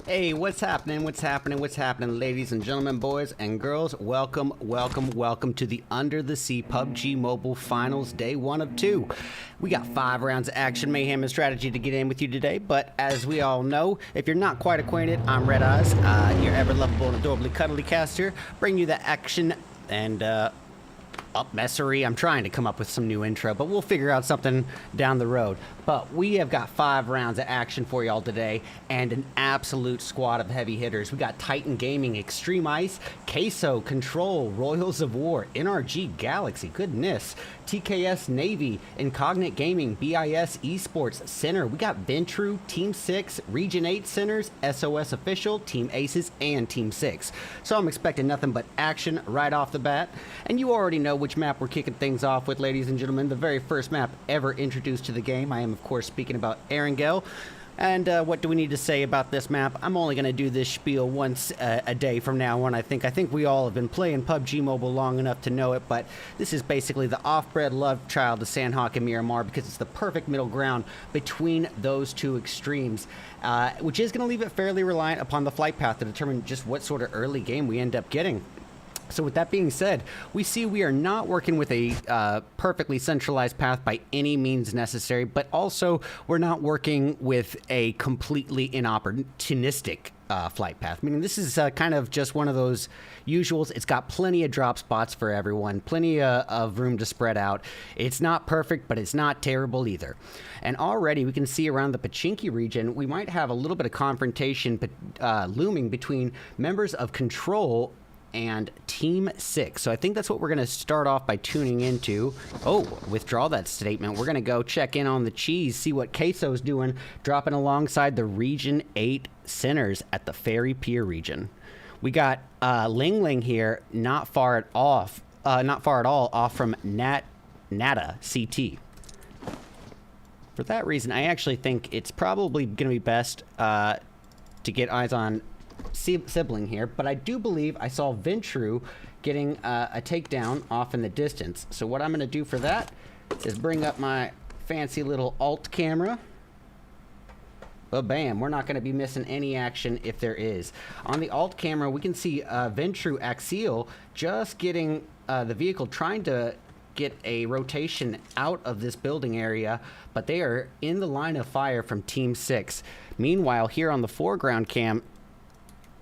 Hey, what's happening? What's happening? What's happening, ladies and gentlemen, boys and girls? Welcome to the Under the Sea PUBG Mobile Finals, day 1 of 2. We got 5 rounds of action, mayhem, and strategy to get in with you today, but as we all know, if you're not quite acquainted, I'm RedEyes, your ever-lovable and adorably cuddly caster, bringing you the action and, messery. I'm trying to come up with some new intro, but we'll figure out something down the road. But we have got 5 rounds of action for y'all today, and an absolute squad of heavy hitters. We got Titan Gaming, Extreme Ice, Queso, Control, Royals of War, NRG Galaxy, goodness, TKS Navy, Incognite Gaming, BIS Esports, Center. We got Ventru, Team 6, Region 8 Centers, SOS Official, Team Aces, and Team 6. So I'm expecting nothing but action right off the bat. And you already know which map we're kicking things off with, ladies and gentlemen. The very first map ever introduced to the game. I am, of course, speaking about Erangel. And what do we need to say about this map? I'm only going to do this spiel once a day from now on, I think. I think we all have been playing PUBG Mobile long enough to know it, but this is basically the off-bred love child of Sanhok and Miramar because it's the perfect middle ground between those two extremes, which is going to leave it fairly reliant upon the flight path to determine just what sort of early game we end up getting. So with that being said, we see we are not working with a perfectly centralized path by any means necessary, but also we're not working with a completely inopportunistic flight path, meaning this is kind of just one of those usuals. It's got plenty of drop spots for everyone, plenty of room to spread out. It's not perfect, but it's not terrible either. And already we can see around the Pachinki region, we might have a little bit of confrontation looming between members of Control and Team 6. So I think that's what we're going to start off by tuning into. Oh, withdraw that statement. We're going to go check in on the cheese, see what Queso's doing, dropping alongside the Region 8 Centers at the Ferry Pier region. We got Ling Ling here, not far at all off from Nada CT. For that reason, I actually think it's probably going to be best to get eyes on Sibling here, but I do believe I saw Ventru getting a takedown off in the distance. So what I'm going to do for that is bring up my fancy little alt camera. But bam, we're not going to be missing any action if there is. On the alt camera, we can see Ventru Axial just getting the vehicle, trying to get a rotation out of this building area, but they are in the line of fire from Team 6. Meanwhile, here on the foreground cam,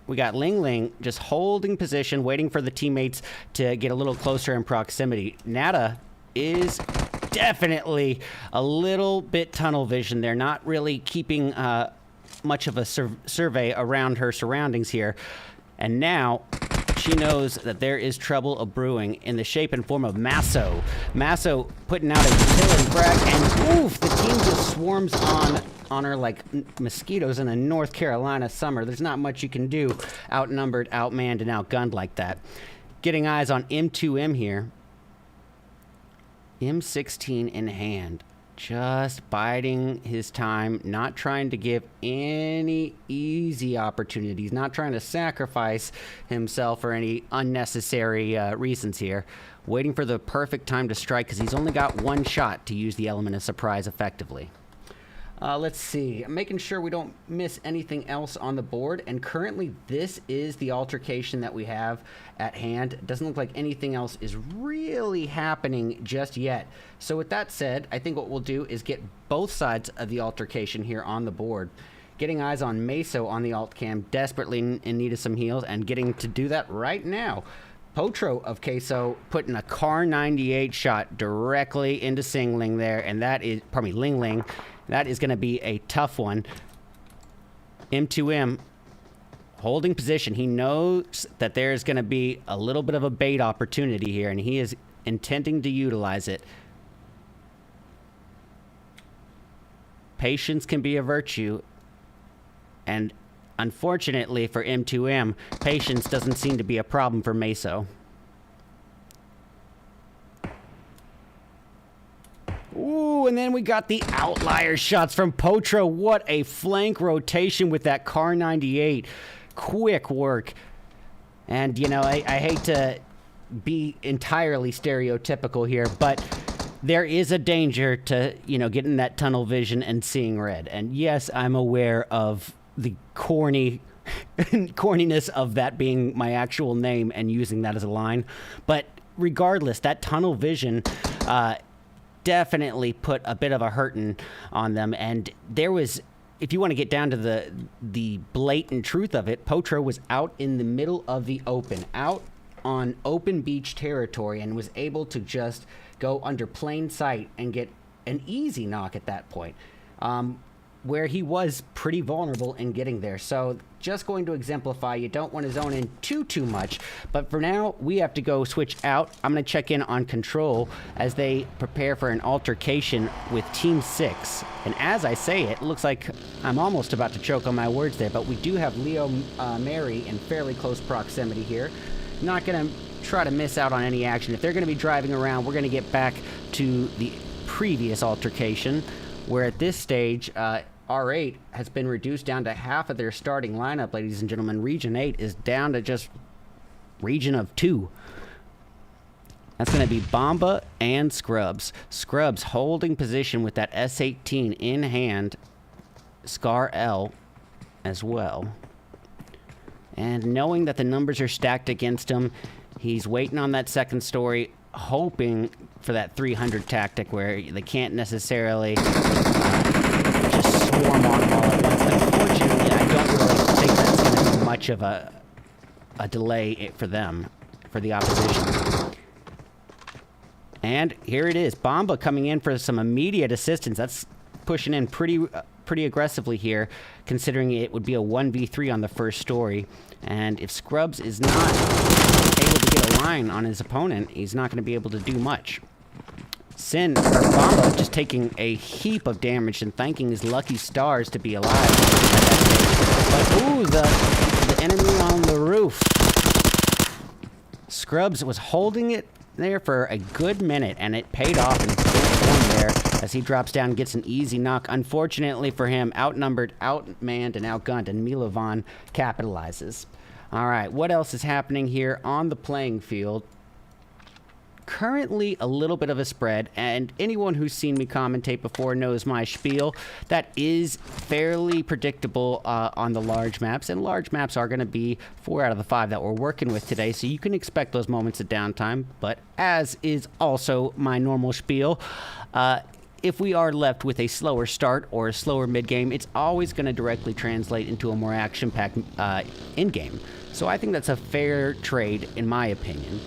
we got Ling Ling just holding position, waiting for the teammates to get a little closer in proximity. Nada is definitely a little bit tunnel vision. They're not really keeping much of a survey around her surroundings here. And now she knows that there is trouble a-brewing in the shape and form of Masso. Masso putting out a killing frag, and oof, the team just swarms on her like mosquitoes in a North Carolina summer. There's not much you can do outnumbered, outmanned, and outgunned like that. Getting eyes on M2M here. M16 in hand. Just biding his time, not trying to give any easy opportunities, not trying to sacrifice himself for any unnecessary reasons here. Waiting for the perfect time to strike because he's only got one shot to use the element of surprise effectively. Let's see. I'm making sure we don't miss anything else on the board. And currently, this is the altercation that we have at hand. It doesn't look like anything else is really happening just yet. So with that said, I think what we'll do is get both sides of the altercation here on the board. Getting eyes on Meso on the alt cam, desperately in need of some heals, and getting to do that right now. Potro of Queso putting a Car 98 shot directly into Singling there, and that is, pardon me, Ling Ling. That is going to be a tough one. M2M holding position. He knows that there's going to be a little bit of a bait opportunity here, and he is intending to utilize it. Patience can be a virtue, and unfortunately for M2M, patience doesn't seem to be a problem for Meso. Ooh, and then we got the outlier shots from Potro. What a flank rotation with that Car 98. Quick work. And, you know, I hate to be entirely stereotypical here, but there is a danger to, you know, getting that tunnel vision and seeing red. And yes, I'm aware of the corny corniness of that being my actual name and using that as a line. But regardless, that tunnel vision definitely put a bit of a hurting on them. And there was, if you want to get down to the blatant truth of it, Potro was out in the middle of the open, out on open beach territory, and was able to just go under plain sight and get an easy knock at that point, where he was pretty vulnerable in getting there. So just going to exemplify, you don't want to zone in too much. But for now, we have to go switch out. I'm going to check in on control as they prepare for an altercation with Team 6. And as I say it, looks like I'm almost about to choke on my words there, but we do have Leo Mary in fairly close proximity here. Not going to try to miss out on any action. If they're going to be driving around, we're going to get back to the previous altercation, where at this stage, R8 has been reduced down to half of their starting lineup, ladies and gentlemen. Region 8 is down to just region of 2. That's going to be Bomba and Scrubs. Scrubs holding position with that S18 in hand. Scar L as well. And knowing that the numbers are stacked against him, he's waiting on that second story, hoping for that 300 tactic where they can't necessarily just swarm on them all at once. Unfortunately, I don't really think that's going to be much of a delay for them, for the opposition. And here it is, Bomba coming in for some immediate assistance. That's pushing in pretty aggressively here, considering it would be a 1v3 on the first story. And if Scrubs is not able to get a line on his opponent, he's not going to be able to do much. Bomba just taking a heap of damage and thanking his lucky stars to be alive at that stage. But ooh, the enemy on the roof. Scrubs was holding it there for a good minute, and it paid off in full form there as he drops down and gets an easy knock. Unfortunately for him, outnumbered, outmanned, and outgunned, and Milovan capitalizes. All right, what else is happening here on the playing field? Currently a little bit of a spread, and anyone who's seen me commentate before knows my spiel. That is fairly predictable on the large maps, and large maps are going to be 4 out of the 5 that we're working with today, so you can expect those moments of downtime. But as is also my normal spiel, if we are left with a slower start or a slower mid-game, it's always going to directly translate into a more action-packed in-game. So I think that's a fair trade, in my opinion.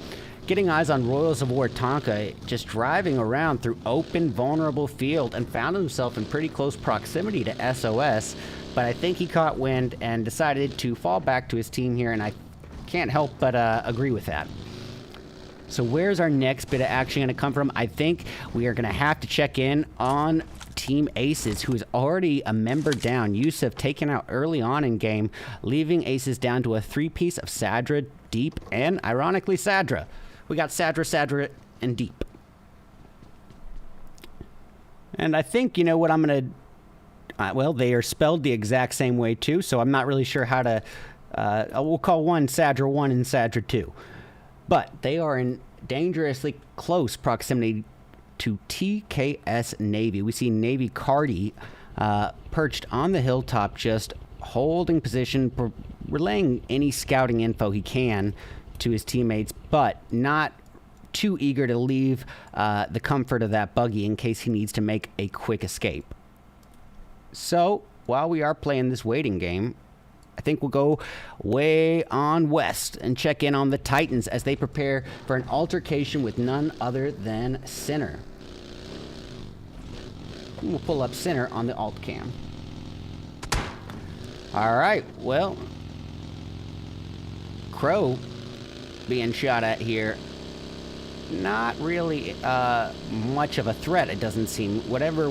Getting eyes on Royals of War Tonka, just driving around through open, vulnerable field, and found himself in pretty close proximity to SOS, but I think he caught wind and decided to fall back to his team here, and I can't help but agree with that. So where's our next bit of action going to come from? I think we are going to have to check in on Team Aces, who is already a member down. Yusuf taken out early on in game, leaving Aces down to a 3-piece of Sadra, Deep, and ironically Sadra. We got Sadra, and Deep. And I think, you know what, I'm going to... well, they are spelled the exact same way, too, so I'm not really sure how to... we'll call one Sadra 1 and Sadra 2. But they are in dangerously close proximity to TKS Navy. We see Navy Cardi perched on the hilltop, just holding position, relaying any scouting info he can to his teammates, but not too eager to leave the comfort of that buggy in case he needs to make a quick escape. So, while we are playing this waiting game, I think we'll go way on west and check in on the Titans as they prepare for an altercation with none other than Sinner. And we'll pull up Sinner on the alt cam. All right, well, Crow being shot at here. Not really much of a threat, it doesn't seem. Whatever it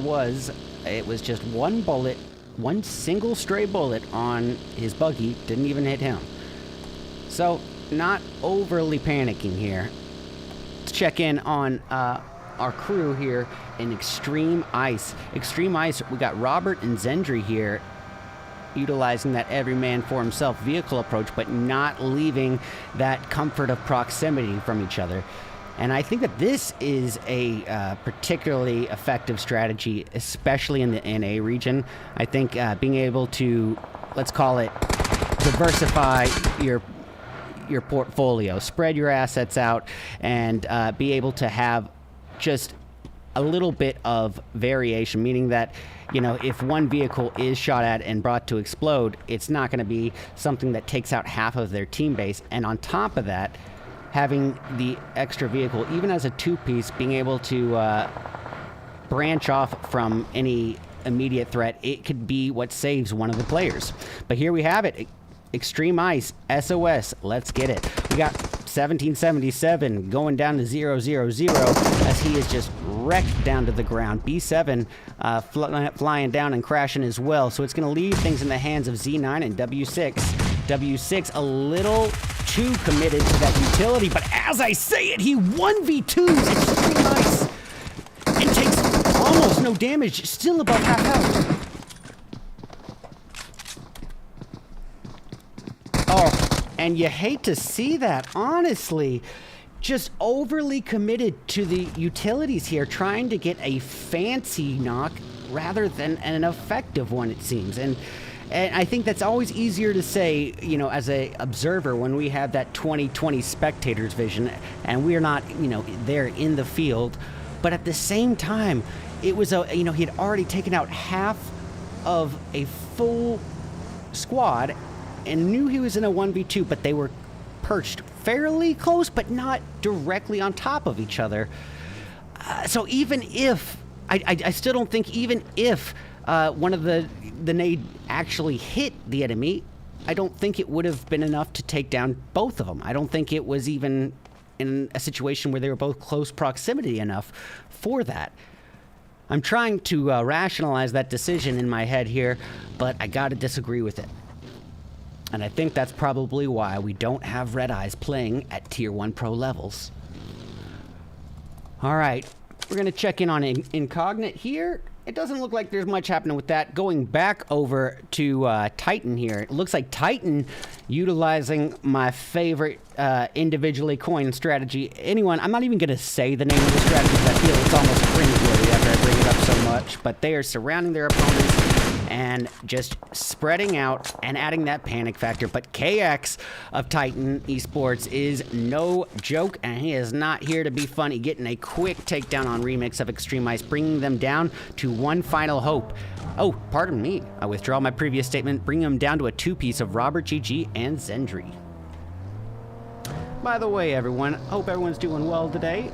was just one bullet, one single stray bullet on his buggy, didn't even hit him. So, not overly panicking here. Let's check in on our crew here in Extreme Ice. Extreme Ice, we got Robert and Zendry here, utilizing that every man for himself vehicle approach, but not leaving that comfort of proximity from each other. And I think that this is a particularly effective strategy, especially in the NA region. I think being able to, let's call it, diversify your portfolio, spread your assets out, and be able to have just a little bit of variation, meaning that, you know, if one vehicle is shot at and brought to explode, it's not going to be something that takes out half of their team base. And on top of that, having the extra vehicle, even as a two-piece, being able to branch off from any immediate threat, it could be what saves one of the players. But here we have it. Extreme Ice, SOS, let's get it. We got 1777 going down to 000 as he is just wrecked down to the ground. B7 flying down and crashing as well. So it's going to leave things in the hands of Z9 and W6. W6 a little too committed to that utility, but as I say it, he 1v2s Extreme Ice and takes almost no damage, still above half health. Oh, and you hate to see that, honestly. Just overly committed to the utilities here, trying to get a fancy knock rather than an effective one, it seems. And I think that's always easier to say, you know, as a observer when we have that 20/20 spectator's vision and we're not, you know, there in the field. But at the same time, it was a, you know, he had already taken out half of a full squad and knew he was in a 1v2, but they were perched fairly close, but not directly on top of each other. So even if, I still don't think, even if one of the nade actually hit the enemy, I don't think it would have been enough to take down both of them. I don't think it was even in a situation where they were both close proximity enough for that. I'm trying to rationalize that decision in my head here, but I gotta disagree with it. And I think that's probably why we don't have RedEyes playing at Tier 1 Pro levels. All right, we're going to check in on Incognite here. It doesn't look like there's much happening with that. Going back over to Titan here. It looks like Titan utilizing my favorite individually coined strategy. I'm not even going to say the name of the strategy because I feel it's almost cringeworthy after I bring it up so much. But they are surrounding their opponents and just spreading out and adding that panic factor. But KX of Titan Esports is no joke, and he is not here to be funny. Getting a quick takedown on Remix of Extreme Ice, bringing them down to one final hope. Oh, pardon me. I withdraw my previous statement, bringing them down to a two-piece of Robert GG and Zendry. By the way, everyone, hope everyone's doing well today.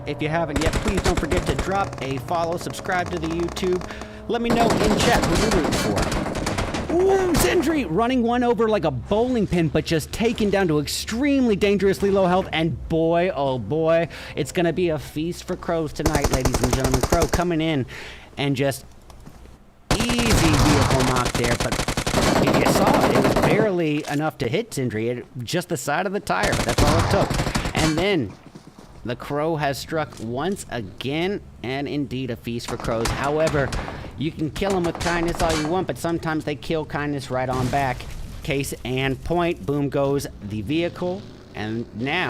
If you haven't yet, please don't forget to drop a follow, subscribe to the YouTube. Let me know in chat who you're rooting for. Ooh, Zendry running one over like a bowling pin, but just taken down to extremely dangerously low health. And boy, oh boy, it's going to be a feast for Crows tonight, ladies and gentlemen. Crow coming in and just easy vehicle knock there, but if you saw it, it was barely enough to hit Zendry. Just the side of the tire, but that's all it took. And then the Crow has struck once again, and indeed a feast for Crows. However, you can kill them with kindness all you want, but sometimes they kill kindness right on back. Case and point, boom goes the vehicle, and now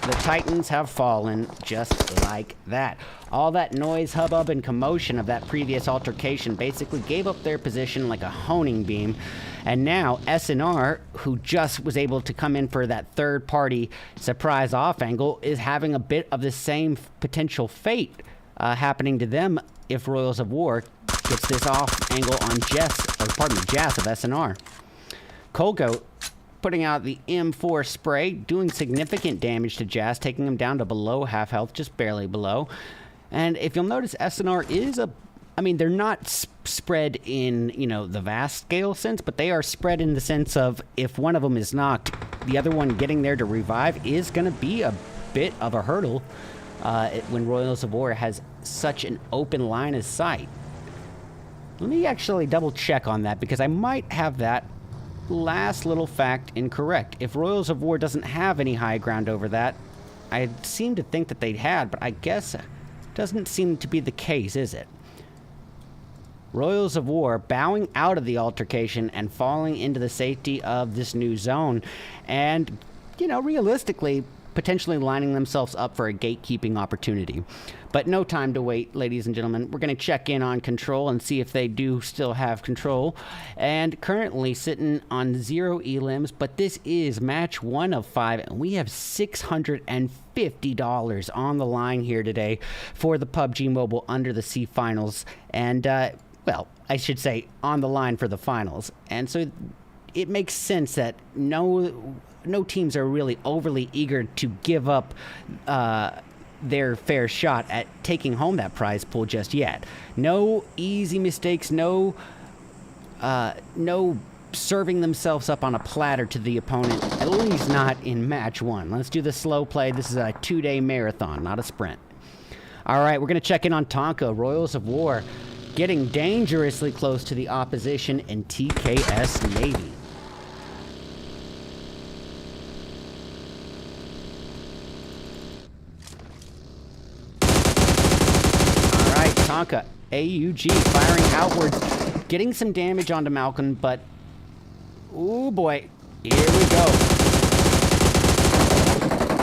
the Titans have fallen just like that. All that noise, hubbub, and commotion of that previous altercation basically gave up their position like a honing beam. And now SNR, who just was able to come in for that third-party surprise off angle, is having a bit of the same potential fate happening to them if Royals of War gets this off angle on Jas of SNR. Colgo putting out the M4 spray, doing significant damage to Jas, taking him down to below half health, just barely below. And if you'll notice, SNR is they're not spread in, you know, the vast scale sense, but they are spread in the sense of if one of them is knocked, the other one getting there to revive is going to be a bit of a hurdle when Royals of War has such an open line of sight. Let me actually double check on that because I might have that last little fact incorrect. If Royals of War doesn't have any high ground over that, I seem to think that they had, but I guess it doesn't seem to be the case, is it? Royals of War bowing out of the altercation and falling into the safety of this new zone. And, you know, realistically, potentially lining themselves up for a gatekeeping opportunity. But no time to wait, ladies and gentlemen. We're going to check in on control and see if they do still have control. And currently sitting on 0 elims, but this is match 1 of 5, and we have $650 on the line here today for the PUBG Mobile Under the Sea Finals. And, well, I should say on the line for the finals. And so it makes sense that no teams are really overly eager to give up their fair shot at taking home that prize pool just yet. No easy mistakes, no serving themselves up on a platter to the opponent, at least not in match 1. Let's do the slow play. This is a 2-day marathon, not a sprint. All right, we're going to check in on Tonka, Royals of War, getting dangerously close to the opposition in TKS Navy. Tonka, AUG, firing outwards, getting some damage onto Malcolm, but, oh boy, here we go.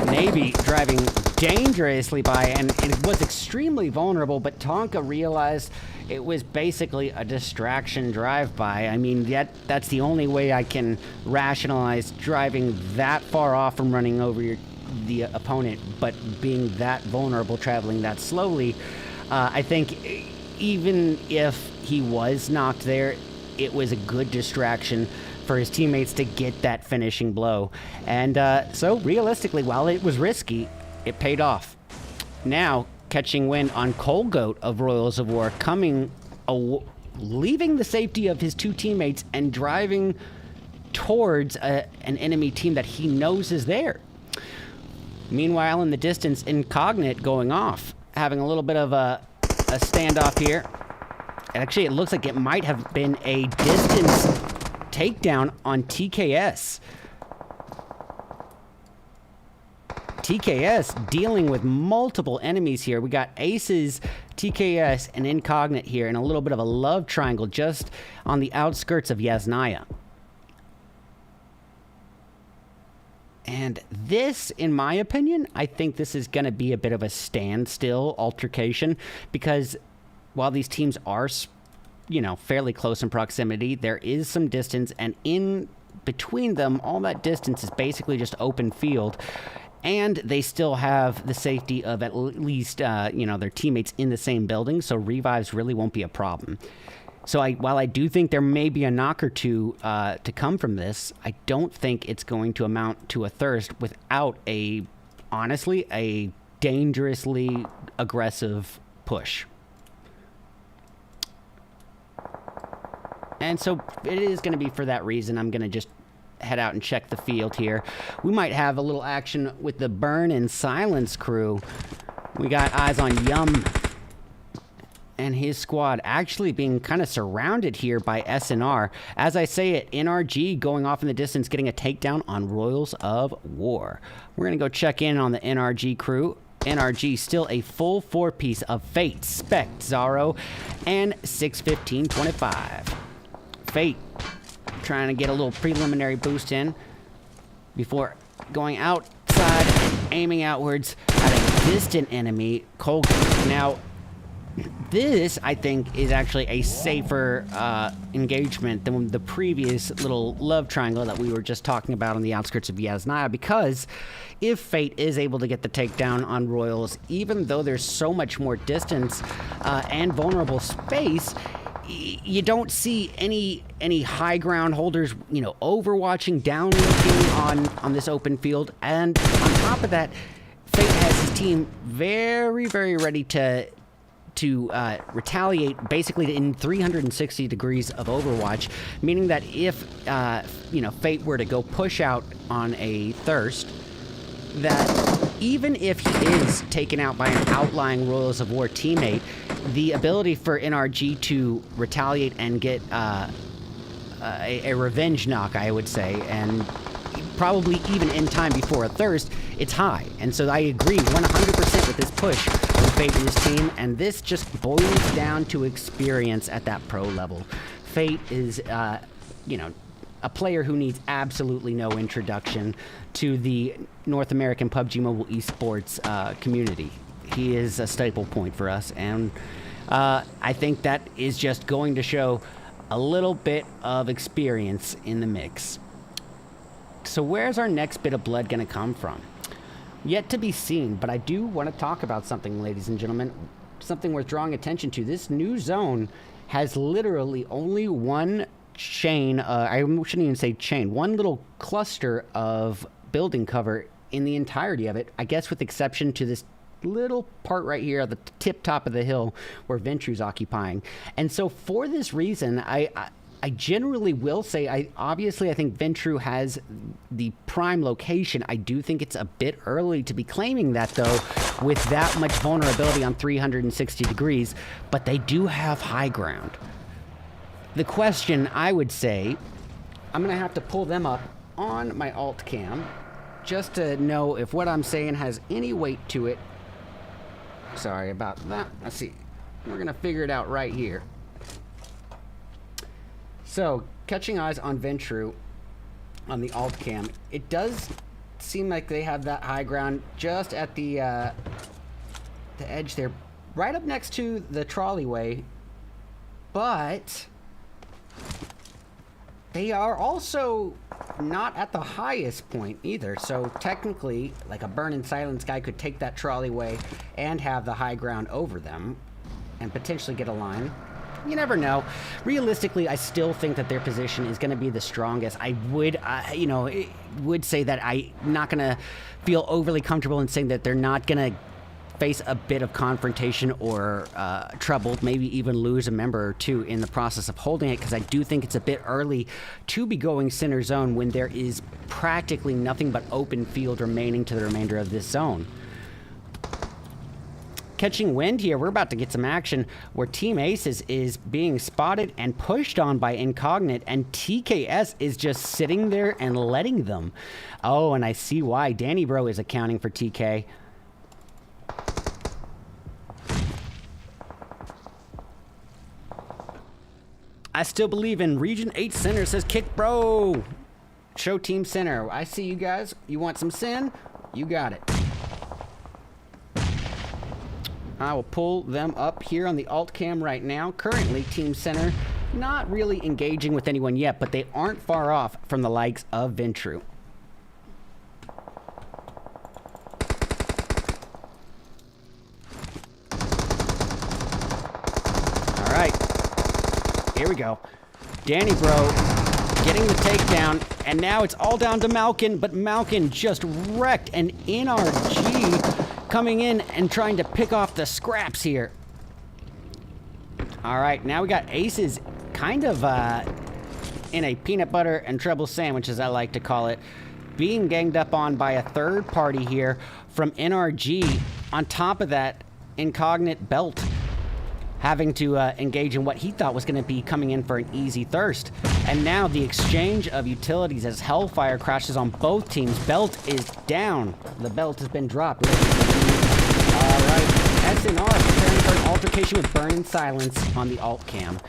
Navy driving dangerously by, and it was extremely vulnerable, but Tonka realized it was basically a distraction drive-by. I mean, that's the only way I can rationalize driving that far off from running over the opponent, but being that vulnerable, traveling that slowly. I think even if he was knocked there, it was a good distraction for his teammates to get that finishing blow. And so realistically, while it was risky, it paid off. Now, catching wind on Colgoat of Royals of War, leaving the safety of his 2 teammates and driving towards an enemy team that he knows is there. Meanwhile, in the distance, Incognite going off, having a little bit of a standoff here. Actually, it looks like it might have been a distance takedown on TKS. TKS dealing with multiple enemies here. We got Aces, TKS, and Incognite here, and a little bit of a love triangle just on the outskirts of Yasnaya. And this, in my opinion, I think this is going to be a bit of a standstill altercation, because while these teams are, you know, fairly close in proximity, there is some distance, and in between them, all that distance is basically just open field, and they still have the safety of at least, you know, their teammates in the same building, so revives really won't be a problem. So while I do think there may be a knock or two to come from this, I don't think it's going to amount to a thirst without honestly, a dangerously aggressive push. And so it is going to be for that reason. I'm going to just head out and check the field here. We might have a little action with the Burn and Silence crew. We got eyes on Yum and his squad actually being kind of surrounded here by SNR. As I say it, NRG going off in the distance, getting a takedown on Royals of War. We're going to go check in on the NRG crew. NRG still a full 4-piece of Fate, Spec, Zaro, and 61525. Fate trying to get a little preliminary boost in before going outside, aiming outwards at a distant enemy, Colgan. Now, this, I think, is actually a safer engagement than the previous little love triangle that we were just talking about on the outskirts of Yasnaya, because if Fate is able to get the takedown on Royals, even though there's so much more distance and vulnerable space, you don't see any high ground holders, you know, overwatching, down looking on this open field. And on top of that, Fate has his team very, very ready to retaliate basically in 360 degrees of Overwatch, meaning that if, you know, Fate were to go push out on a Thirst, that even if he is taken out by an outlying Royals of War teammate, the ability for NRG to retaliate and get a revenge knock, I would say, and probably even in time before a Thirst, it's high. And so I agree 100% with this push from Fate and his team, and this just boils down to experience at that pro level. Fate is, you know, a player who needs absolutely no introduction to the North American PUBG Mobile Esports community. He is a staple point for us, and I think that is just going to show a little bit of experience in the mix. So where's our next bit of blood going to come from? Yet to be seen, but I do want to talk about something, ladies and gentlemen, something worth drawing attention to. This new zone has literally only one chain, I shouldn't even say chain, one little cluster of building cover in the entirety of it, I guess with exception to this little part right here at the tip top of the hill where Ventru's occupying. And so for this reason, I generally will say, I think Ventru has the prime location. I do think it's a bit early to be claiming that, though, with that much vulnerability on 360 degrees, but they do have high ground. The question, I would say, I'm going to have to pull them up on my alt cam just to know if what I'm saying has any weight to it. Sorry about that. Let's see. We're going to figure it out right here. So, catching eyes on Ventru on the alt cam, it does seem like they have that high ground just at the edge there, right up next to the trolleyway, but they are also not at the highest point either. So technically, like a Burn in Silence guy could take that trolleyway and have the high ground over them and potentially get a line. You never know. Realistically, I still think that their position is going to be the strongest. I would, would say that I'm not going to feel overly comfortable in saying that they're not going to face a bit of confrontation or trouble, maybe even lose a member or two in the process of holding it, because I do think it's a bit early to be going center zone when there is practically nothing but open field remaining to the remainder of this zone. Catching wind here, we're about to get some action where Team Aces is being spotted and pushed on by Incognit, and TKS is just sitting there and letting them. Oh, and I see why. Danny Bro is accounting for TK. I still believe in Region 8 Center, says Kick Bro. Show Team Center. I see you guys. You want some sin? You got it. I will pull them up here on the alt cam right now. Currently, Team Center not really engaging with anyone yet, but they aren't far off from the likes of Ventru. All right, here we go. Danny Bro getting the takedown, and now it's all down to Malkin, but Malkin just wrecked an NRG coming in and trying to pick off the scraps here. All right, now we got Aces kind of in a peanut butter and treble sandwich, as I like to call it, being ganged up on by a third party here from NRG. On top of that, Incognit Belt having to engage in what he thought was going to be coming in for an easy thirst. And now the exchange of utilities as Hellfire crashes on both teams. Belt is down. The belt has been dropped. All right, SNR preparing for an altercation with Burn in Silence on the alt cam.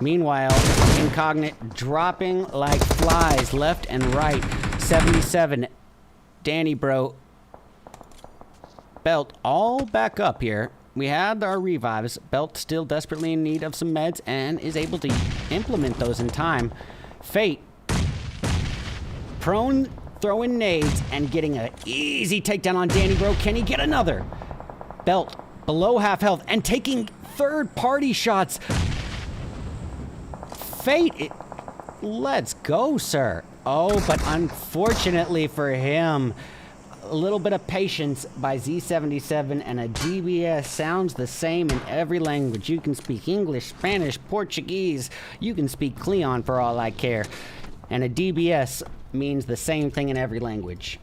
Meanwhile, Incognit dropping like flies left and right. 77, Danny Bro, Belt all back up here. We had our revives. Belt still desperately in need of some meds and is able to implement those in time. Fate, prone, throwing nades and getting an easy takedown on Danny Bro. Can he get another? Belt below half health and taking third-party shots. Fate, let's go, sir. Oh, but unfortunately for him, a little bit of patience by Z77, and a DBS sounds the same in every language. You can speak English, Spanish, Portuguese. You can speak Cleon for all I care. And a DBS means the same thing in every language.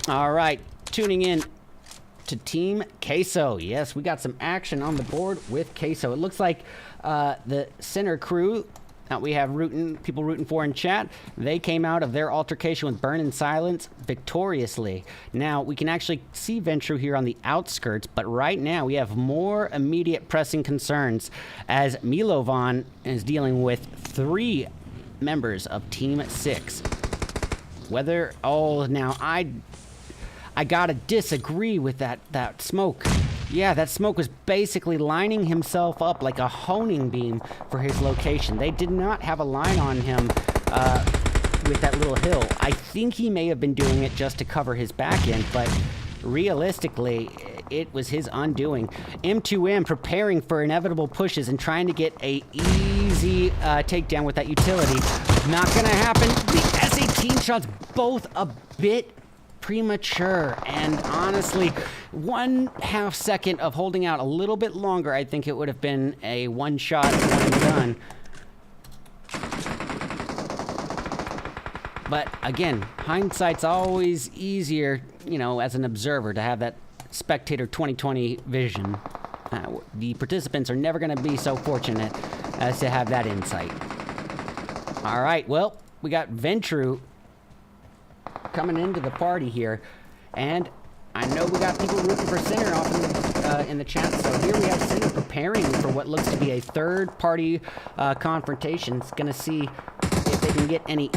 All right, tuning in to Team Queso. Yes, we got some action on the board with Queso. It looks like the center crew that we have people rooting for in chat, they came out of their altercation with Burn in Silence victoriously. Now, we can actually see Ventru here on the outskirts, but right now we have more immediate pressing concerns as Milovan is dealing with 3 members of Team 6. Whether, oh, now I gotta disagree with that smoke. Yeah, that smoke was basically lining himself up like a honing beam for his location. They did not have a line on him with that little hill. I think he may have been doing it just to cover his back end, but realistically, it was his undoing. M2M preparing for inevitable pushes and trying to get a easy takedown with that utility. Not gonna happen. The S18 shots both a bit premature, and honestly, 1/2 second of holding out a little bit longer, I think it would have been a one shot, one and done. But again, hindsight's always easier, you know, as an observer, to have that spectator 2020 vision. The participants are never going to be so fortunate as to have that insight. All right, well, we got Ventru coming into the party here, and I know we got people rooting for Sinner off in the chat, so here we have Sinner preparing for what looks to be a third-party confrontation. It's going to see if they can get any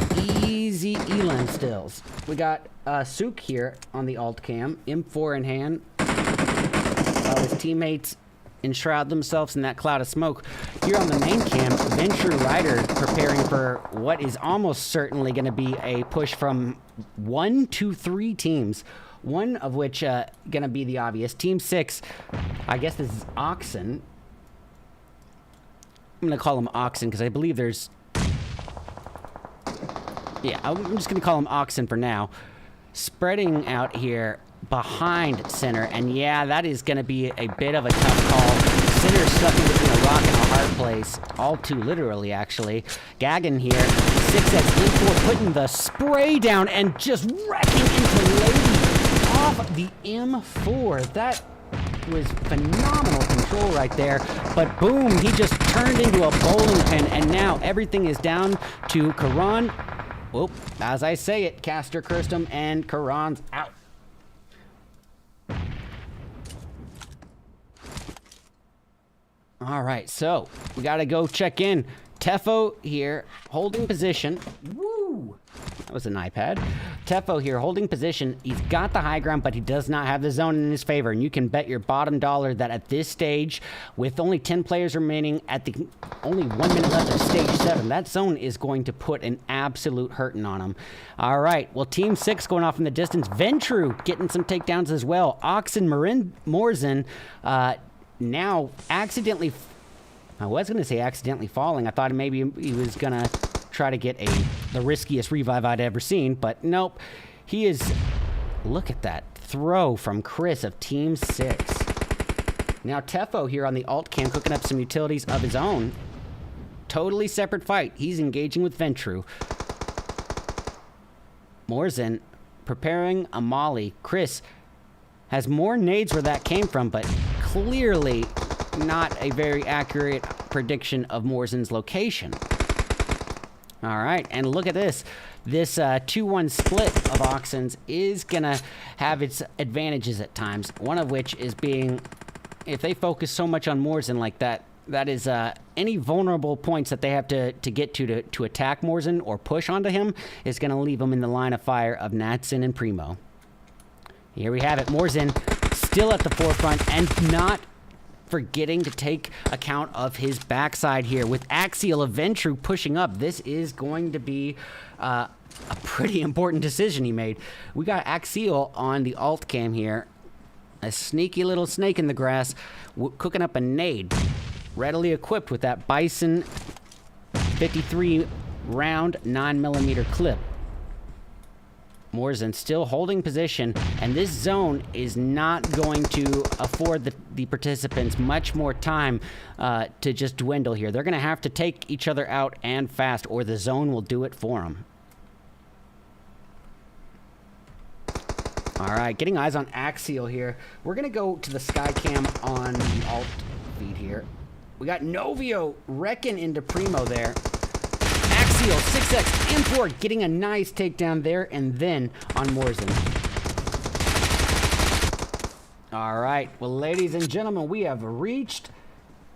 easy elan stills. We got Sook here on the alt cam, M4 in hand, while his teammates enshroud themselves in that cloud of smoke. Here on the main cam, Venture Rider preparing for what is almost certainly going to be a push from 1 to 3 teams, one of which going to be the obvious. Team 6, I guess this is Oxen. I'm going to call him Oxen because I believe there's... Yeah, I'm just going to call him Oxen for now. Spreading out here behind Center, and yeah, that is going to be a bit of a tough call. Center stuck in between a rock and a hard place, all too literally, actually. Gagan here, 6x M4 putting the spray down and just wrecking into Lady off the M4. That was phenomenal control right there, but boom, he just turned into a bowling pin, and now everything is down to Karan. Whoop, as I say it, Caster cursed him, and Karan's out. All right, so we got to go check in. Tefo here, holding position. Woo! That was an iPad. Tefo here, holding position. He's got the high ground, but he does not have the zone in his favor. And you can bet your bottom dollar that at this stage, with only 10 players remaining, at the only 1 minute left of stage 7, that zone is going to put an absolute hurting on him. All right, well, Team 6 going off in the distance. Ventru getting some takedowns as well. Oxen Morzen now accidentally... I was going to say accidentally falling. I thought maybe he was going to try to get the riskiest revive I'd ever seen, but nope. He is... Look at that throw from Chris of Team 6. Now Tefo here on the alt cam cooking up some utilities of his own. Totally separate fight. He's engaging with Ventru. Morzen preparing a molly. Chris has more nades where that came from, but clearly not a very accurate prediction of Morzen's location. All right, and look at this. This 2-1 split of Oxens is going to have its advantages at times, one of which is being, if they focus so much on Morzen like that, that is any vulnerable points that they have to get to attack Morzen or push onto him is going to leave them in the line of fire of Natson and Primo. Here we have it. Morzen still at the forefront and not forgetting to take account of his backside here. With Axial of Ventru pushing up, this is going to be a pretty important decision he made. We got Axial on the alt cam here. A sneaky little snake in the grass, cooking up a nade. Readily equipped with that Bison 53 round 9mm clip. Morzen still holding position, and this zone is not going to afford the participants much more time to just dwindle here. They're going to have to take each other out and fast, or the zone will do it for them. All right, getting eyes on Axial here. We're going to go to the sky cam on the alt feed here. We got Novio wrecking into Primo there. Axial, 6x, M4, getting a nice takedown there, and then on Morzen. All right, well, ladies and gentlemen, we have reached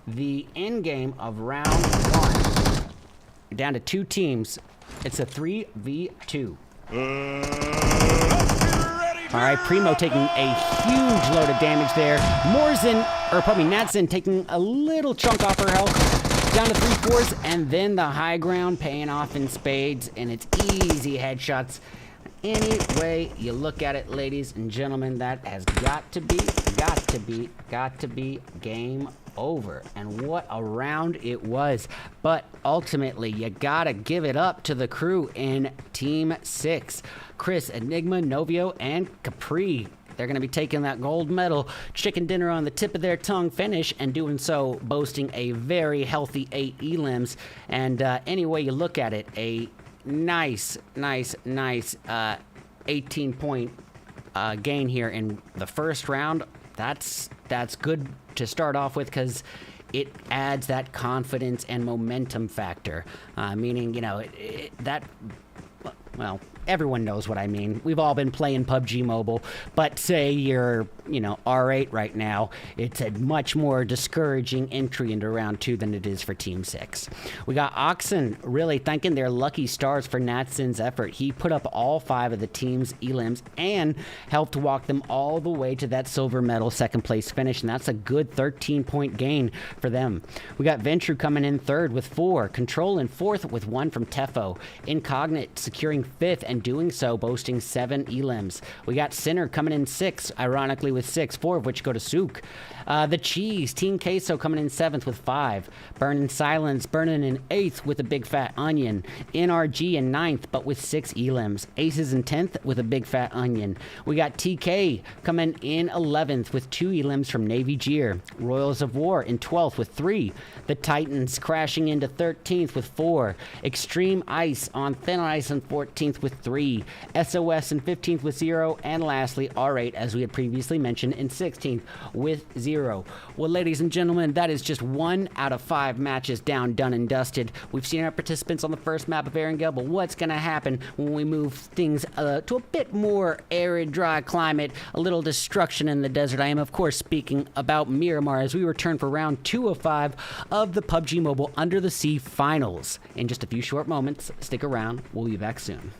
the end game of round 1. You're down to 2 teams. It's a 3v2. All right, Primo taking a huge load of damage there. Natson taking a little chunk off her health. Down to 3-4s, and then the high ground paying off in spades, and it's easy headshots. Any way you look at it, ladies and gentlemen, that has got to be game over. And what a round it was. But ultimately, you gotta give it up to the crew in Team 6. Chris, Enigma, Novio, and Capri. They're going to be taking that gold medal, chicken dinner on the tip of their tongue finish, and doing so boasting a very healthy 8 elims. And any way you look at it, a nice 18-point gain here in the first round. That's good to start off with, because it adds that confidence and momentum factor. Meaning, you know, well, everyone knows what I mean. We've all been playing PUBG Mobile, but say you're, you know, R8 right now, it's a much more discouraging entry into round 2 than it is for Team 6. We got Oxen really thanking their lucky stars for Natson's effort. He put up all 5 of the team's elims and helped walk them all the way to that silver medal second place finish, and that's a good 13-point gain for them. We got Ventru coming in 3rd with 4, Control in 4th with 1 from Tefo, Incognite securing 5th and doing so boasting 7 elims. We got Sinner coming in 6th, ironically with 6, 4 of which go to Sook. The Cheese, Team Queso coming in 7th with 5. Burning Silence, burning in 8th with a big fat onion. NRG in 9th, but with 6 elims. Aces in 10th with a big fat onion. We got TK coming in 11th with 2 elims from Navy Gear. Royals of War in 12th with 3. The Titans crashing into 13th with 4. Extreme Ice on Thin Ice in 14th with 3. SOS in 15th with 0. And lastly, R8, as we had previously mentioned, in 16th with 0. Well, ladies and gentlemen, that is just 1 out of 5 matches down, done, and dusted. We've seen our participants on the first map of Erangel, but what's going to happen when we move things to a bit more arid, dry climate, a little destruction in the desert? I am, of course, speaking about Miramar as we return for round 2 of 5 of the PUBG Mobile Under the Sea Finals. In just a few short moments, stick around. We'll be back soon.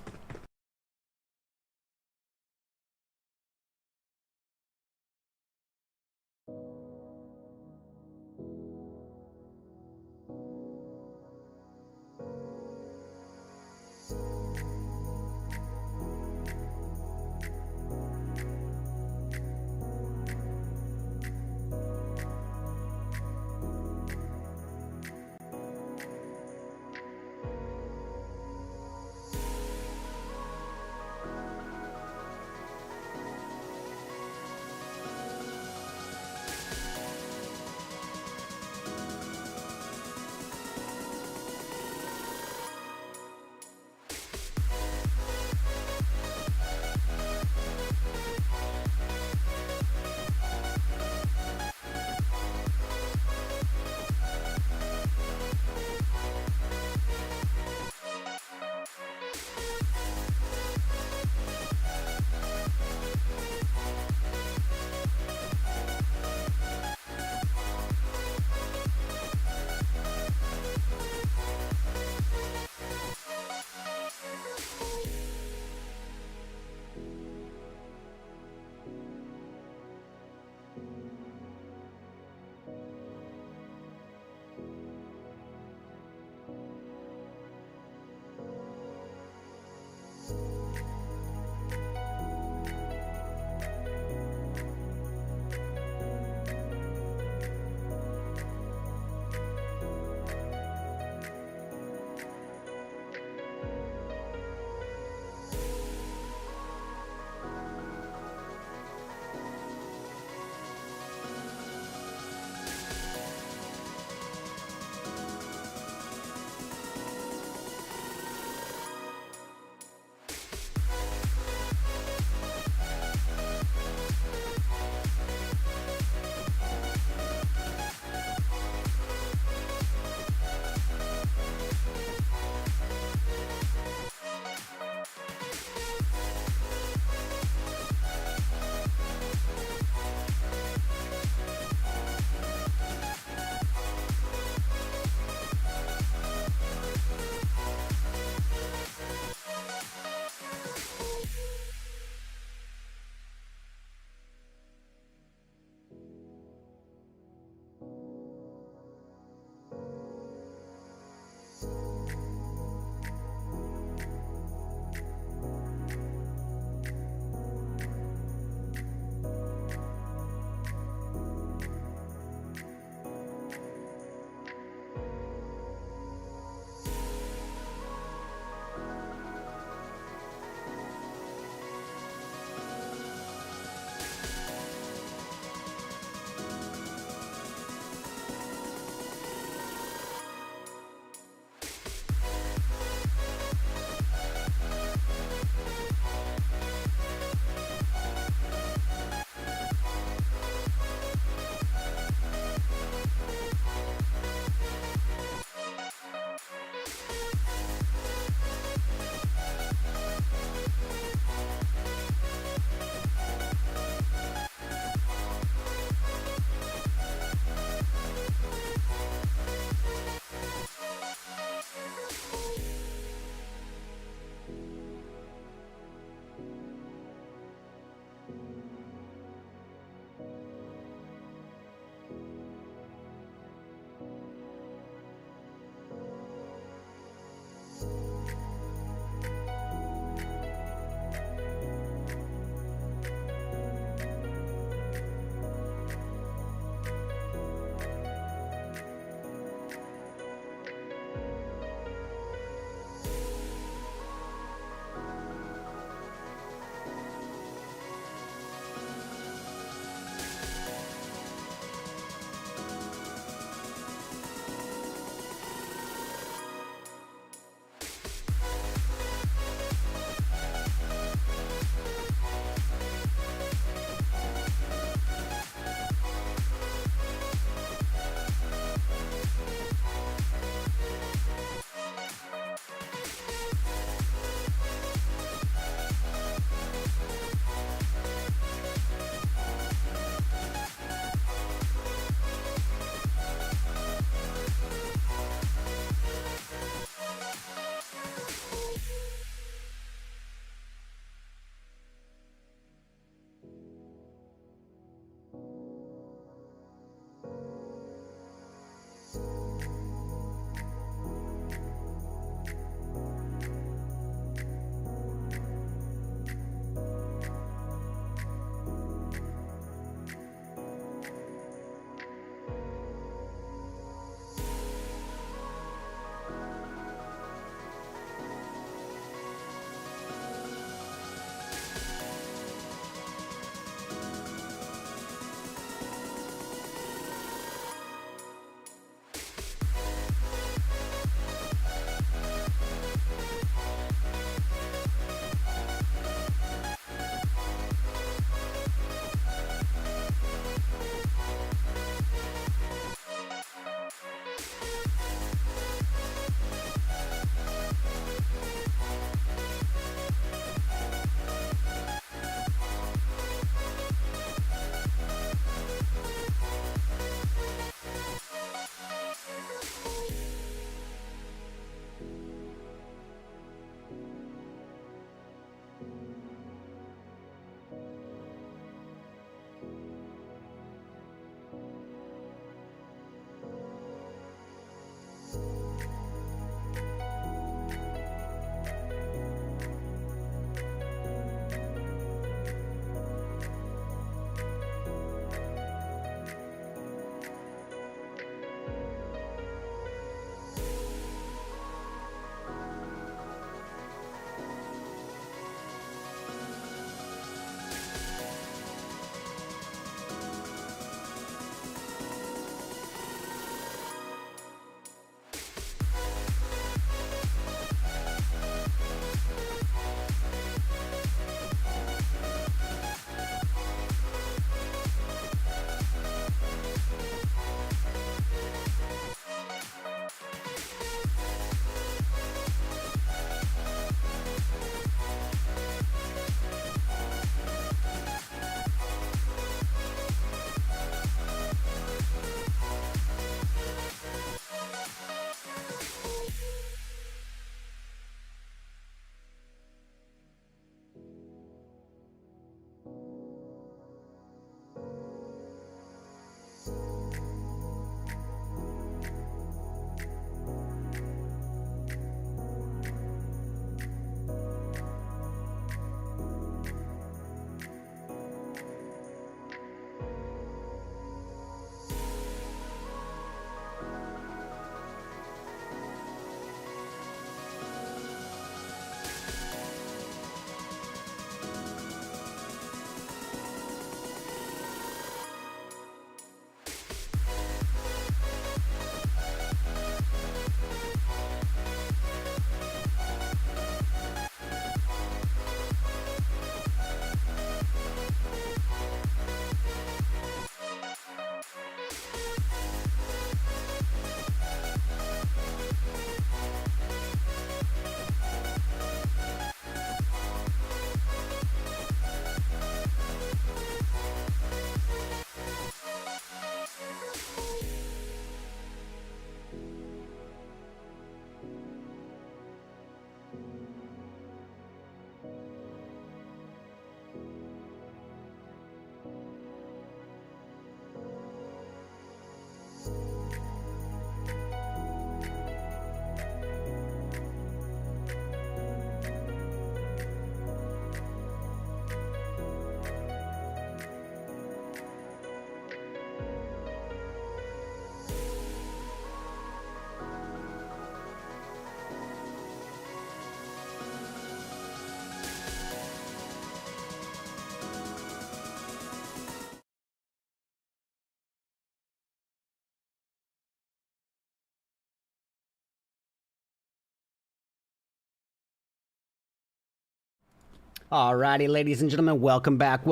Alrighty, ladies and gentlemen, welcome back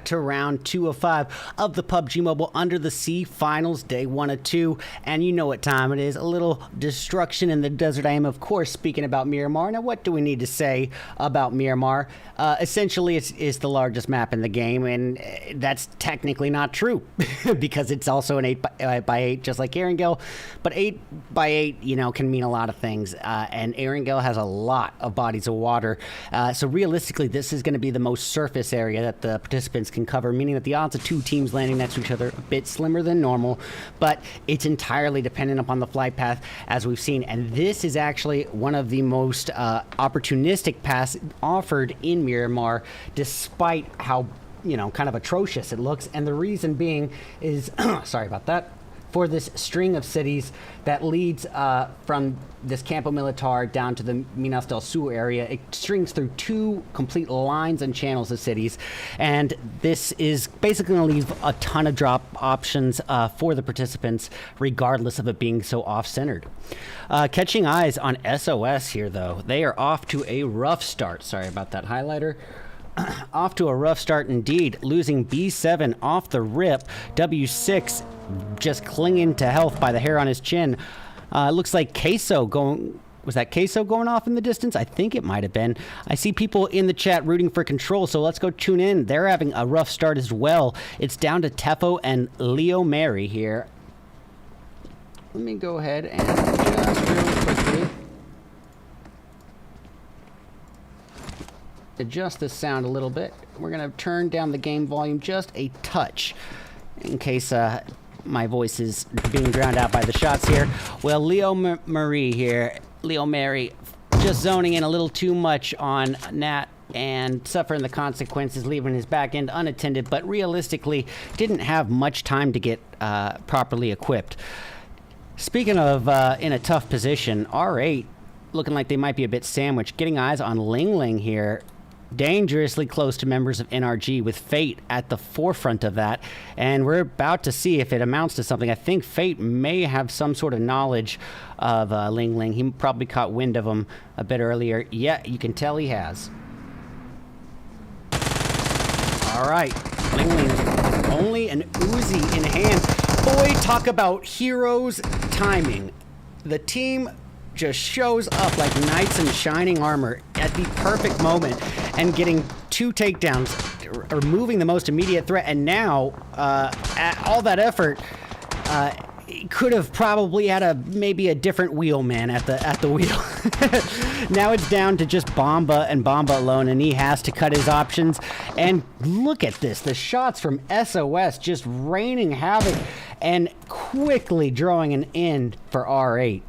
to round 2 of 5 of the PUBG Mobile Under the Sea Finals, day 1 of 2, and you know what time it is, a little destruction in the desert. I am, of course, speaking about Miramar. Now, what do we need to say about Miramar? Essentially, it's the largest map in the game, and that's technically not true, because it's also an 8x8, just like Erangel, but 8x8, you know, can mean a lot of things, and Erangel has a lot of bodies of water, so realistically, this is going to be the most surface area that the participants can cover, meaning that the odds of two teams landing next to each other are a bit slimmer than normal, but it's entirely dependent upon the flight path, as we've seen, and this is actually one of the most opportunistic paths offered in Miramar, despite how, you know, kind of atrocious it looks, and the reason being is, sorry about that, for this string of cities that leads from this Campo Militar down to the Minas del Sur area. It strings through 2 complete lines and channels of cities, and this is basically going to leave a ton of drop options for the participants, regardless of it being so off-centered. Catching eyes on SOS here, though. They are off to a rough start. Sorry about that highlighter. Off to a rough start indeed, losing B7 off the rip. W6 just clinging to health by the hair on his chin. It looks like Queso going... Was that Queso going off in the distance? I think it might have been. I see people in the chat rooting for Control, so let's go tune in. They're having a rough start as well. It's down to Tefo and Leo Mary here. Let me go ahead and just really quickly adjust the sound a little bit. We're going to turn down the game volume just a touch in case my voice is being drowned out by the shots here. Well, Leo Marie here, Leo Mary, just zoning in a little too much on Nat and suffering the consequences, leaving his back end unattended, but realistically didn't have much time to get properly equipped. Speaking of in a tough position, R8 looking like they might be a bit sandwiched. Getting eyes on Ling Ling here. Dangerously close to members of NRG, with Fate at the forefront of that, and we're about to see if it amounts to something. I think Fate may have some sort of knowledge of Ling Ling. He probably caught wind of him a bit earlier. Yeah, you can tell he has. All right, Ling Ling with only an Uzi in hand. Boy, talk about heroes timing. The team just shows up like knights in shining armor at the perfect moment and getting 2 takedowns, removing the most immediate threat, and now all that effort could have probably had maybe a different wheelman at the wheel. Now it's down to just Bomba and Bomba alone, and he has to cut his options. And look at this, the shots from SOS just raining havoc and quickly drawing an end for R8.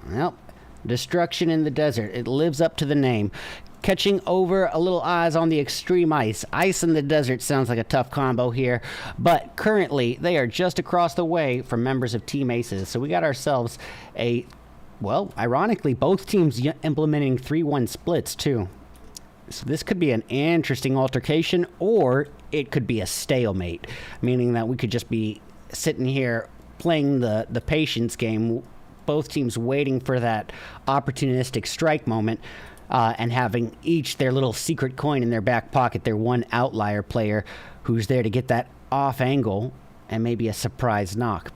Well, destruction in the desert. It lives up to the name. Catching over a little eyes on the extreme ice. Ice in the desert sounds like a tough combo here, but currently they are just across the way from members of Team Aces. So we got ourselves a, well, ironically, both teams implementing 3-1 splits too. So this could be an interesting altercation, or it could be a stalemate, meaning that we could just be sitting here playing the patience game, both teams waiting for that opportunistic strike moment, and having each their little secret coin in their back pocket, their one outlier player who's there to get that off angle and maybe a surprise knock.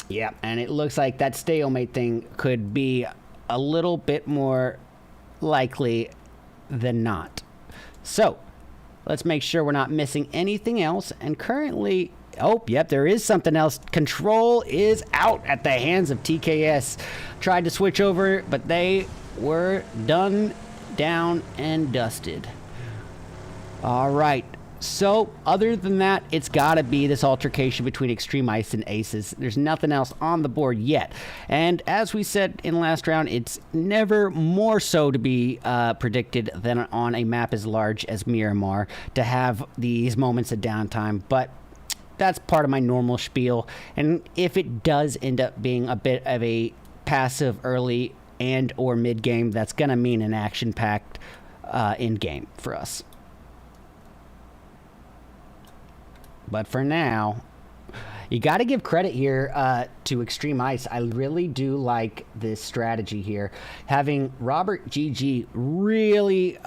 Yeah, and it looks like that stalemate thing could be a little bit more likely than not. So let's make sure we're not missing anything else. And currently, oh, yep, there is something else. Control is out at the hands of TKS. Tried to switch over, but they were done, down, and dusted. All right. So, other than that, it's got to be this altercation between Extreme Ice and Aces. There's nothing else on the board yet. And as we said in last round, it's never more so to be predicted than on a map as large as Miramar to have these moments of downtime. But that's part of my normal spiel. And if it does end up being a bit of a passive early and or mid game, that's going to mean an action-packed end game for us. But for now, You got to give credit here to Extreme Ice. I really do like this strategy here. Having Robert GG really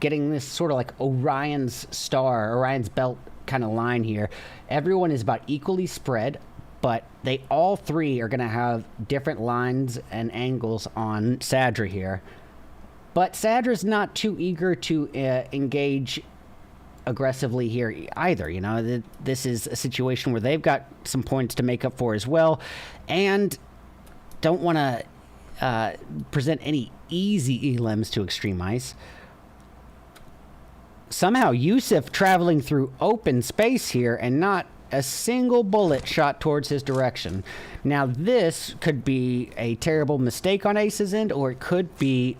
getting this sort of like Orion's star, Orion's belt kind of line here. Everyone is about equally spread, but they all three are going to have different lines and angles on Sadra here. But Sadra's not too eager to engage aggressively here either. You know, this is a situation where they've got some points to make up for as well, and don't want to present any easy elims to Extreme Ice. Somehow Yusuf traveling through open space here and not a single bullet shot towards his direction. Now this could be a terrible mistake on Ace's end, or it could be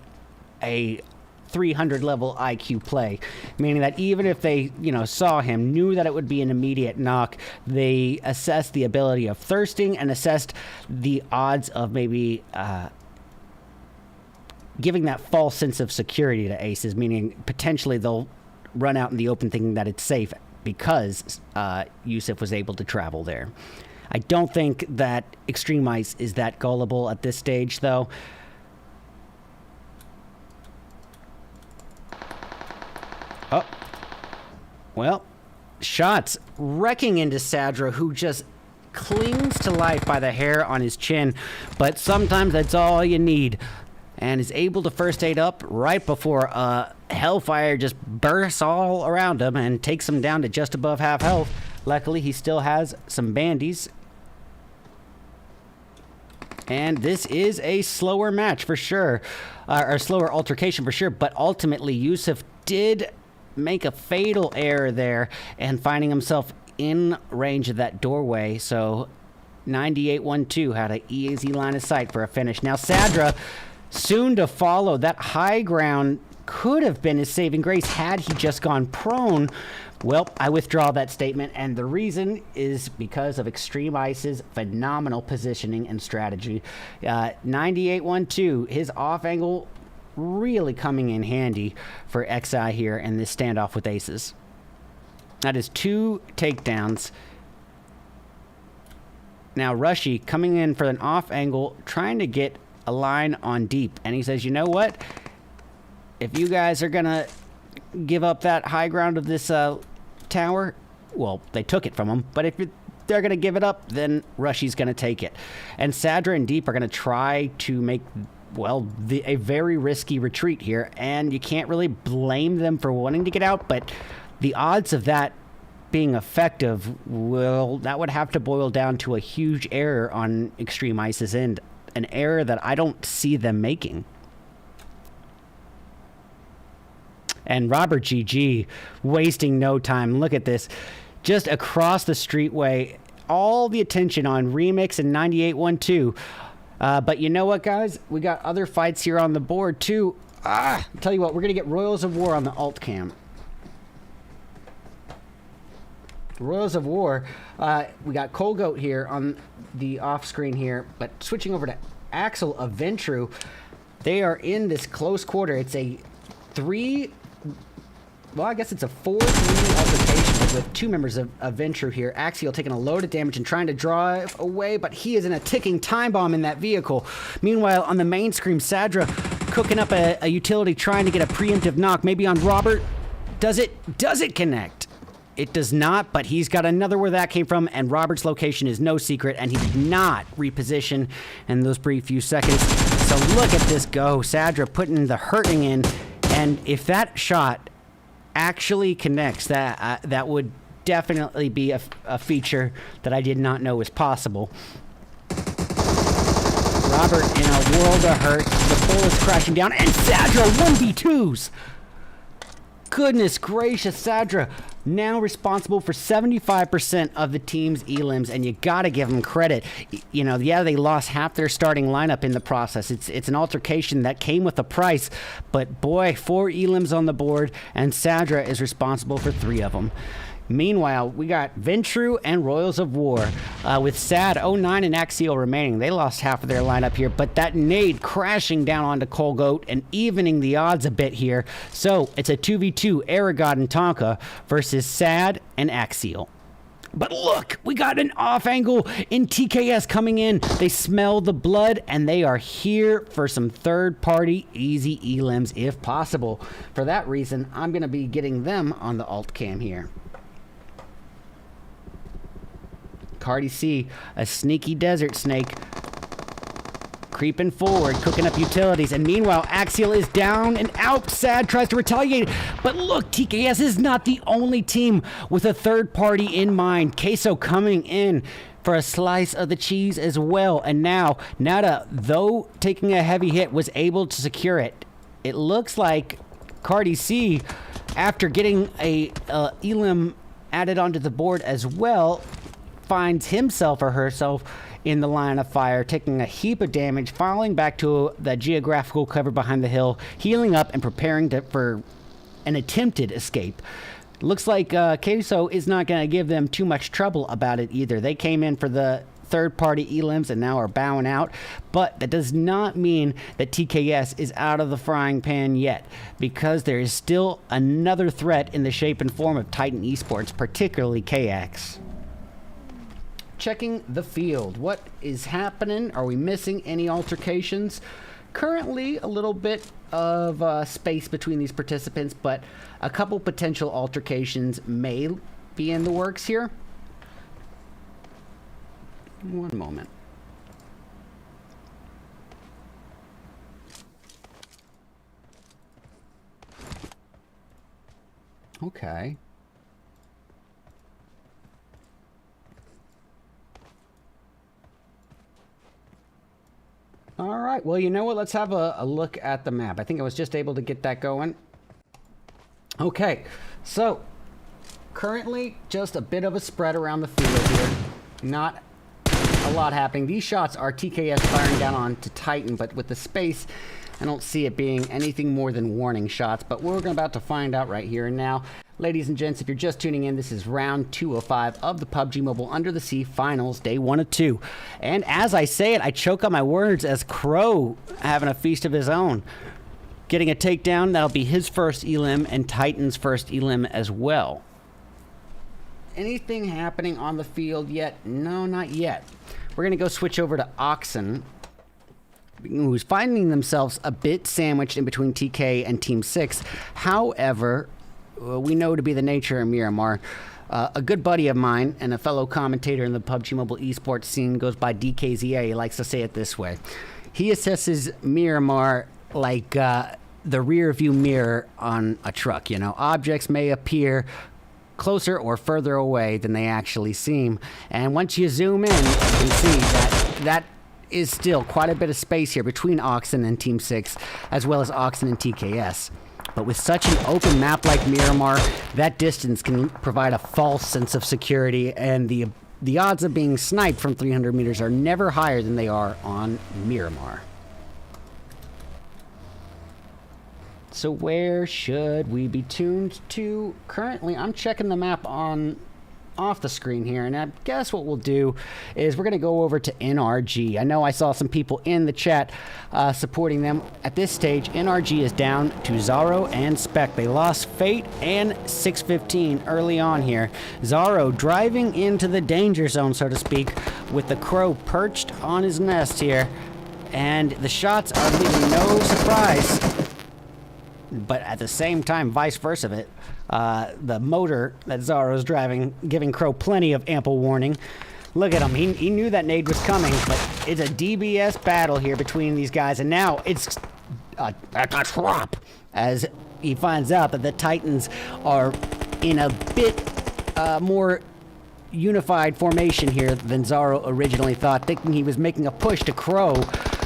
a 300 level IQ play, meaning that even if they, you know, saw him, knew that it would be an immediate knock, they assessed the ability of thirsting and assessed the odds of maybe giving that false sense of security to Aces, meaning potentially they'll run out in the open thinking that it's safe because Yusuf was able to travel there. I don't think that Extreme Ice is that gullible at this stage, though. Oh, well, shots wrecking into Sadra, who just clings to life by the hair on his chin, but sometimes that's all you need, and is able to first aid up right before Hellfire just bursts all around him and takes him down to just above half health. Luckily, he still has some bandies. And this is a slower match for sure, or slower altercation for sure, but ultimately Yusuf did make a fatal error there and finding himself in range of that doorway. So 9812 had an easy line of sight for a finish. Now Sadra soon to follow. That high ground could have been his saving grace had he just gone prone. Well, I withdraw that statement, and the reason is because of Extreme Ice's phenomenal positioning and strategy. 9812, his off angle really coming in handy for XI here in this standoff with Aces. That is 2 takedowns. Now Rushy coming in for an off angle, trying to get a line on deep, and he says, you know what, if you guys are gonna give up that high ground of this tower, well, they took it from him, but if they're gonna give it up, then Rushy's gonna take it. And Sadra and Deep are gonna try to make, well, a very risky retreat here, and you can't really blame them for wanting to get out, but the odds of that being effective, well, that would have to boil down to a huge error on Extreme Ice's end, an error that I don't see them making. And Robert GG wasting no time. Look at this, just across the streetway, all the attention on Remix and 9812. But you know what, guys? We got other fights here on the board, too. I'll tell you what, we're going to get Royals of War on the alt cam. Royals of War. We got Colgoat here on the off screen here. But switching over to Axel of Ventru, they are in this close quarter. It's a 4-3 altercation with 2 members of Ventru here. Axial taking a load of damage and trying to drive away, but he is in a ticking time bomb in that vehicle. Meanwhile, on the main screen, Sadra cooking up a utility, trying to get a preemptive knock, maybe on Robert. Does it connect? It does not, but he's got another where that came from, and Robert's location is no secret, and he did not reposition in those brief few seconds. So look at this go. Sadra putting the hurting in, and if that shot actually connects, that would definitely be a feature that I did not know was possible. Robert in a world of hurt. The bullets crashing down, and Sadra 1v2s. Goodness gracious, Sadra now responsible for 75% of the team's elims, and you gotta give them credit. You know, yeah, they lost half their starting lineup in the process. It's an altercation that came with a price, but boy, 4 elims on the board, and Sadra is responsible for 3 of them. Meanwhile, we got Ventru and Royals of War with Sad, 09, and Axial remaining. They lost half of their lineup here, but that nade crashing down onto Colgoat and evening the odds a bit here. So it's a 2v2, Aragod and Tonka versus Sad and Axial. But look, we got an off angle in TKS coming in. They smell the blood, and they are here for some third-party easy elims if possible. For that reason, I'm going to be getting them on the alt cam here. Cardi C, a sneaky desert snake, creeping forward, cooking up utilities, and meanwhile, Axial is down and out. Sad tries to retaliate, but look, TKS is not the only team with a third party in mind. Queso coming in for a slice of the cheese as well, and now Nada, though taking a heavy hit, was able to secure it. It looks like Cardi C, after getting a elim added onto the board as well, finds himself or herself in the line of fire, taking a heap of damage, falling back to the geographical cover behind the hill, healing up and preparing for an attempted escape. Looks like Queso is not going to give them too much trouble about it either. They came in for the third-party elims and now are bowing out, but that does not mean that TKS is out of the frying pan yet, because there is still another threat in the shape and form of Titan Esports, particularly KX. Checking the field. What is happening? Are we missing any altercations? Currently, a little bit of space between these participants, but a couple potential altercations may be in the works here. One moment. Okay. All right, well, you know what? Let's have a look at the map. I think I was just able to get that going. Okay, so currently just a bit of a spread around the field here. Not a lot happening. These shots are TKS firing down onto Titan, but with the space, I don't see it being anything more than warning shots, but we're about to find out right here and now. Ladies and gents, if you're just tuning in, this is round 205 of the PUBG Mobile Under the Sea Finals, day 1 of 2. And as I say it, I choke on my words as Crow having a feast of his own. Getting a takedown, that'll be his first elim and Titan's first elim as well. Anything happening on the field yet? No, not yet. We're going to go switch over to Oxen, who's finding themselves a bit sandwiched in between TK and Team 6. However, we know to be the nature of Miramar. A good buddy of mine and a fellow commentator in the PUBG Mobile Esports scene goes by DKZA. He likes to say it this way. He assesses Miramar like the rear view mirror on a truck. You know, objects may appear closer or further away than they actually seem. And once you zoom in, you can see that is still quite a bit of space here between Oxen and Team 6, as well as Oxen and TKS. But with such an open map like Miramar, that distance can provide a false sense of security, and the odds of being sniped from 300 meters are never higher than they are on Miramar. So where should we be tuned to? Currently, I'm checking the map off the screen here, and I guess what we'll do is we're going to go over to NRG. I know I saw some people in the chat supporting them. At this stage, NRG is down to Zaro and Spec. They lost Fate and 615 early on here. Zaro driving into the danger zone, so to speak, with the Crow perched on his nest here, and the shots are leaving no surprise. But at the same time, vice versa, the motor that Zaro's driving, giving Crow plenty of ample warning. Look at him. He knew that nade was coming, but it's a DBS battle here between these guys. And now it's a trap as he finds out that the Titans are in a bit more unified formation here than Zaro originally thought, thinking he was making a push to Crow.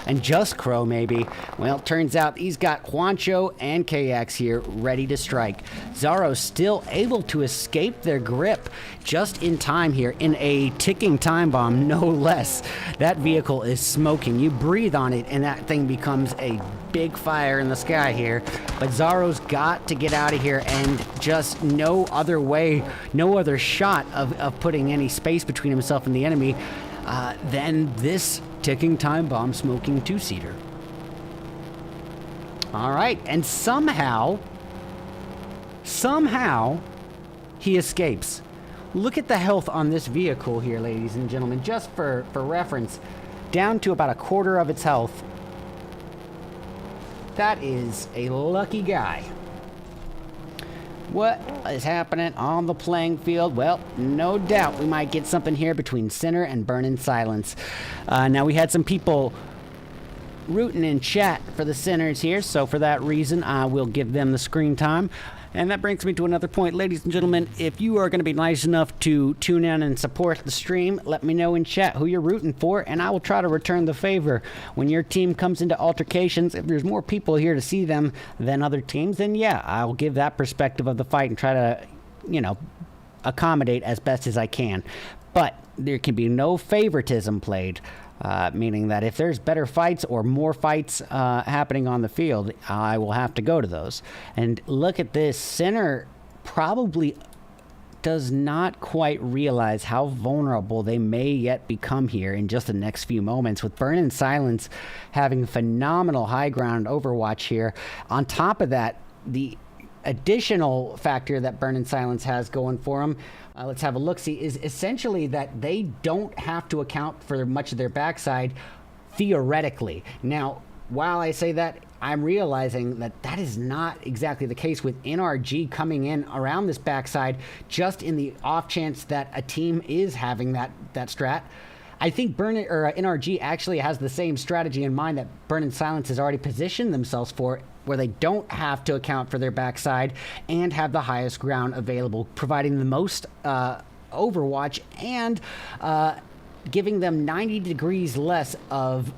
And just Crow, maybe. Well, turns out he's got Juancho and KX here ready to strike. Zaro's still able to escape their grip just in time here in a ticking time bomb, no less. That vehicle is smoking. You breathe on it, and that thing becomes a big fire in the sky here. But Zaro's got to get out of here, and just no other way, no other shot of putting any space between himself and the enemy than this ticking time bomb smoking two-seater. All right, and somehow he escapes. Look at the health on this vehicle here, ladies and gentlemen, just for reference, down to about a quarter of its health. That is a lucky guy. What is happening on the playing field? Well, no doubt we might get something here between Sinner and Burn in Silence. Now, we had some people rooting in chat for the Sinners here, so for that reason, I will give them the screen time. And that brings me to another point. Ladies and gentlemen, if you are going to be nice enough to tune in and support the stream, let me know in chat who you're rooting for, and I will try to return the favor. When your team comes into altercations, if there's more people here to see them than other teams, then yeah, I'll give that perspective of the fight and try to, you know, accommodate as best as I can. But there can be no favoritism played. Meaning that if there's better fights or more fights happening on the field, I will have to go to those. And look at this. Sinner probably does not quite realize how vulnerable they may yet become here in just the next few moments, with Burn in Silence having phenomenal high ground overwatch here. On top of that, the additional factor that Burn in Silence has going for them, let's have a look-see, is essentially that they don't have to account for much of their backside, theoretically. Now, while I say that, I'm realizing that that is not exactly the case with NRG coming in around this backside, just in the off chance that a team is having that strat. I think NRG actually has the same strategy in mind that Burn in Silence has already positioned themselves for, where they don't have to account for their backside and have the highest ground available, providing the most overwatch and giving them 90 degrees less of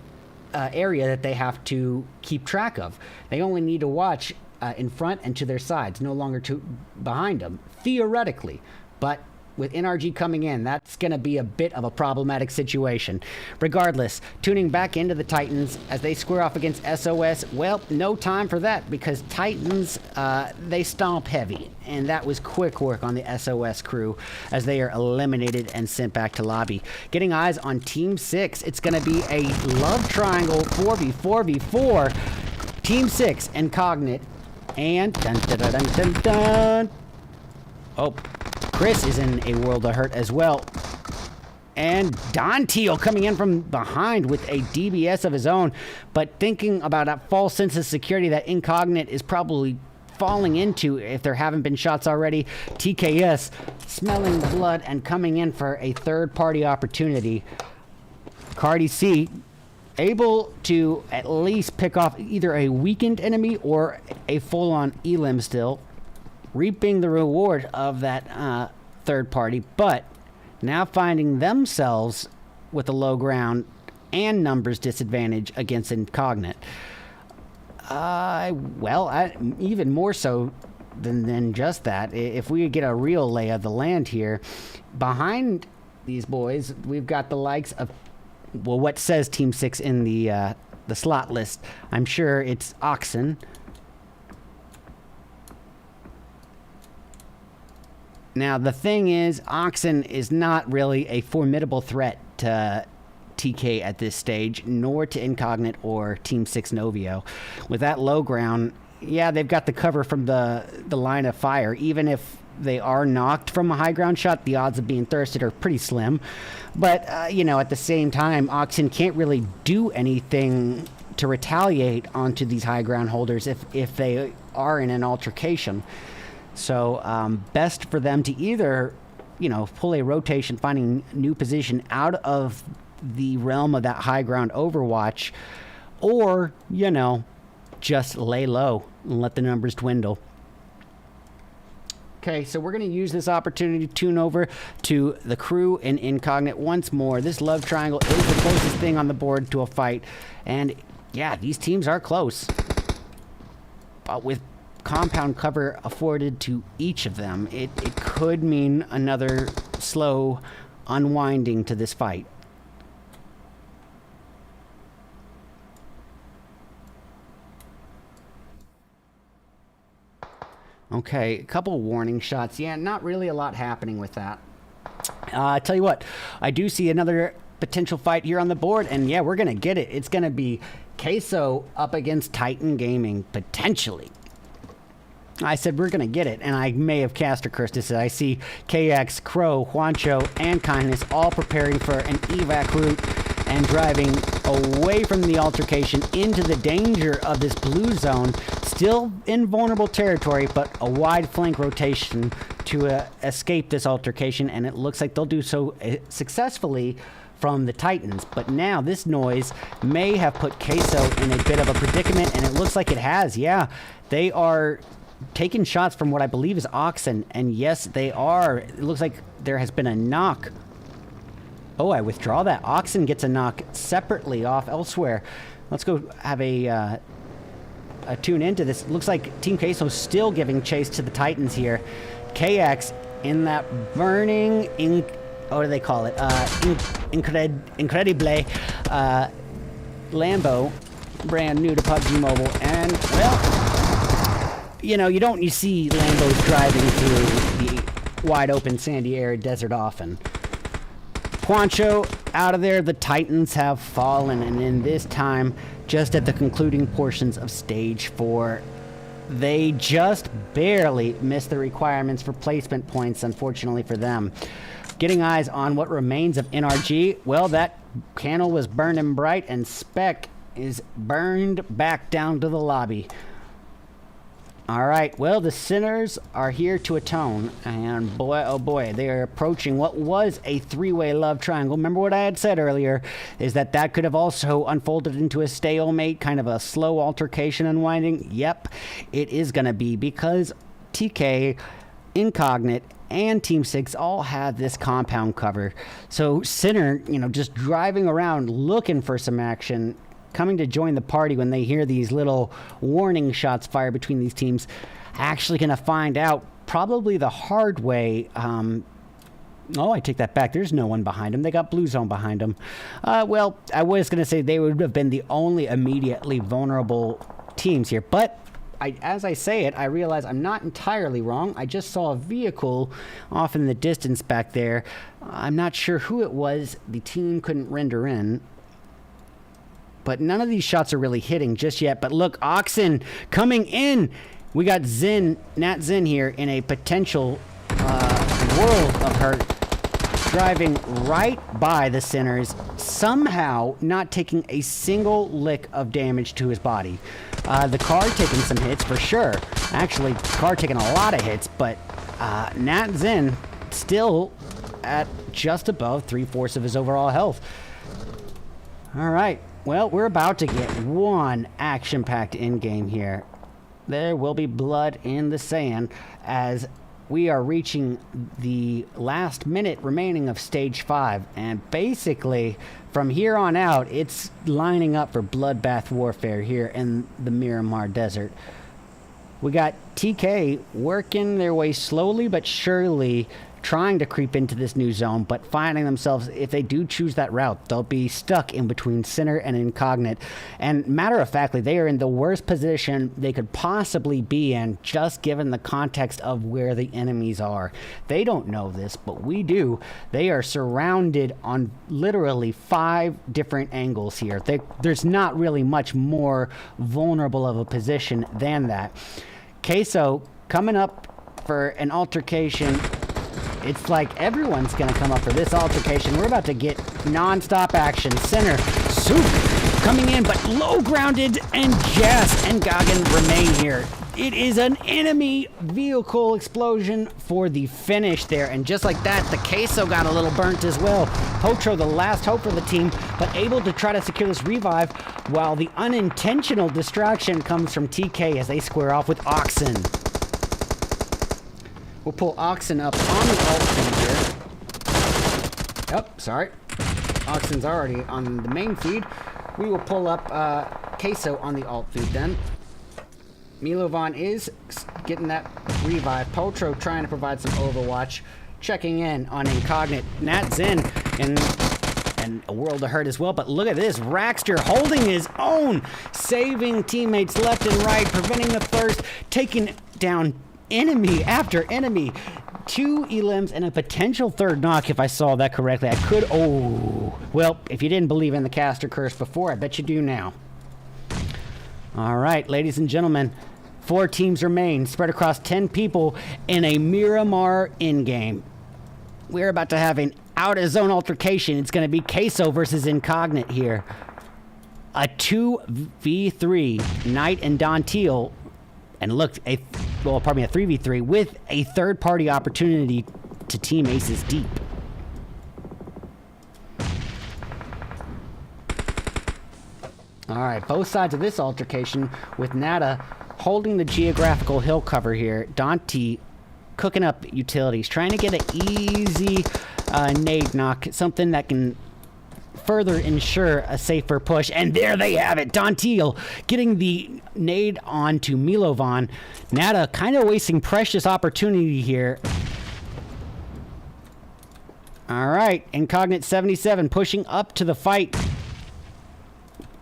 area that they have to keep track of. They only need to watch in front and to their sides, no longer to behind them, theoretically. But with NRG coming in, that's going to be a bit of a problematic situation. Regardless, tuning back into the Titans as they square off against SOS, well, no time for that, because Titans, they stomp heavy, and that was quick work on the SOS crew as they are eliminated and sent back to lobby. Getting eyes on Team 6, it's going to be a love triangle 4v4v4. Team 6, Incognite, and dun. Oh, Chris is in a world of hurt as well. And Don Teal coming in from behind with a DBS of his own. But thinking about that false sense of security that Incognite is probably falling into if there haven't been shots already, TKS smelling the blood and coming in for a third-party opportunity. Cardi C able to at least pick off either a weakened enemy or a full-on elim still, reaping the reward of that third party, but now finding themselves with a low ground and numbers disadvantage against Incognite. Even more so than just that. If we get a real lay of the land here, behind these boys, we've got the likes of, well, what says Team 6 in the slot list? I'm sure it's Oxen. Now, the thing is, Oxen is not really a formidable threat to TK at this stage, nor to Incognite or Team 6 Novio. With that low ground, yeah, they've got the cover from the line of fire. Even if they are knocked from a high ground shot, the odds of being thirsted are pretty slim. But, you know, at the same time, Oxen can't really do anything to retaliate onto these high ground holders if they are in an altercation. So best for them to either, you know, pull a rotation, finding new position out of the realm of that high ground overwatch, or, you know, just lay low and let the numbers dwindle. Okay, so we're going to use this opportunity to tune over to the crew in Incognite once more. This love triangle is the closest thing on the board to a fight. And, yeah, these teams are close. But with compound cover afforded to each of them, it could mean another slow unwinding to this fight. Okay, a couple warning shots. Yeah, not really a lot happening with that. I tell you what, I do see another potential fight here on the board, and yeah, we're gonna get it. It's gonna be Queso up against Titan Gaming, potentially. I said we're going to get it, and I may have caster cursed this. I see KX, Crow, Juancho, and Kindness all preparing for an evac route and driving away from the altercation into the danger of this blue zone. Still in vulnerable territory, but a wide flank rotation to escape this altercation, and it looks like they'll do so successfully from the Titans. But now this noise may have put Queso in a bit of a predicament, and it looks like it has. Yeah, they are taking shots from what I believe is Oxen, and yes, they are. It looks like there has been a knock. Oh, I withdraw that. Oxen gets a knock separately off elsewhere. Let's go have a tune into this. Looks like Team Queso still giving chase to the Titans here. KX in that burning, what do they call it? Incredible Lambo, brand new to PUBG Mobile. And, well, you see Lambos driving through the wide open sandy arid desert often. Juancho out of there. The Titans have fallen, and in this time, just at the concluding portions of Stage 4, they just barely missed the requirements for placement points, unfortunately for them. Getting eyes on what remains of NRG, well, that candle was burning bright, and Spec is burned back down to the lobby. All right, well, the Sinners are here to atone, and boy, oh boy, they are approaching what was a three-way love triangle. Remember what I had said earlier, is that could have also unfolded into a stalemate, kind of a slow altercation unwinding. Yep, it is going to be, because TK, Incognite, and Team 6 all have this compound cover. So Sinner, just driving around looking for some action, coming to join the party when they hear these little warning shots fired between these teams, actually going to find out probably the hard way. Oh, I take that back. There's no one behind them. They got Blue Zone behind them. Well, I was going to say they would have been the only immediately vulnerable teams here, but as I say it, I realize I'm not entirely wrong. I just saw a vehicle off in the distance back there. I'm not sure who it was. The team couldn't render in. But none of these shots are really hitting just yet. But look, Oxen coming in. We got Nat Zin here in a potential world of hurt. Driving right by the Sinners, somehow not taking a single lick of damage to his body. The car taking some hits for sure. Actually, car taking a lot of hits, but Nat Zin still at just above 3/4 of his overall health. All right. Well, we're about to get one action-packed in-game here. There will be blood in the sand as we are reaching the last minute remaining of Stage 5. And basically, from here on out, it's lining up for bloodbath warfare here in the Miramar Desert. We got TK working their way slowly but surely, trying to creep into this new zone, but finding themselves, if they do choose that route, they'll be stuck in between Sinner and Incognite. And matter of factly, they are in the worst position they could possibly be in, just given the context of where the enemies are. They don't know this, but we do. They are surrounded on literally 5 different angles here. There's not really much more vulnerable of a position than that. Queso coming up for an altercation. It's like everyone's going to come up for this altercation. We're about to get non-stop action. Center, Soup coming in, but low grounded, and Jess and Goggin remain here. It is an enemy vehicle explosion for the finish there. And just like that, the Queso got a little burnt as well. Potro, the last hope for the team, but able to try to secure this revive, while the unintentional distraction comes from TK as they square off with Oxen. We'll pull Oxen up on the alt feed here. Oh, sorry. Oxen's already on the main feed. We will pull up Queso on the alt feed then. Milovan is getting that revive. Potro trying to provide some overwatch. Checking in on Incognite. Nat Zin and a world of hurt as well. But look at this. Raxter holding his own. Saving teammates left and right. Preventing the thirst. Taking down enemy after enemy. 2 elims and a potential third knock, if I saw that correctly. I could... Oh. Well, if you didn't believe in the caster curse before, I bet you do now. All right, ladies and gentlemen. 4 teams remain, spread across 10 people in a Miramar in-game. We're about to have an out-of-zone altercation. It's going to be Queso versus Incognite here. A 2v3, Knight and Don Teal. And look, a 3v3 with a third-party opportunity to team Aces deep. All right, both sides of this altercation with Nada holding the geographical hill cover here. Dante cooking up utilities, trying to get an easy nade knock, something that can further ensure a safer push. And there they have it. Dantil getting the nade onto Milovan. Nada kind of wasting precious opportunity here. All right, Incognite 77 pushing up to the fight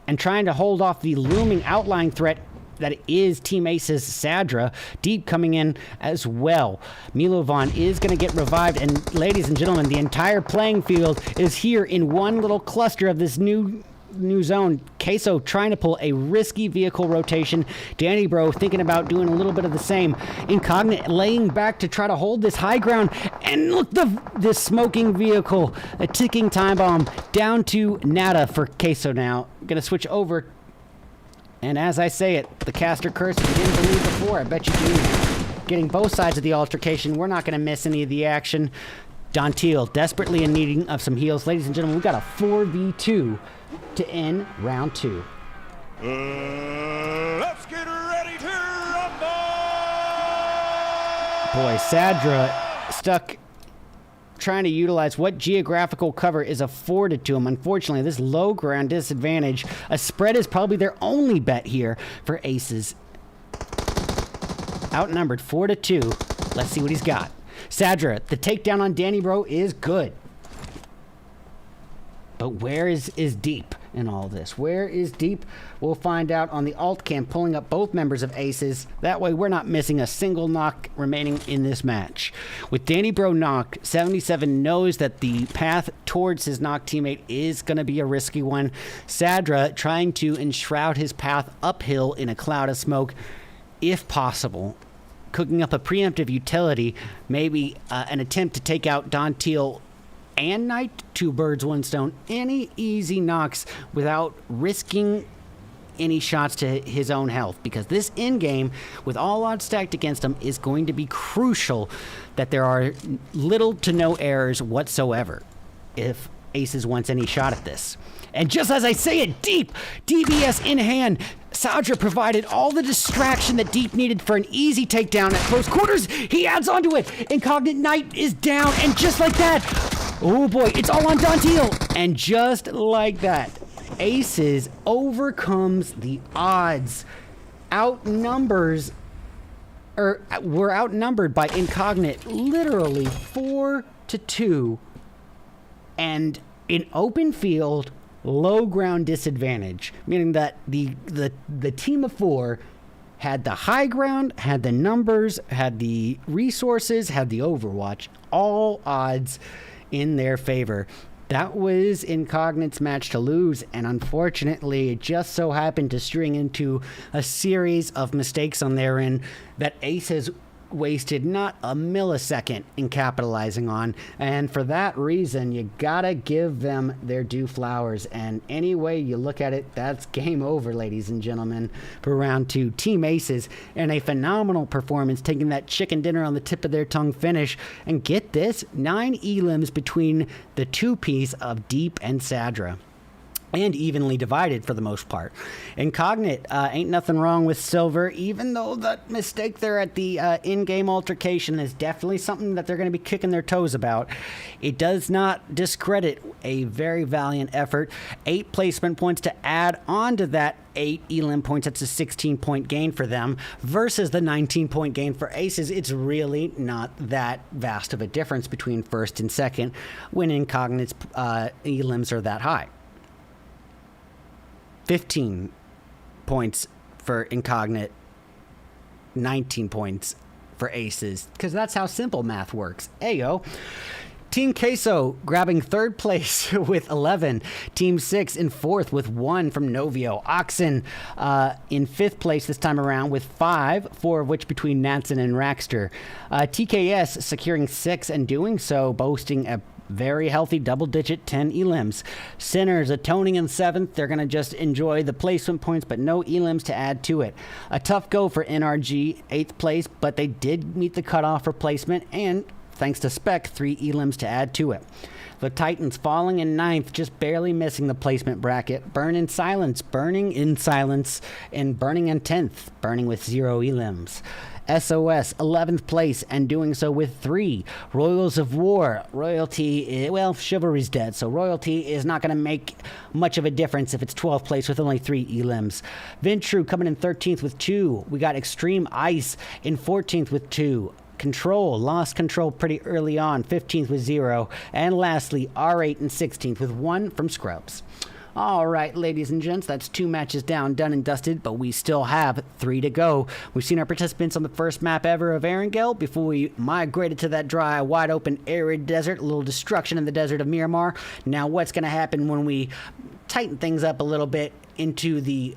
and trying to hold off the looming outlying threat that is Team Ace's Sadra. Deep coming in as well. Milovan is going to get revived, and ladies and gentlemen, the entire playing field is here in one little cluster of this new zone. Queso trying to pull a risky vehicle rotation. Danny Bro thinking about doing a little bit of the same. Incognite laying back to try to hold this high ground, and look, this smoking vehicle, a ticking time bomb down to Nada for Queso now. Gonna switch over. And as I say it, the caster curse, if you didn't believe before, I bet you do. Getting both sides of the altercation. We're not going to miss any of the action. Dantil desperately in need of some heals. Ladies and gentlemen, we've got a 4v2 to end round 2. Let's get ready to rumble! Boy, Sadra stuck trying to utilize what geographical cover is afforded to him. Unfortunately, this low ground disadvantage, a spread is probably their only bet here for Aces. Outnumbered 4-2. Let's see what he's got. Sadra, the takedown on Danny Bro is good. But where is Deep in all this? Where is Deep? We'll find out on the alt cam, pulling up both members of Aces. That way we're not missing a single knock remaining in this match. With Danny Bro knocked, 77 knows that the path towards his knocked teammate is going to be a risky one. Sadra trying to enshroud his path uphill in a cloud of smoke, if possible. Cooking up a preemptive utility, maybe an attempt to take out Don Teal and Knight, 2 birds, 1 stone. Any easy knocks without risking any shots to his own health, because this in-game, with all odds stacked against him, is going to be crucial that there are little to no errors whatsoever if Aces wants any shot at this. And just as I say it, Deep, DBS in hand, Sadra provided all the distraction that Deep needed for an easy takedown at close quarters. He adds onto it. Incognite Knight is down, and just like that, oh boy, it's all on Dantil. And just like that, Aces overcomes the odds. We're outnumbered by Incognite literally 4-2. And in open field, low ground disadvantage, meaning that the team of 4 had the high ground, had the numbers, had the resources, had the overwatch, all odds in their favor. That was Incognite's match to lose, and unfortunately it just so happened to string into a series of mistakes on their end that Aces wasted not a millisecond in capitalizing on, and for that reason you gotta give them their due flowers. And any way you look at it, that's game over, ladies and gentlemen, for round 2. Team Aces in a phenomenal performance, taking that chicken dinner on the tip of their tongue finish. And get this, 9 elims between the 2-piece of Deep and Sadra, and evenly divided for the most part. Incognite, ain't nothing wrong with Silver, even though that mistake there at the in-game altercation is definitely something that they're going to be kicking their toes about. It does not discredit a very valiant effort. 8 placement points to add on to that 8 elim points. That's a 16-point gain for them versus the 19-point gain for Aces. It's really not that vast of a difference between first and second when Incognite's elims are that high. 15 points for Incognite, 19 points for Aces, because that's how simple math works. Ayo. Team Queso grabbing third place with 11. Team 6 in fourth with 1 from Novio. Oxen in fifth place this time around with 5, 4 of which between Nansen and Rackster. TKS securing 6 and doing so, boasting a very healthy double-digit 10 elims. Sinners atoning in 7th. They're going to just enjoy the placement points, but no elims to add to it. A tough go for NRG, 8th place, but they did meet the cutoff for placement, and thanks to Spec, 3 elims to add to it. The Titans falling in 9th, just barely missing the placement bracket. Burning in silence, and burning in 10th, burning with 0 elims. SOS, 11th place, and doing so with 3. Royals of War. Royalty, well, Chivalry's dead, so Royalty is not going to make much of a difference if it's 12th place with only 3 elims. Ventru coming in 13th with 2. We got Extreme Ice in 14th with 2. Control, lost control pretty early on, 15th with 0. And lastly, R8 in 16th with 1 from Scrubs. All right, ladies and gents, that's 2 matches down, done and dusted, but we still have 3 to go. We've seen our participants on the first map ever of Erangel before we migrated to that dry, wide-open, arid desert, a little destruction in the desert of Miramar. Now, what's going to happen when we tighten things up a little bit into the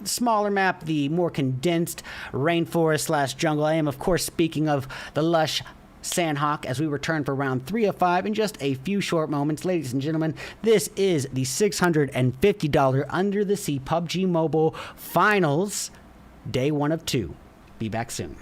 smaller map, the more condensed rainforest / jungle? I am, of course, speaking of the lush Sanhok as we return for round 3 of 5 in just a few short moments. Ladies and gentlemen, this is the $650 Under the Sea PUBG Mobile Finals, day 1 of 2. Be back soon.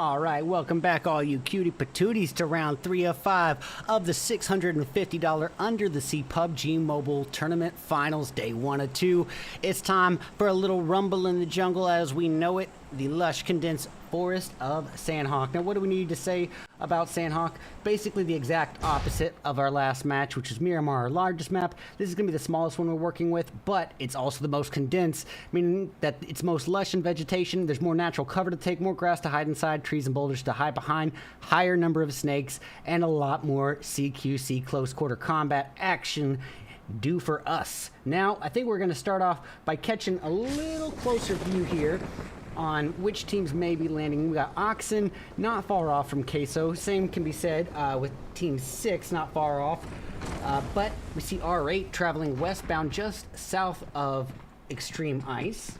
All right, welcome back all you cutie patooties to round 3 of 5 of the $650 Under the Sea PUBG Mobile Tournament Finals, day 1 of 2. It's time for a little rumble in the jungle as we know it, the lush condensed forest of Sanhok. Now, what do we need to say about Sanhok? Basically the exact opposite of our last match, which is Miramar, our largest map. This is going to be the smallest one we're working with, but it's also the most condensed, meaning that it's most lush in vegetation. There's more natural cover to take, more grass to hide inside, trees and boulders to hide behind, higher number of snakes, and a lot more CQC close quarter combat action due for us. Now, I think we're going to start off by catching a little closer view here on which teams may be landing. We got Oxen not far off from Queso. Same can be said with Team 6 not far off. But we see R8 traveling westbound just south of Extreme Ice.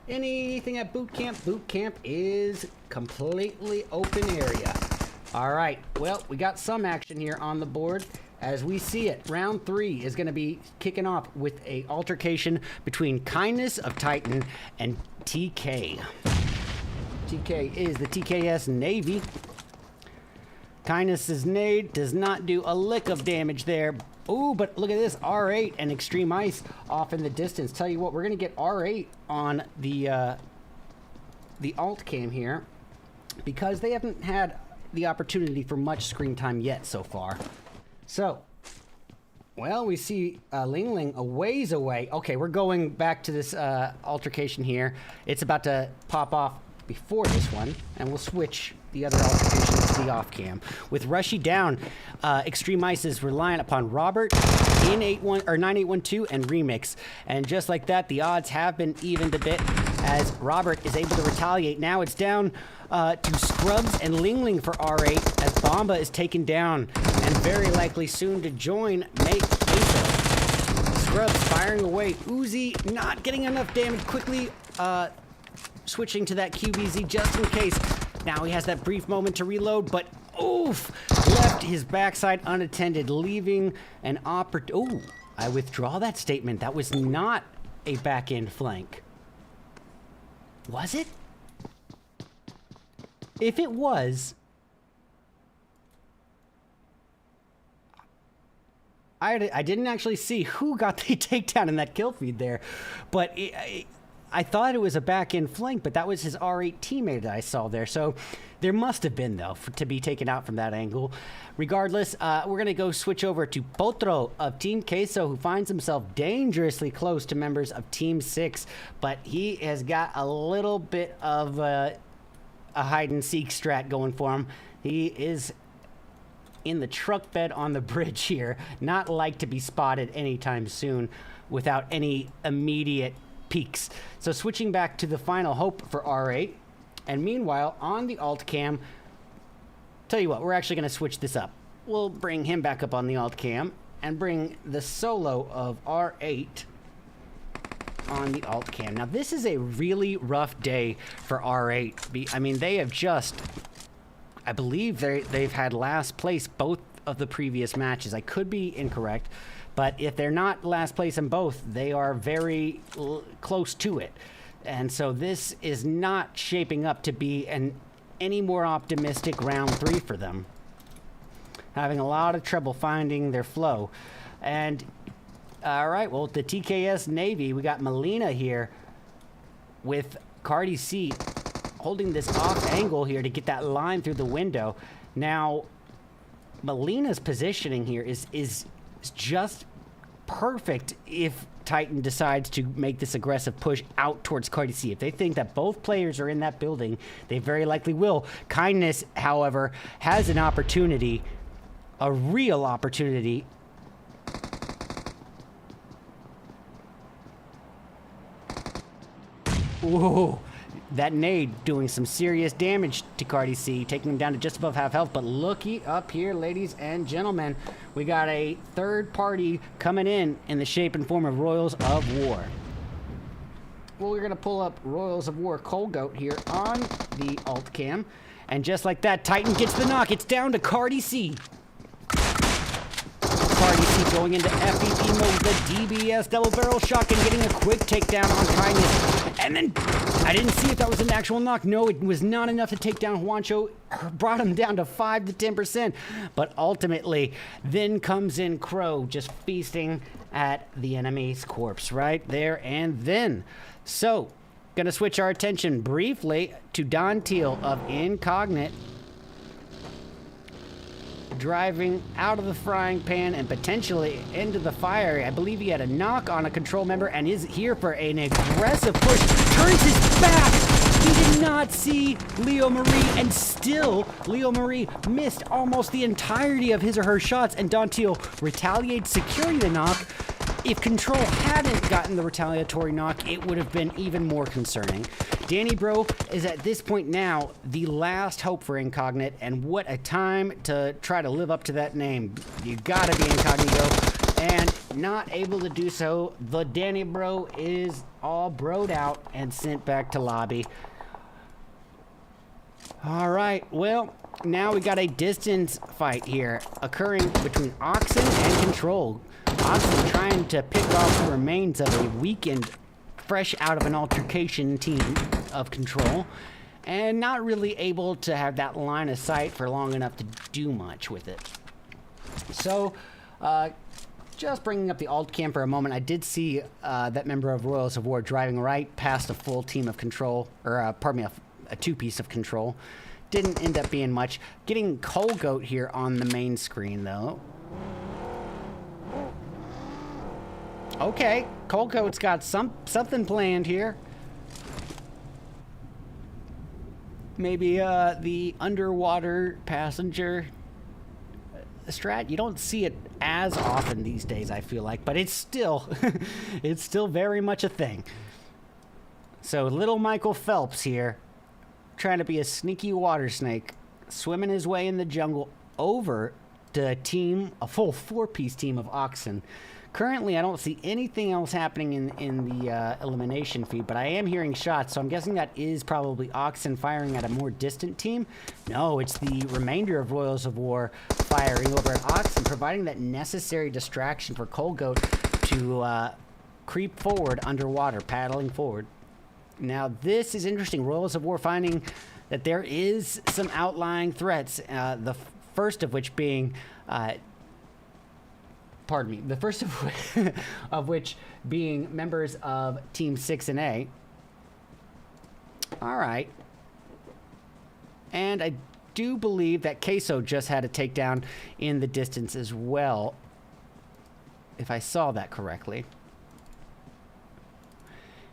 Anything at boot camp? Boot camp is completely open area. All right, well, we got some action here on the board. As we see it, round 3 is going to be kicking off with a altercation between Kindness of Titan and TK. TK is the TKS Navy. Kindness's nade does not do a lick of damage there. Ooh, but look at this, R8 and Extreme Ice off in the distance. Tell you what, we're going to get R8 on the alt cam here because they haven't had the opportunity for much screen time yet so far. So, well, we see Ling Ling a ways away. Okay, we're going back to this altercation here. It's about to pop off before this one, and we'll switch the other altercation to the off cam. With Rushy down, Extreme Ice is reliant upon Robert in 9812 and Remix. And just like that, the odds have been evened a bit as Robert is able to retaliate. Now it's down to Scrubs and Ling Ling for R8 as Bomba is taken down and very likely soon to join Mesa. Scrubs firing away. Uzi not getting enough damage. Quickly switching to that QBZ just in case. Now he has that brief moment to reload, but oof! Left his backside unattended, leaving an Ooh, I withdraw that statement. That was not a back-end flank. Was it? If it was, I didn't actually see who got the takedown in that kill feed there, but I thought it was a back-end flank, but that was his R8 teammate that I saw there. So there must have been, though, to be taken out from that angle. Regardless, we're going to go switch over to Potro of Team Queso, who finds himself dangerously close to members of Team 6, but he has got a little bit of a hide-and-seek strat going for him. He is in the truck bed on the bridge here, not like to be spotted anytime soon without any immediate peaks. So switching back to the final hope for R8, and meanwhile on the alt cam, tell you what, we're actually going to switch this up. We'll bring him back up on the alt cam and bring the solo of R8 on the alt cam. Now this is a really rough day for R8. I mean, they have just, I believe they've had last place both of the previous matches. I could be incorrect, but if they're not last place in both, they are very close to it. And so this is not shaping up to be any more optimistic round 3 for them. Having a lot of trouble finding their flow. And, all right, well, the TKS Navy, we got Melina here with Cardi C holding this off angle here to get that line through the window. Now, Melina's positioning here is just perfect if Titan decides to make this aggressive push out towards Cardi C. If they think that both players are in that building, they very likely will. Kindness, however, has an opportunity, a real opportunity. Ooh. That nade doing some serious damage to Cardi C, taking him down to just above half health. But looky up here, ladies and gentlemen. We got a third party coming in the shape and form of Royals of War. Well, we're going to pull up Royals of War Colgoat here on the alt cam. And just like that, Titan gets the knock. It's down to Cardi C. Cardi C going into FEP mode, the DBS double barrel shotgun, getting a quick takedown on Kindness. And then I didn't see if that was an actual knock. No, it was not enough to take down Juancho. Brought him down to 5 to 10%. But ultimately, then comes in Crow, just feasting at the enemy's corpse right there and then. So, gonna switch our attention briefly to Don Teal of Incognite. Driving out of the frying pan and potentially into the fire. I believe he had a knock on a control member and is here for an aggressive push. Turns his back. He did not see Leo Marie, and still Leo Marie missed almost the entirety of his or her shots, and Don Teal retaliates, securing the knock. If Control hadn't gotten the retaliatory knock, it would have been even more concerning. Danny Bro is at this point now the last hope for Incognite, and what a time to try to live up to that name. You gotta be Incognito, and not able to do so. The Danny Bro is all broed out and sent back to lobby. All right, well, now we got a distance fight here occurring between Oxen and Control. Oxen trying to pick off the remains of a weakened, fresh out of an altercation team of Control, and not really able to have that line of sight for long enough to do much with it. So, just bringing up the alt cam for a moment, I did see that member of Royals of War driving right past a full team of Control, or pardon me, a two-piece of Control. Didn't end up being much. Getting Coal Goat here on the main screen, though. Okay, Coal Goat's got something planned here. Maybe the underwater passenger strat. You don't see it as often these days, I feel like, but it's still it's still very much a thing. So little Michael Phelps here, trying to be a sneaky water snake, swimming his way in the jungle over to a full 4-piece team of Oxen. Currently, I don't see anything else happening in the elimination feed, but I am hearing shots, so I'm guessing that is probably Oxen firing at a more distant team. No, it's the remainder of Royals of War firing over at Oxen, providing that necessary distraction for Coal Goat to creep forward underwater, paddling forward. Now, this is interesting. Royals of War finding that there is some outlying threats, the first of which being... the first of which being members of Team 6 and A. All right. And I do believe that Queso just had a takedown in the distance as well, if I saw that correctly.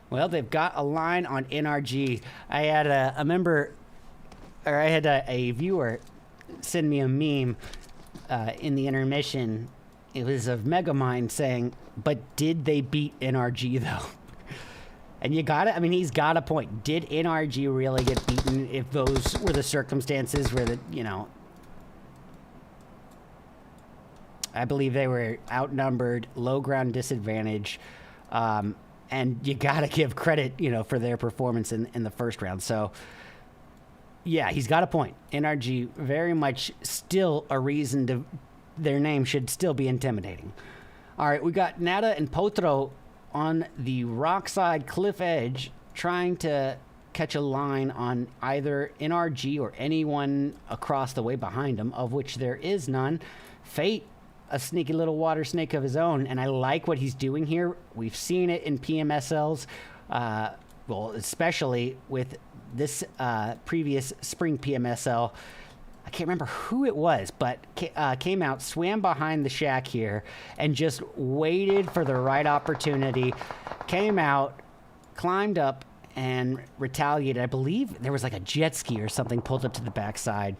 Well, they've got a line on NRG. I had a member, or I had a viewer send me a meme in the intermission. It was of Megamind saying, but did they beat NRG though? And you got it. I mean, he's got a point. Did NRG really get beaten if those were the circumstances where I believe they were outnumbered, low ground disadvantage, and you got to give credit, for their performance in the first round. So, yeah, he's got a point. NRG very much still a reason to... Their name should still be intimidating. All right, we got Nada and Potro on the rockside cliff edge, trying to catch a line on either NRG or anyone across the way behind them, of which there is none. Fate, a sneaky little water snake of his own, and I like what he's doing here. We've seen it in PMSLs, well, especially with this previous spring PMSL. I can't remember who it was, but came out, swam behind the shack here, and just waited for the right opportunity. Came out, climbed up, and retaliated. I believe there was like a jet ski or something pulled up to the backside.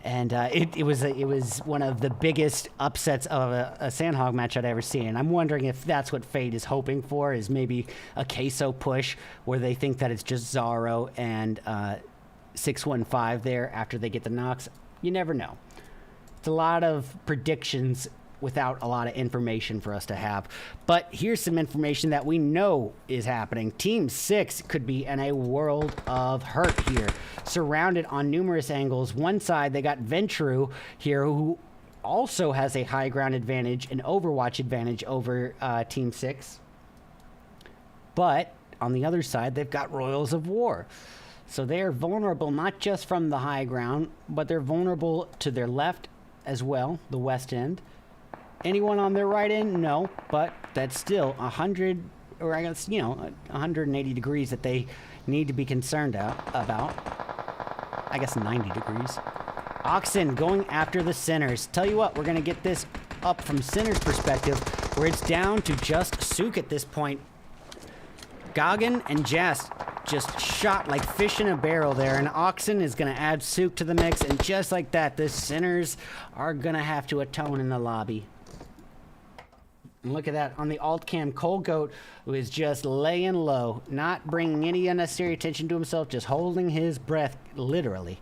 And it was one of the biggest upsets of a Sanhok match I'd ever seen. And I'm wondering if that's what Fate is hoping for, is maybe a Queso push where they think that it's just Zaro and 615 there after they get the knocks. You never know. It's a lot of predictions without a lot of information for us to have. But here's some information that we know is happening. Team 6 could be in a world of hurt here, surrounded on numerous angles. One side, they got Ventru here, who also has a high ground advantage, an Overwatch advantage over Team 6. But on the other side, they've got Royals of War. So they are vulnerable not just from the high ground, but they're vulnerable to their left as well, the west end. Anyone on their right end? No, but that's still 100, or I guess, 180 degrees that they need to be concerned about. I guess 90 degrees. Oxen going after the Sinners. Tell you what, we're going to get this up from Sinners' perspective, where it's down to just Sook at this point. Goggin and Jess just shot like fish in a barrel there, and Oxen is going to add Sook to the mix, and just like that, the Sinners are going to have to atone in the lobby. And look at that. On the alt cam, Cold Goat was just laying low, not bringing any unnecessary attention to himself, just holding his breath, literally.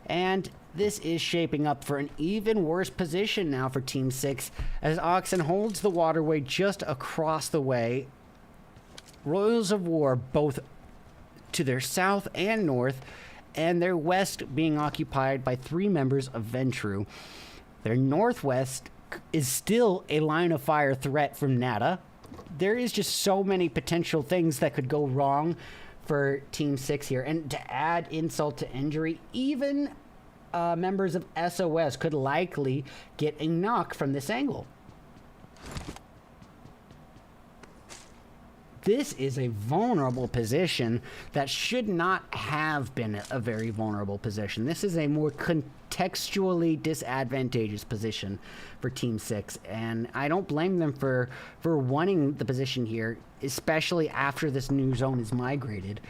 And this is shaping up for an even worse position now for Team 6, as Oxen holds the waterway just across the way. Royals of War, both to their south and north, and their west being occupied by 3 members of Ventru. Their northwest is still a line of fire threat from Nada. There is just so many potential things that could go wrong for Team 6 here. And to add insult to injury, even members of SOS could likely get a knock from this angle. This is a vulnerable position that should not have been a very vulnerable position. This is a more contextually disadvantageous position for Team 6, and I don't blame them for wanting the position here, especially after this new zone is migrated.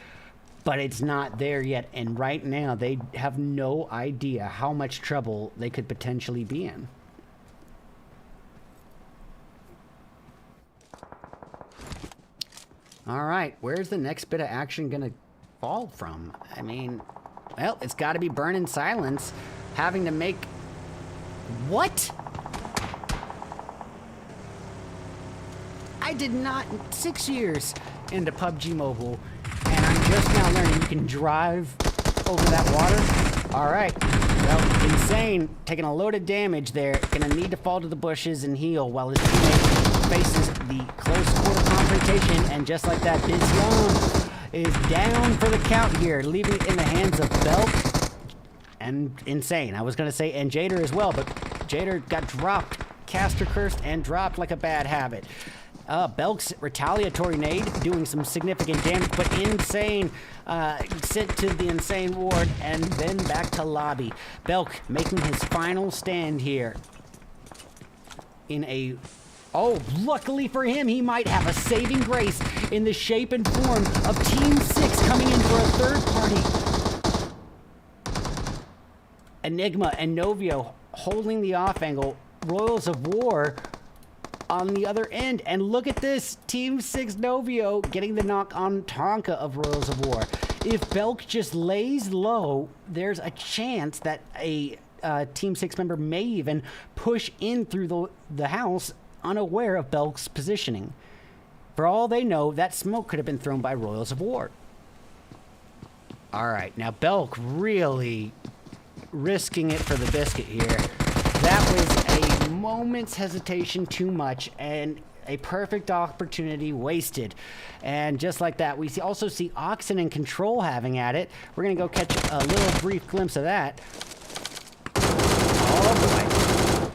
But it's not there yet, and right now they have no idea how much trouble they could potentially be in. All right, where's the next bit of action gonna fall from? I mean, well, it's got to be Burning Silence having to make... What? I did not... 6 years into PUBG Mobile, and I'm just now learning you can drive over that water. All right, well, Insane taking a load of damage there. Gonna need to fall to the bushes and heal while his teammate faces the close quarter confrontation, and just like that, Bizion is down for the count here, leaving it in the hands of Belk and Insane. I was going to say and Jader as well, but Jader got dropped, caster cursed, and dropped like a bad habit. Belk's retaliatory nade doing some significant damage, but Insane sent to the Insane ward, and then back to lobby. Belk making his final stand here in a... Oh, luckily for him, he might have a saving grace in the shape and form of Team 6 coming in for a third party. Enigma and Novio holding the off angle. Royals of War on the other end. And look at this. Team 6 Novio getting the knock on Tonka of Royals of War. If Belk just lays low, there's a chance that a Team 6 member may even push in through the house, unaware of Belk's positioning. For all they know, that smoke could have been thrown by Royals of War. All right, now Belk really risking it for the biscuit here. That was a moment's hesitation too much, and a perfect opportunity wasted. And just like that, we also see Oxen and Control having at it. We're gonna go catch a little brief glimpse of that. Oh boy.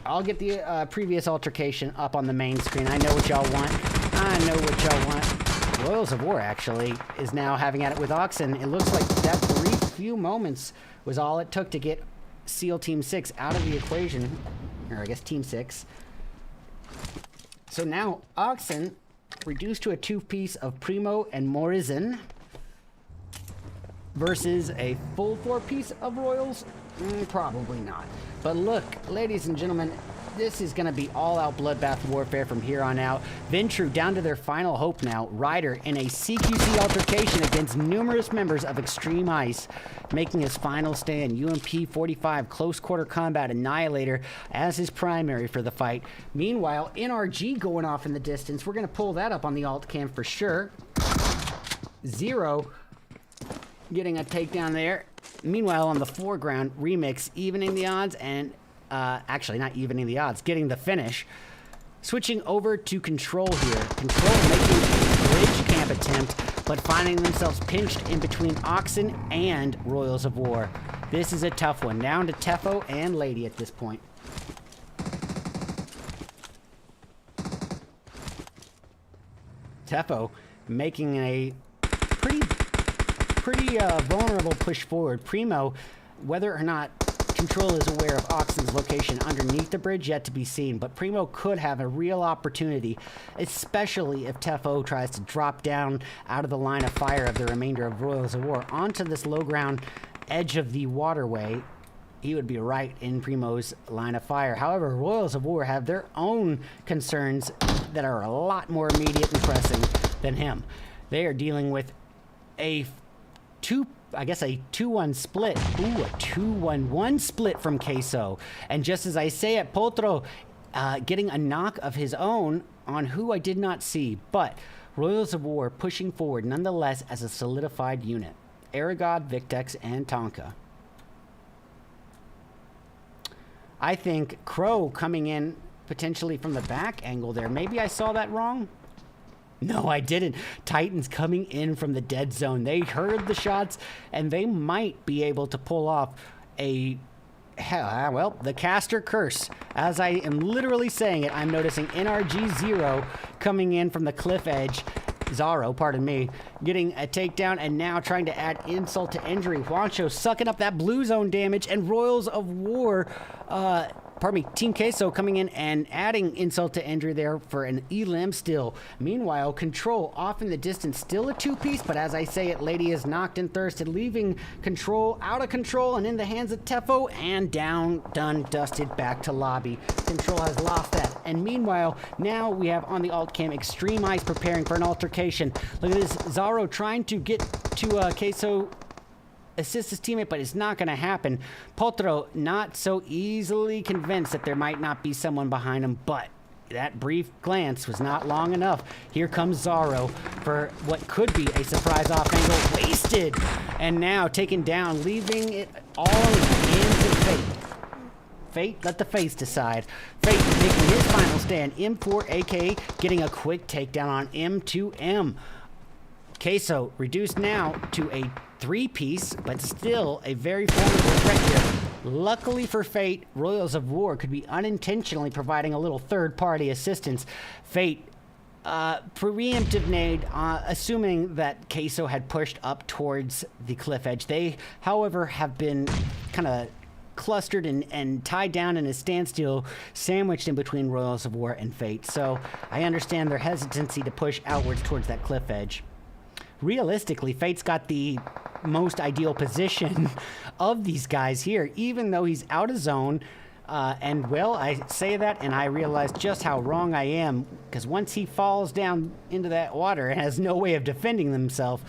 I'll get the previous altercation up on the main screen. I know what y'all want. I know what y'all want. Royals of War, actually, is now having at it with Oxen. It looks like that brief few moments was all it took to get SEAL Team 6 out of the equation. Or I guess Team 6. So now, Oxen, reduced to a 2-piece of Primo and Morizon, versus a full 4-piece of Royals? Probably not. But look, ladies and gentlemen, this is going to be all-out bloodbath warfare from here on out. Ventru down to their final hope now. Ryder in a CQC altercation against numerous members of Extreme Ice, making his final stand. UMP 45 close quarter combat annihilator as his primary for the fight. Meanwhile, NRG going off in the distance. We're going to pull that up on the alt cam for sure. Zero getting a takedown there. Meanwhile, on the foreground, Remix evening the odds and, actually not evening the odds, getting the finish. Switching over to Control here. Control making a bridge camp attempt, but finding themselves pinched in between Oxen and Royals of War. This is a tough one. Down to Tefo and Lady at this point. Tefo making a pretty vulnerable push forward. Primo, whether or not Control is aware of Oxen's location underneath the bridge, yet to be seen, but Primo could have a real opportunity, especially if Tefo tries to drop down out of the line of fire of the remainder of Royals of War onto this low ground edge of the waterway. He would be right in Primo's line of fire. However, Royals of War have their own concerns that are a lot more immediate and pressing than him. They are dealing with a 2-1 split. Ooh, a 2-1-1 split from Queso. And just as I say it, Potro getting a knock of his own on who I did not see. But Royals of War pushing forward nonetheless as a solidified unit. Erangel, Victex, and Tonka. I think Crow coming in potentially from the back angle there. Maybe I saw that wrong? No, I didn't. Titans coming in from the dead zone. They heard the shots, and they might be able to pull off the caster curse. As I am literally saying it, I'm noticing NRG0 coming in from the cliff edge. Zaro, pardon me, getting a takedown and now trying to add insult to injury. Juancho sucking up that blue zone damage, and Royals of War, Team Queso coming in and adding insult to injury there for an elim still. Meanwhile, Control off in the distance, still a two-piece, but as I say it, Lady is knocked and thirsted, leaving Control out of control and in the hands of Tefo, and down, done, dusted, back to lobby. Control has lost that. And meanwhile, now we have on the alt cam Extreme Ice preparing for an altercation. Look at this, Zaro trying to get to Queso, assist his teammate, but it's not going to happen. Potro not so easily convinced that there might not be someone behind him, but that brief glance was not long enough. Here comes Zaro for what could be a surprise off angle. Wasted! And now taken down, leaving it all in the hands of Fate. Fate, let the face decide. Fate making his final stand. M4 AK getting a quick takedown on M2M. Queso reduced now to a three-piece, but still a very formidable threat here. Luckily for Fate, Royals of War could be unintentionally providing a little third-party assistance. Fate, preemptive nade, assuming that Queso had pushed up towards the cliff edge. They, however, have been kind of clustered and tied down in a standstill, sandwiched in between Royals of War and Fate. So I understand their hesitancy to push outwards towards that cliff edge. Realistically, Fate's got the most ideal position of these guys here, even though he's out of zone. And, well, I say that and I realize just how wrong I am, because once he falls down into that water and has no way of defending himself,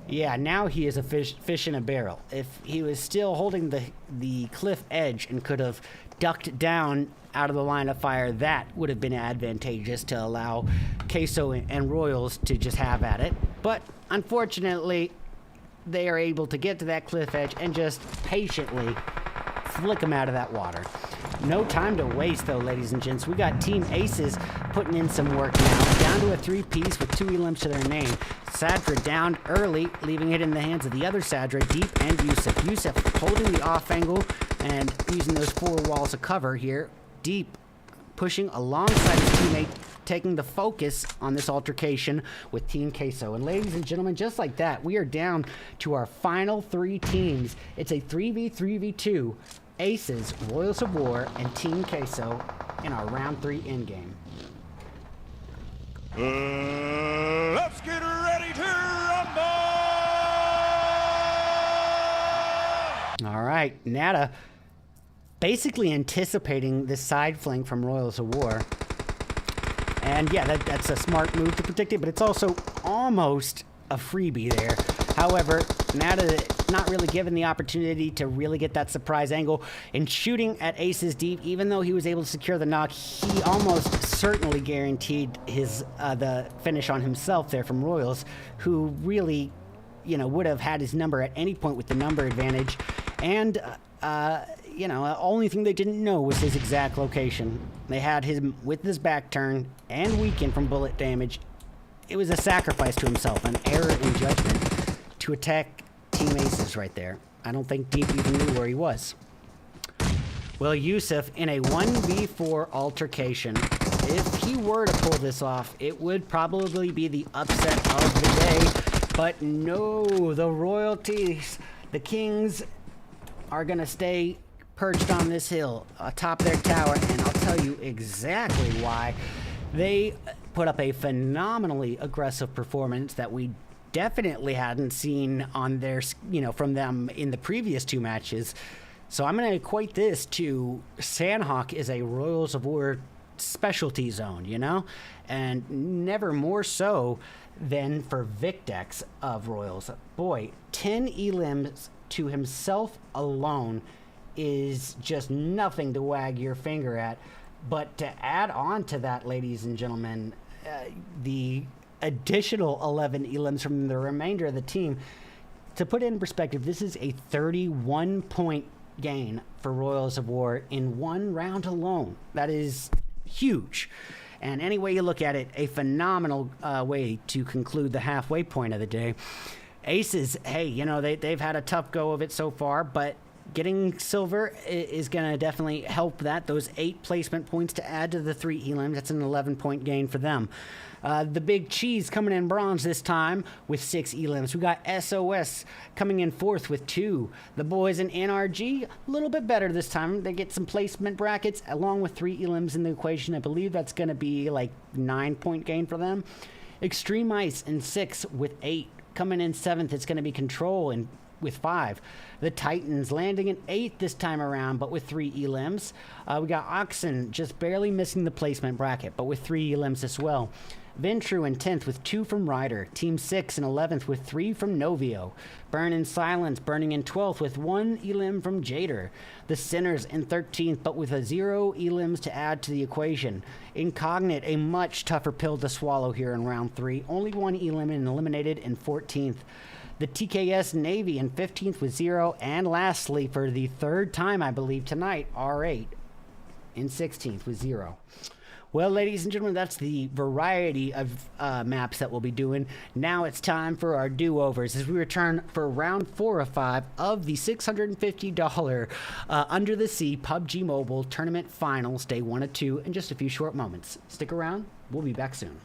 yeah, now he is a fish in a barrel. If he was still holding the cliff edge and could have ducked down out of the line of fire, that would have been advantageous to allow Queso and Royals to just have at it. But unfortunately, they are able to get to that cliff edge and just patiently flick them out of that water. No time to waste, though, ladies and gents. We got Team Aces putting in some work now. Down to a three-piece with 2 elims to their name. Sadra down early, leaving it in the hands of the other Sadra, Deep and Yusuf. Yusuf holding the off angle and using those 4 walls of cover here. Deep pushing alongside his teammate, taking the focus on this altercation with Team Queso. And ladies and gentlemen, just like that, we are down to our final 3 teams. It's a 3v3v2. Aces, Royals of War, and Team Queso in our round 3 endgame. Let's get ready to rumble! All right, Nada basically anticipating this side flank from Royals of War. And yeah, that's a smart move to predict it, but it's also almost a freebie there. However, Nada not really given the opportunity to really get that surprise angle. In shooting at Aces Deep, even though he was able to secure the knock, he almost certainly guaranteed his the finish on himself there from Royals, who really, you know, would have had his number at any point with the number advantage. And you know, only thing they didn't know was his exact location. They had him with his back turned and weakened from bullet damage it was a sacrifice to himself, an error in judgment to attack Team Aces right there. I don't think Deep even knew where he was. Well, Yusuf, in a 1v4 altercation, if he were to pull this off, it would probably be the upset of the day. But no, the royalties, the kings, are going to stay perched on this hill atop their tower, and I'll tell you exactly why. They put up a phenomenally aggressive performance that we definitely hadn't seen on their, from them in the previous two matches. So I'm going to equate this to Sanhok is a Royals of War specialty zone, and never more so than for Vicdex of Royals. Boy, 10 elims to himself alone is just nothing to wag your finger at. But to add on to that, ladies and gentlemen, the additional 11 elims from the remainder of the team, to put it in perspective, this is a 31-point gain for Royals of War in one round alone. That is huge. And any way you look at it, a phenomenal way to conclude the halfway point of the day. Aces, hey, they've had a tough go of it so far, but getting silver is going to definitely help that. Those 8 placement points to add to the 3 elims, that's an 11-point gain for them. The Big Cheese coming in bronze this time with 6 elims. We got SOS coming in 4th with 2. The boys in NRG, a little bit better this time. They get some placement brackets along with 3 elims in the equation. I believe that's going to be like 9-point gain for them. Extreme Ice in 6th with 8. Coming in 7th, it's going to be Control and with 5. The Titans landing in 8th this time around, but with 3 elims. We got Oxen just barely missing the placement bracket, but with 3 elims as well. Ventru in 10th with 2 from Ryder. Team 6 in 11th with 3 from Novio. Burn in Silence burning in 12th with 1 elim from Jader. The Sinners in 13th, but with a 0 elims to add to the equation. Incognite, a much tougher pill to swallow here in round 3. Only 1 elim and eliminated in 14th. The TKS Navy in 15th with 0. And lastly, for the 3rd time, I believe, tonight, R8 in 16th with 0. Well, ladies and gentlemen, that's the variety of maps that we'll be doing. Now it's time for our do-overs as we return for round 4 of 5 of the $650 Under the Sea PUBG Mobile Tournament Finals, Day 1 of 2, in just a few short moments. Stick around. We'll be back soon.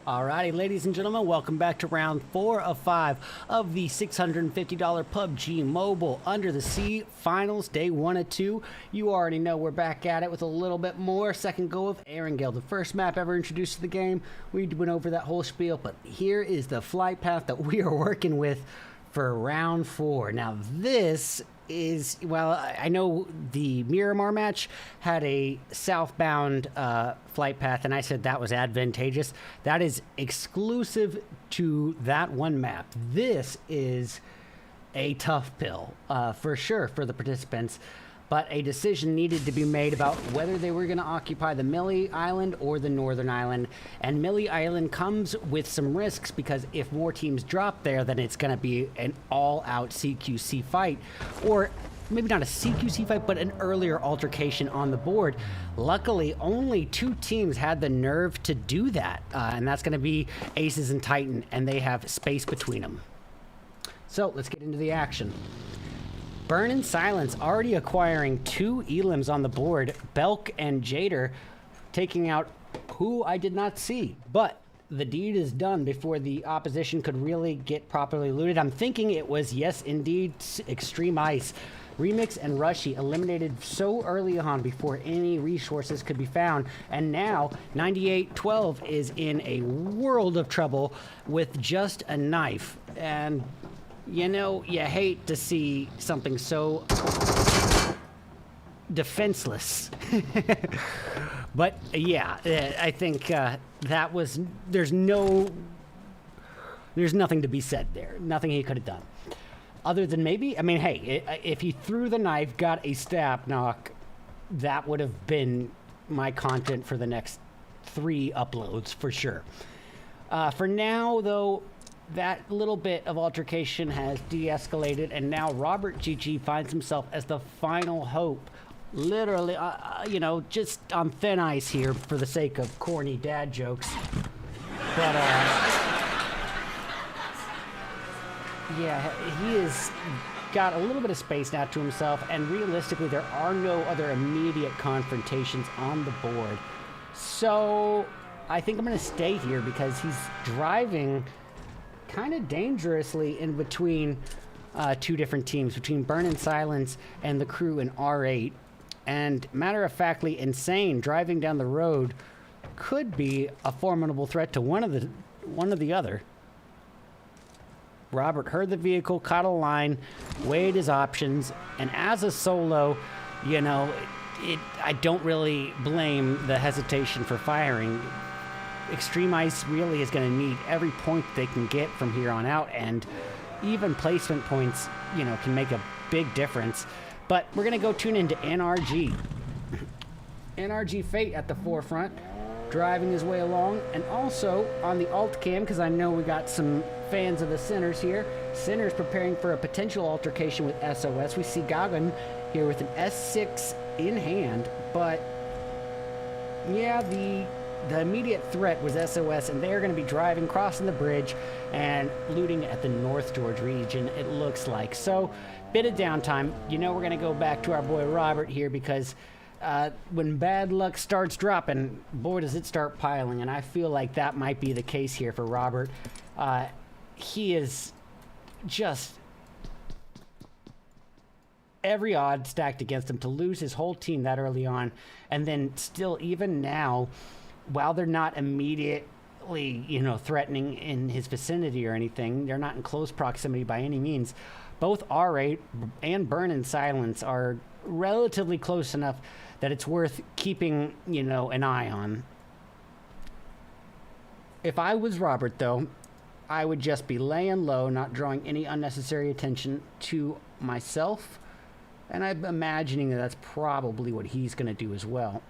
Alrighty, ladies and gentlemen, welcome back to round 4 of 5 of the $650 PUBG Mobile Under the Sea Finals, day 1 of 2. You already know we're back at it with a little bit more. Second go of Erangel, the first map ever introduced to the game. We went over that whole spiel, but here is the flight path that we are working with for round 4. Now this is, well, I know the Miramar match had a southbound flight path, and I said that was advantageous. That is exclusive to that one map. This is a tough pill, for sure, for the participants, but a decision needed to be made about whether they were going to occupy the Millie Island or the Northern Island. And Millie Island comes with some risks, because if more teams drop there, then it's going to be an all-out CQC fight, or maybe not a CQC fight, but an earlier altercation on the board. Luckily, only 2 teams had the nerve to do that, and that's going to be Aces and Titan, and they have space between them. So let's get into the action. Burn and Silence already acquiring 2 elims on the board. Belk and Jader taking out who I did not see. But the deed is done before the opposition could really get properly looted. I'm thinking it was, yes, indeed, Extreme Ice. Remix and Rushy eliminated so early on before any resources could be found. And now 9812 is in a world of trouble with just a knife. And you know, you hate to see something so defenseless. But yeah, I think that was, there's nothing to be said there. Nothing he could have done. Other than maybe, I mean, hey, if he threw the knife, got a stab knock, that would have been my content for the next 3 uploads for sure. For now, though, that little bit of altercation has de-escalated, and now Robert GG finds himself as the final hope. Literally, you know, just on thin ice here for the sake of corny dad jokes. But, yeah, he has got a little bit of space now to himself, and realistically, there are no other immediate confrontations on the board. So, I think I'm going to stay here because he's driving kind of dangerously in between 2 different teams, between Burn and Silence and the crew in R8. And matter of factly, Insane driving down the road could be a formidable threat to one of the other. Robert heard the vehicle, caught a line, weighed his options, and as a solo, you know, I don't really blame the hesitation for firing. Extreme Ice really is going to need every point they can get from here on out, and even placement points, you know, can make a big difference. But we're going to go tune into NRG. NRG Fate at the forefront, driving his way along, and also on the alt cam, because I know we got some fans of the Sinners here. Sinners preparing for a potential altercation with SOS. We see Gagan here with an S6 in hand, but yeah, the immediate threat was SOS, and they're going to be driving, crossing the bridge, and looting at the North George region, it looks like. So, bit of downtime. You know, we're going to go back to our boy Robert here, because when bad luck starts dropping, boy, does it start piling, and I feel like that might be the case here for Robert. He is just every odd stacked against him to lose his whole team that early on, and then still, even now, while they're not immediately, you know, threatening in his vicinity or anything, they're not in close proximity by any means. Both R8 and Burn and Silence are relatively close enough that it's worth keeping, you know, an eye on. If I was Robert, though, I would just be laying low, not drawing any unnecessary attention to myself, and I'm imagining that that's probably what he's going to do as well.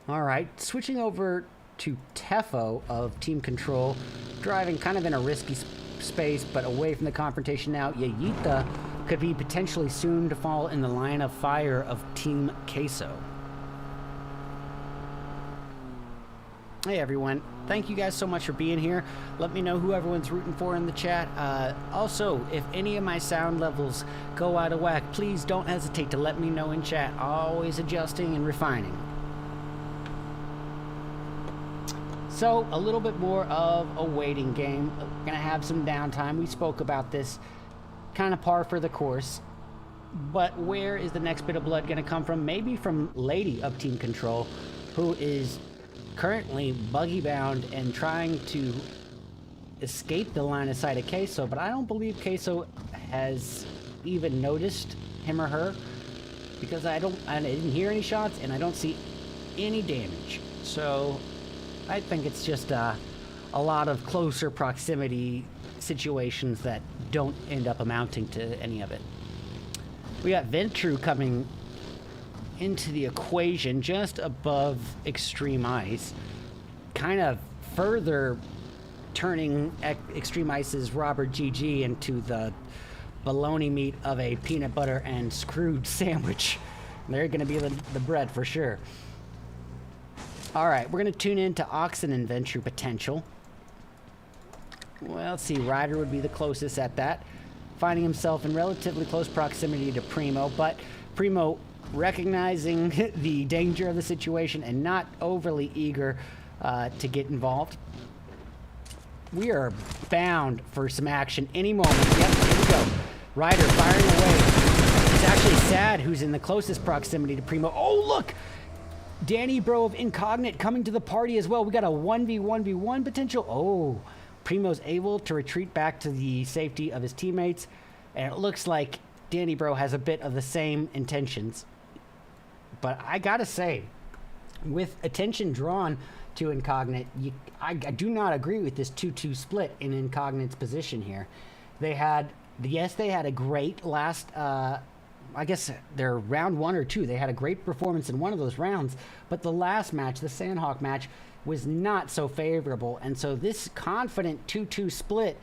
All right, switching over to Tefo of Team Control, driving kind of in a risky space, but away from the confrontation now. Yayita could be potentially soon to fall in the line of fire of Team Queso. Hey everyone, thank you guys so much for being here. Let me know who everyone's rooting for in the chat. Also, if any of my sound levels go out of whack, please don't hesitate to let me know in chat. Always adjusting and refining. So a little bit more of a waiting game. Gonna have some downtime. We spoke about this, kind of par for the course. But where is the next bit of blood gonna come from? Maybe from Lady of Team Control, who is currently buggy bound and trying to escape the line of sight of Queso, but I don't believe Queso has even noticed him or her, because I didn't hear any shots and I don't see any damage. So I think it's just a lot of closer proximity situations that don't end up amounting to any of it. We got Ventru coming into the equation just above Extreme Ice, kind of further turning Extreme Ice's Robert GG into the bologna meat of a peanut butter and screwed sandwich. They're going to be the bread for sure. All right, we're going to tune in to Oxen and Venture potential. Well, let's see, Ryder would be the closest at that, finding himself in relatively close proximity to Primo, but Primo recognizing the danger of the situation and not overly eager to get involved. We are bound for some action any moment. Yep, here we go. Ryder firing away. It's actually Sad who's in the closest proximity to Primo. Oh, look! Danny Bro of Incognite coming to the party as well. We got a 1v1v1 potential. Oh, Primo's able to retreat back to the safety of his teammates. And it looks like Danny Bro has a bit of the same intentions. But I gotta say, with attention drawn to Incognite, I do not agree with this 2-2 split in Incognite's position here. They had a great last... I guess they're round 1 or 2. They had a great performance in one of those rounds, but the last match, the Sanhok match, was not so favorable. And so this confident 2-2 split,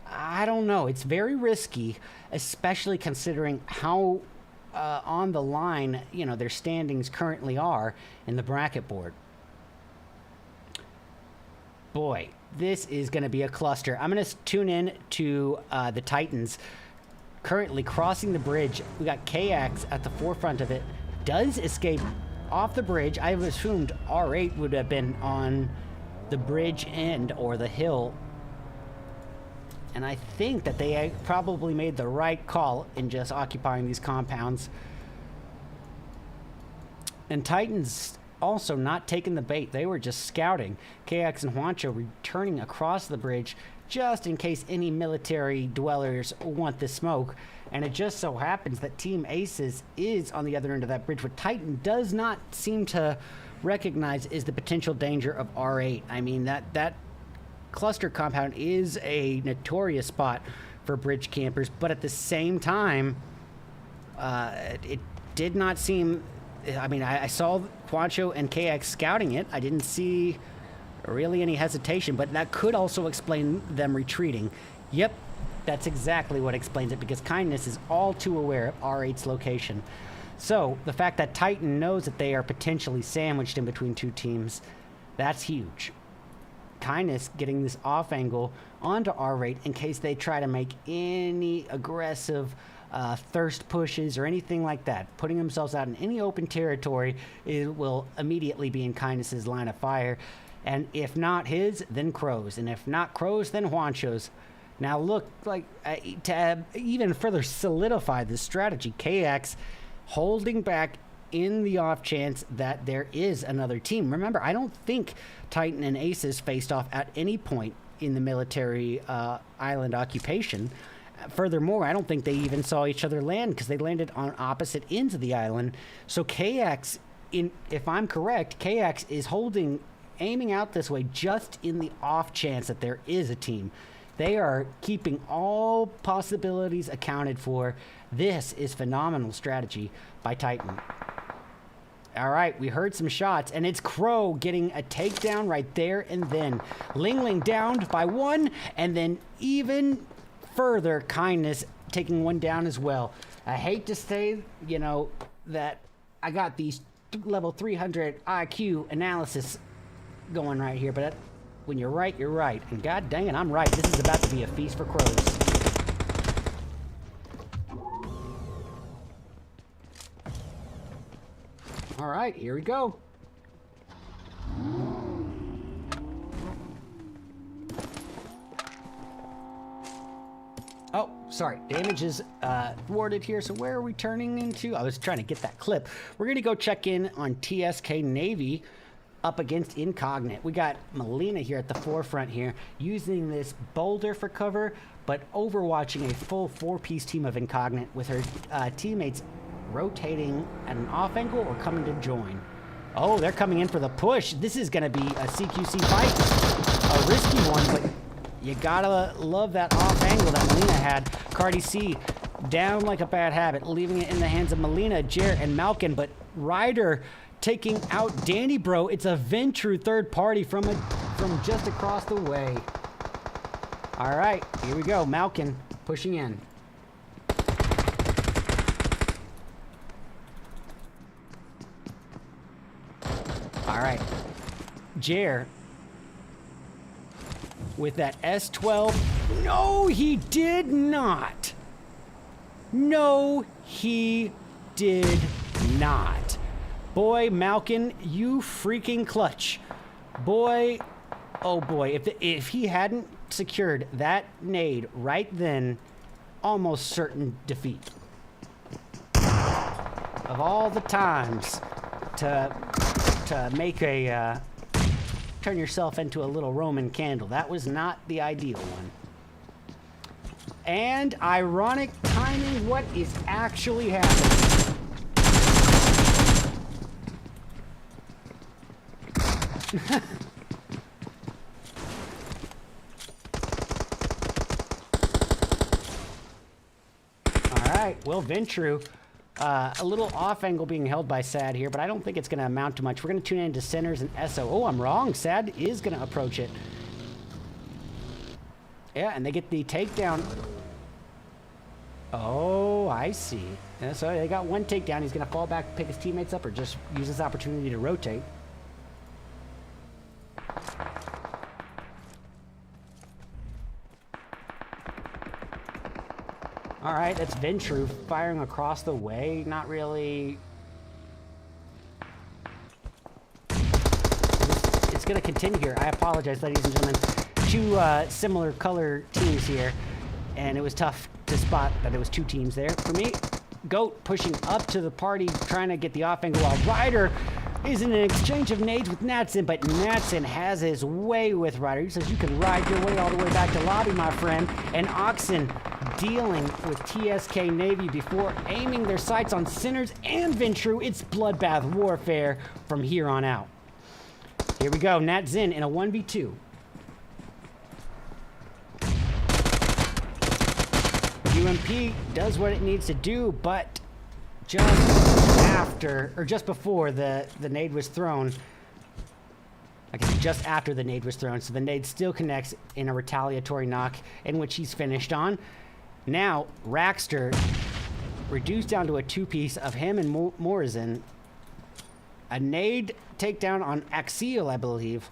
I don't know. It's very risky, especially considering how on the line, their standings currently are in the bracket board. Boy, this is going to be a cluster. I'm going to tune in to the Titans. Currently crossing the bridge. We got KX at the forefront of it. Does escape off the bridge. I assumed R8 would have been on the bridge end or the hill. And I think that they probably made the right call in just occupying these compounds. And Titans also not taking the bait. They were just scouting. KX and Juancho returning across the bridge just in case any military dwellers want the smoke. And it just so happens that Team Aces is on the other end of that bridge. What Titan does not seem to recognize is the potential danger of R8. I mean, that cluster compound is a notorious spot for bridge campers, but at the same time, it did not seem... I mean, I saw Juancho and KX scouting it. I didn't see really any hesitation, but that could also explain them retreating. Yep, that's exactly what explains it, because Kindness is all too aware of R8's location. So the fact that Titan knows that they are potentially sandwiched in between two teams, that's huge. Kindness getting this off angle onto R8 in case they try to make any aggressive thirst pushes or anything like that. Putting themselves out in any open territory, it will immediately be in Kindness's line of fire. And if not his, then Crow's. And if not Crow's, then Juancho's. Now look, like to even further solidify this strategy, KX holding back in the off chance that there is another team. Remember, I don't think Titan and Aces faced off at any point in the military island occupation. Furthermore, I don't think they even saw each other land, because they landed on opposite ends of the island. So KX, if I'm correct, KX is aiming out this way just in the off chance that there is a team. They are keeping all possibilities accounted for. This is phenomenal strategy by Titan. All right, we heard some shots, and it's Crow getting a takedown right there and then. Ling Ling downed by one, and then even further, Kindness taking one down as well. I hate to say, that I got these level 300 IQ analysis going right here, but when you're right, you're right. And god dang it, I'm right. This is about to be a feast for crows. All right, here we go. Oh, sorry. Damage is thwarted here. So where are we turning into? I was trying to get that clip. We're going to go check in on TSK Navy up against Incognite. We got Melina here at the forefront here, using this boulder for cover, but overwatching a full 4-piece team of Incognite with her teammates rotating at an off angle or coming to join. Oh, they're coming in for the push. This is going to be a CQC fight. A risky one, but you gotta love that off angle that Melina had. Cardi C down like a bad habit, leaving it in the hands of Melina, Jer, and Malkin, but Ryder taking out Danny Bro. It's a Ventru third party from just across the way. All right, here we go. Malkin pushing in. All right, Jer with that S12. No, he did not. No, he did not. Boy, Malkin, you freaking clutch. Boy, oh boy, if he hadn't secured that nade right then, almost certain defeat. Of all the times to make a turn yourself into a little Roman candle, that was not the ideal one. And ironic timing, what is actually happening? All right, well, Ventru, a little off angle being held by Sad here, but I don't think it's going to amount to much. We're going to tune into Centers and SO. Oh, I'm wrong. Sad is going to approach it. Yeah, and they get the takedown. Oh, I see. Yeah, so they got one takedown. He's going to fall back, pick his teammates up, or just use this opportunity to rotate. All right, that's Ventru firing across the way. Not really. It's going to continue here. I apologize, ladies and gentlemen. Two similar color teams here, and it was tough to spot that it was two teams there. For me, Goat pushing up to the party, trying to get the off angle, while Ryder is in an exchange of nades with Natson, but Natson has his way with Ryder. He says you can ride your way all the way back to lobby, my friend. And Oxen dealing with TSK Navy before aiming their sights on Sinners and Ventru. It's bloodbath warfare from here on out. Here we go, Nat Zin in a 1v2. UMP does what it needs to do, but just after, or just before the nade was thrown, I guess just after the nade was thrown, so the nade still connects in a retaliatory knock in which he's finished on. Now, Raxter reduced down to a two-piece of him and Morizin. A nade takedown on Axial, I believe.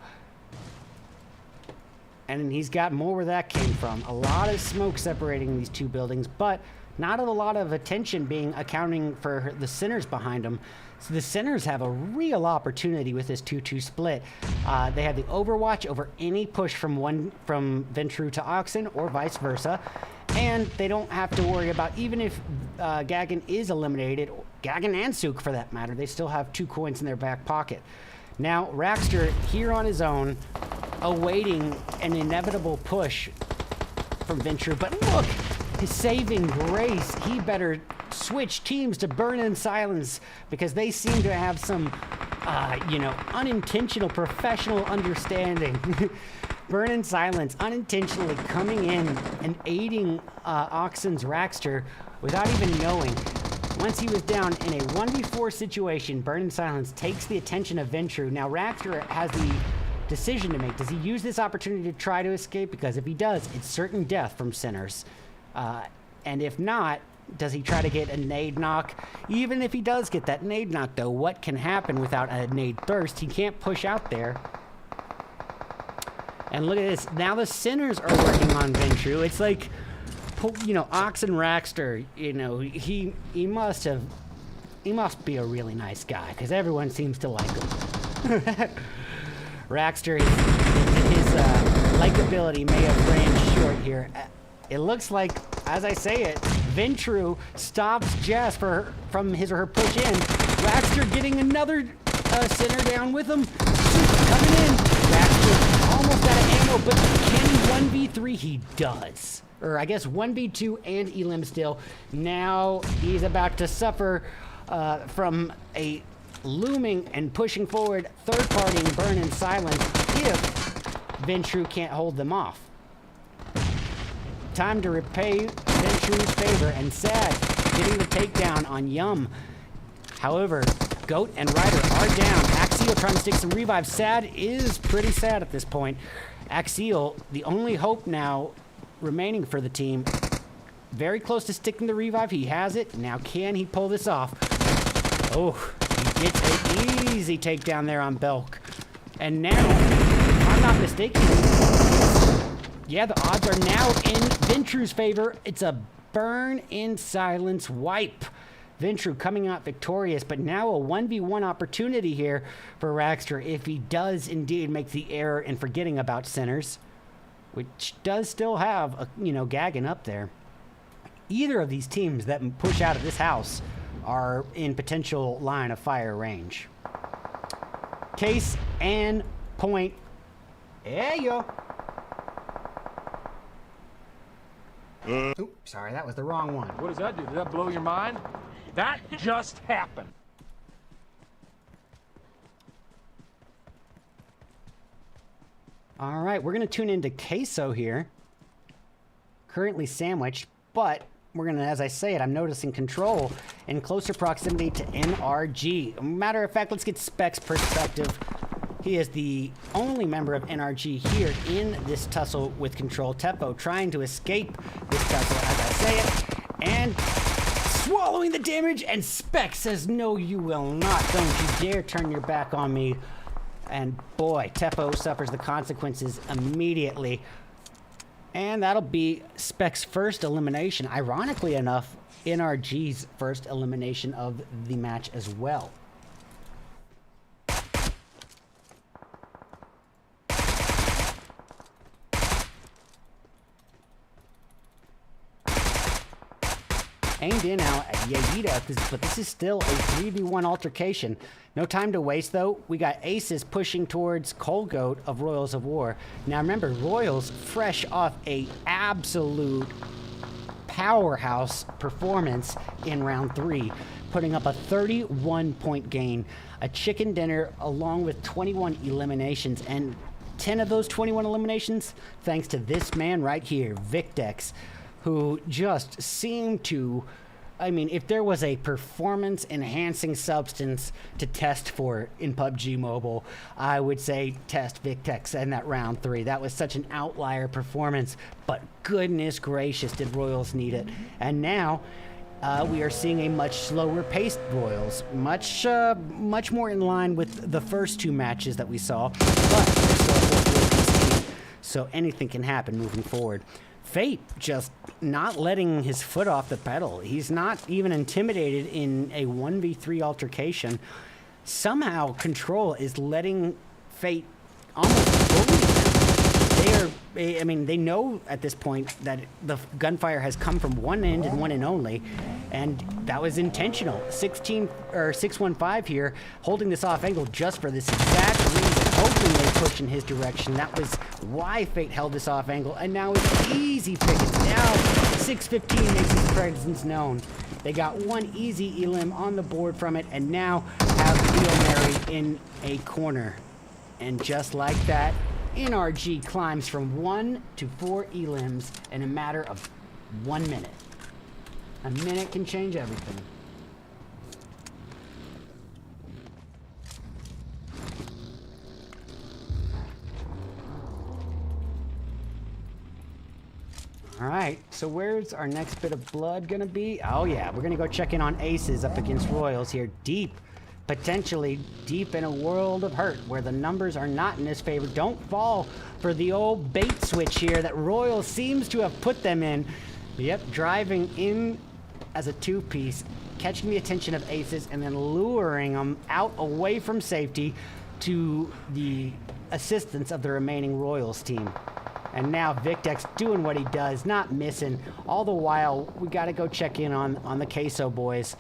And he's got more where that came from. A lot of smoke separating these two buildings, but not a lot of attention being accounting for the Sinners behind them. So the Sinners have a real opportunity with this 2-2 split. They have the overwatch over any push from Ventru to Oxen or vice versa. And they don't have to worry about, even if Gagan is eliminated, Gagan and Sook for that matter, they still have 2 coins in their back pocket. Now, Raxter here on his own, awaiting an inevitable push from Ventru. But look, his saving grace. He better switch teams to Burn in Silence, because they seem to have some, unintentional professional understanding. Burn in Silence unintentionally coming in and aiding Oxen's Raxter without even knowing. Once he was down in a 1v4 situation, Burn in Silence takes the attention of Ventru. Now Raxter has the decision to make. Does he use this opportunity to try to escape? Because if he does, it's certain death from Sinners. And if not, does he try to get a nade knock? Even if he does get that nade knock, though, what can happen without a nade thirst? He can't push out there. And look at this. Now the Sinners are working on Ventru. It's like, Oxen Raxter, he must be a really nice guy, because everyone seems to like him. Raxter, his likability may have ran short here. It looks like as I say it, Ventru stops Jess from his or her push in. Raxter getting another center down with him. Coming in. Raxter almost out of ammo, but can he 1v3? He does. Or I guess 1v2 and Elim still. Now he's about to suffer from a looming and pushing forward third-party burn in silence if Ventru can't hold them off. Time to repay Ventru's favor, and Sad getting the takedown on Yum. However, Goat and Ryder are down. Axial trying to stick some revives. Sad is pretty sad at this point. Axial, the only hope now remaining for the team. Very close to sticking the revive. He has it. Now can he pull this off? Oh, he gets an easy takedown there on Belk. And now, if I'm not mistaken, yeah, the odds are now in Ventru's favor. It's a burn in silence wipe. Ventru coming out victorious, but now a 1v1 opportunity here for Raxter if he does indeed make the error in forgetting about centers, which does still have a, gagging up there. Either of these teams that push out of this house are in potential line of fire range. Case and point. There you go. Oops, sorry, that was the wrong one. What does that do? Did that blow your mind? That just happened. All right, we're going to tune into Queso here. Currently sandwiched, but we're going to, as I say it, I'm noticing control in closer proximity to NRG. Matter of fact, let's get Spec's perspective. He is the only member of NRG here in this tussle with Control. Teppo trying to escape this tussle, as I say it, and swallowing the damage, and Spec says, no, you will not. Don't you dare turn your back on me. And boy, Teppo suffers the consequences immediately. And that'll be Spec's first elimination. Ironically enough, NRG's first elimination of the match as well. Aimed in now at Yeida, but this is still a 3v1 altercation. No time to waste, though. We got Aces pushing towards Colgoat of Royals of War. Now remember, Royals fresh off a absolute powerhouse performance in round 3, putting up a 31-point gain, a chicken dinner along with 21 eliminations, and 10 of those 21 eliminations thanks to this man right here, Victex, who just seemed to, I mean, if there was a performance-enhancing substance to test for in PUBG Mobile, I would say test Victex in that round 3. That was such an outlier performance, but goodness gracious, did Royals need it. And now, we are seeing a much slower-paced Royals, much more in line with the first 2 matches that we saw, but they're still at 4 so anything can happen moving forward. Fate just not letting his foot off the pedal. He's not even intimidated in a 1v3 altercation. Somehow Control is letting Fate almost bully them. They know at this point that the gunfire has come from one end and one end only, and that was intentional. 615 here, holding this off angle just for this exact reason, hoping they push in his direction. That was why Fate held this off angle, and now it's easy pickets. Now 615 makes his presence known. They got one easy elim on the board from it, and now have Hail Mary in a corner. And just like that, NRG climbs from 1 to 4 elims in a matter of 1 minute. A minute can change everything. All right, so where's our next bit of blood gonna be? Oh yeah, we're gonna go check in on Aces up against Royals here, potentially deep in a world of hurt where the numbers are not in his favor. Don't fall for the old bait switch here that Royal seems to have put them in. Yep, driving in as a 2-piece, catching the attention of Aces and then luring them out away from safety to the assistance of the remaining Royals team. And now Victex doing what he does, not missing. All the while, we got to go check in on the Queso boys.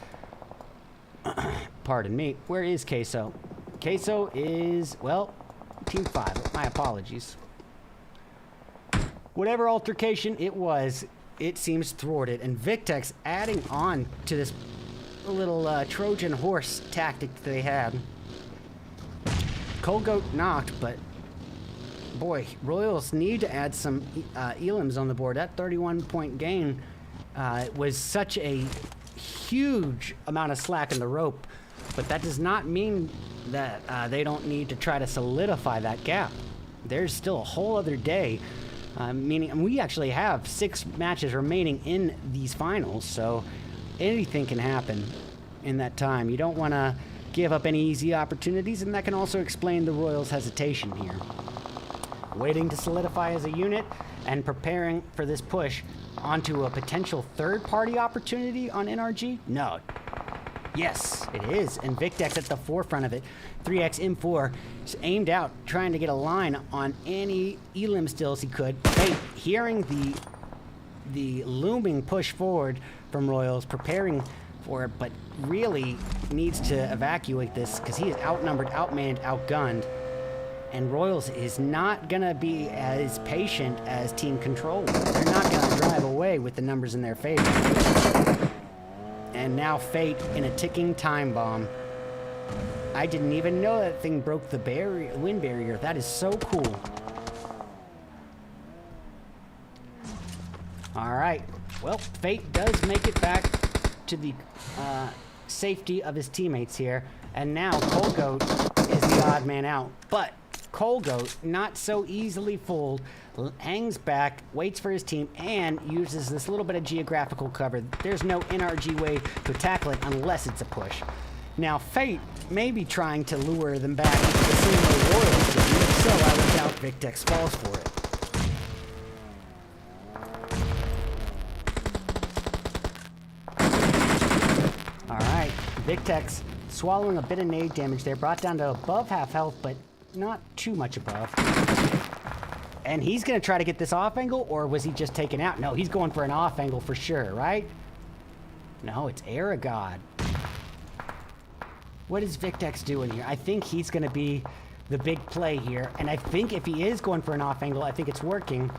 Pardon me. Where is Queso? Queso is, well, Team 5. My apologies. Whatever altercation it was, it seems thwarted. And Victex adding on to this little Trojan horse tactic they had. Cold Goat knocked, but boy, Royals need to add some elims on the board. That 31-point gain was such a huge amount of slack in the rope, but that does not mean that they don't need to try to solidify that gap. There's still a whole other day, meaning we actually have 6 matches remaining in these finals, so anything can happen in that time. You don't want to give up any easy opportunities, and that can also explain the Royals' hesitation here. Waiting to solidify as a unit and preparing for this push onto a potential third-party opportunity on NRG? No. Yes, it is. And Victex at the forefront of it. 3X M4 is aimed out, trying to get a line on any elim stills he could. Fate, hearing the looming push forward from Royals, preparing for it, but really needs to evacuate this because he is outnumbered, outmanned, outgunned. And Royals is not going to be as patient as Team Control. They're not going to drive away with the numbers in their favor. And now Fate in a ticking time bomb. I didn't even know that thing broke the wind barrier. That is so cool. All right. Well, Fate does make it back to the safety of his teammates here. And now Cold Goat is the odd man out. But Cold Goat, not so easily fooled, hangs back, waits for his team, and uses this little bit of geographical cover. There's no NRG way to tackle it unless it's a push. Now, Fate may be trying to lure them back into the same way Royals did, and if so, I would doubt Victex falls for it. Alright, Victex swallowing a bit of nade damage there, brought down to above half health, but not too much above. And he's going to try to get this off angle, or was he just taken out? No, he's going for an off angle for sure, right? No, it's Erangel. What is Victex doing here? I think he's going to be the big play here. And I think if he is going for an off angle, I think it's working.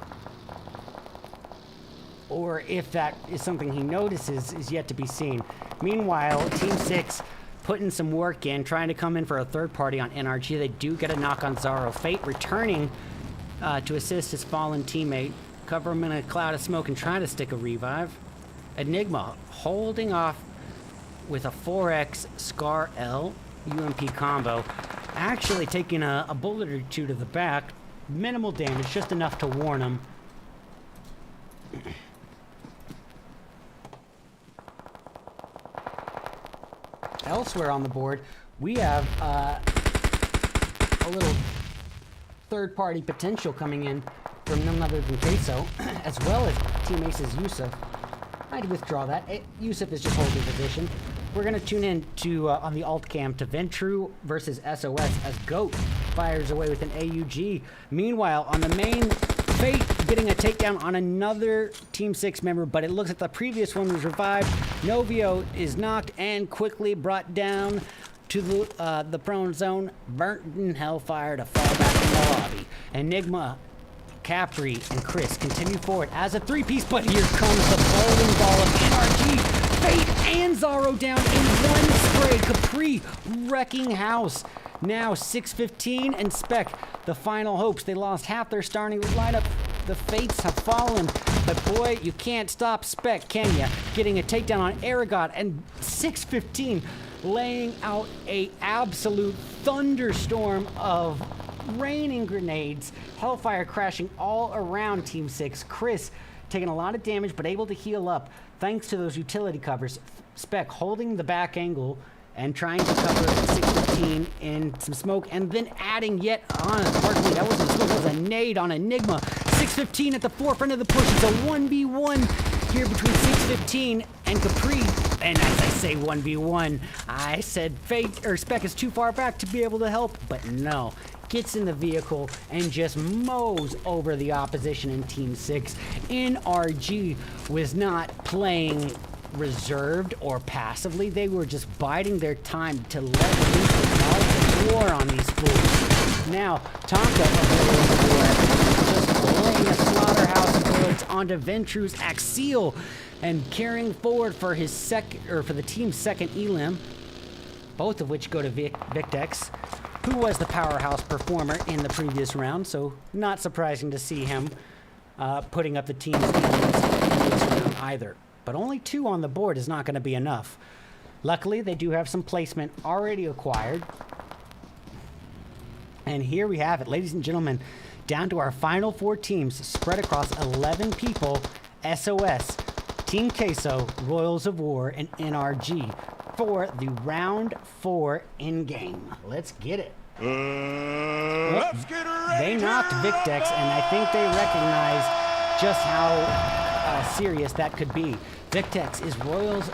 Or if that is something he notices is yet to be seen. Meanwhile, Team 6 putting some work in, trying to come in for a third party on NRG. They do get a knock on Zaro. Fate returning to assist his fallen teammate. Cover him in a cloud of smoke and try to stick a revive. Enigma holding off with a 4X Scar L UMP combo. Actually taking a bullet or two to the back. Minimal damage, just enough to warn him. Elsewhere on the board, we have a little third-party potential coming in from none other than Queso, as well as Team Ace's Yusuf. I'd withdraw that. Yusuf is just holding position. We're going to tune in to on the alt cam to Ventru versus SOS as Goat fires away with an AUG. Meanwhile, on the main, Fate getting a takedown on another Team 6 member, but it looks like the previous one was revived. Novio is knocked and quickly brought down to the prone zone. Burton Hellfire to fall back in the lobby. Enigma, Capri, and Chris continue forward as a three-piece, but here comes the bowling ball of NRG. Fate and Zaro down in one spray. Capri wrecking house. Now 6:15 and Spec, the final hopes. They lost half their starting lineup. The Fates have fallen, but boy, you can't stop Spec, can ya? Getting a takedown on Erangel, and 6:15 laying out a absolute thunderstorm of raining grenades. Hellfire crashing all around Team 6. Chris taking a lot of damage, but able to heal up thanks to those utility covers. Spec holding the back angle and trying to cover 6:15 in some smoke, and then adding yet on. Pardon me, that wasn't smoke, that was a nade on Enigma. 6:15 at the forefront of the push. It's a 1v1 here between 6:15 and Capri. and as I say 1v1, I said Spec is too far back to be able to help, but no. Gets in the vehicle and just mows over the opposition in Team 6. NRG was not playing reserved or passively. They were just biding their time to let loose the knowledge of war on these fools. Now, Tonka just laying a slaughterhouse of bullets onto Ventru's Axial and carrying forward for his for the team's second elim, both of which go to Victex, who was the powerhouse performer in the previous round, so not surprising to see him putting up the team's elims in this round either. But only 2 on the board is not going to be enough. Luckily, they do have some placement already acquired. And here we have it, ladies and gentlemen, down to our final 4 teams spread across 11 people: SOS, Team Queso, Royals of War, and NRG for the round 4 in-game. Let's get it. Let's get ready. They knocked Victex, and I think they recognize just how serious that could be. Victex is Royals'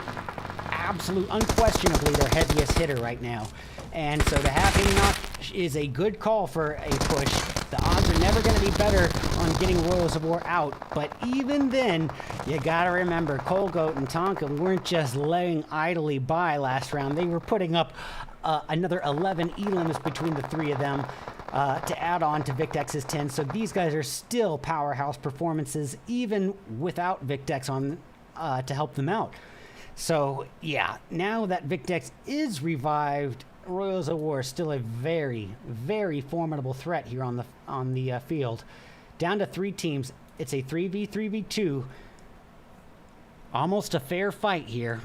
unquestionably their heaviest hitter right now. And so to have him knock is a good call for a push. The odds are never going to be better on getting Royals of War out. But even then, you got to remember, Colgoat and Tonka weren't just laying idly by last round. They were putting up another 11 elims between the 3 of them to add on to Victex's 10. So these guys are still powerhouse performances, even without Victex on to help them out. So yeah, now that Victex is revived, Royals of War is still a very, very formidable threat here on the field. Down to 3 teams. It's a 3v3v2. Almost a fair fight here,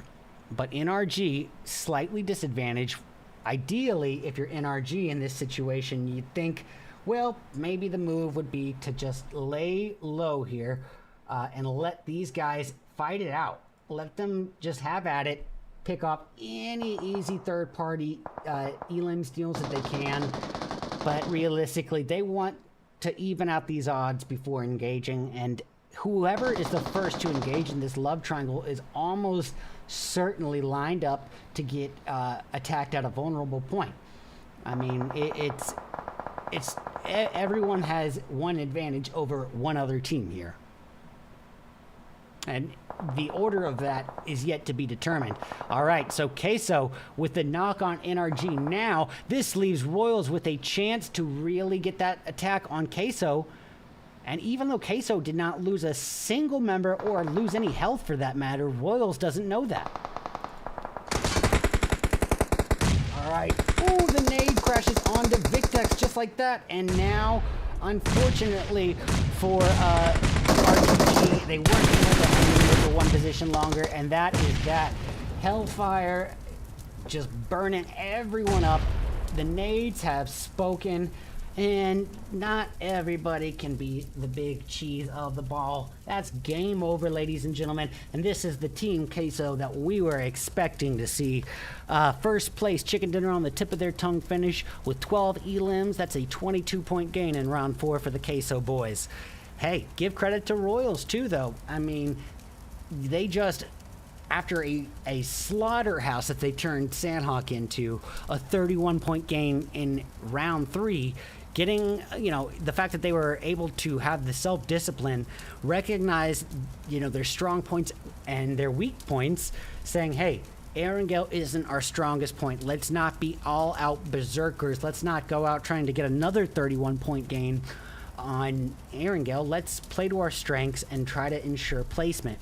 but NRG slightly disadvantaged. Ideally, if you're NRG in this situation, you'd think, well, maybe the move would be to just lay low here and let these guys fight it out. Let them just have at it. Pick up any easy third-party elim steals that they can, but realistically, they want to even out these odds before engaging, and whoever is the first to engage in this love triangle is almost certainly lined up to get attacked at a vulnerable point. I mean, everyone has one advantage over one other team here. And the order of that is yet to be determined. All right, so Queso with the knock on NRG now. This leaves Royals with a chance to really get that attack on Queso. And even though Queso did not lose a single member or lose any health for that matter, Royals doesn't know that. All right. Oh, the nade crashes onto Victex just like that. And now, unfortunately for RTG, they weren't able to hang in for one position longer, and that is that. Hellfire just burning everyone up. The nades have spoken, and not everybody can be the big cheese of the ball. That's game over, ladies and gentlemen, and this is the Team Queso that we were expecting to see. First place, chicken dinner on the tip of their tongue finish with 12 elims. That's a 22-point gain in round 4 for the Queso boys. Hey, give credit to Royals too, though. I mean, they just, after a slaughterhouse that they turned Sanhok into, a 31-point gain in round 3, getting, the fact that they were able to have the self-discipline, recognize, their strong points and their weak points, saying, hey, Erangel isn't our strongest point. Let's not be all-out berserkers. Let's not go out trying to get another 31-point gain on Erangel. Let's play to our strengths and try to ensure placement.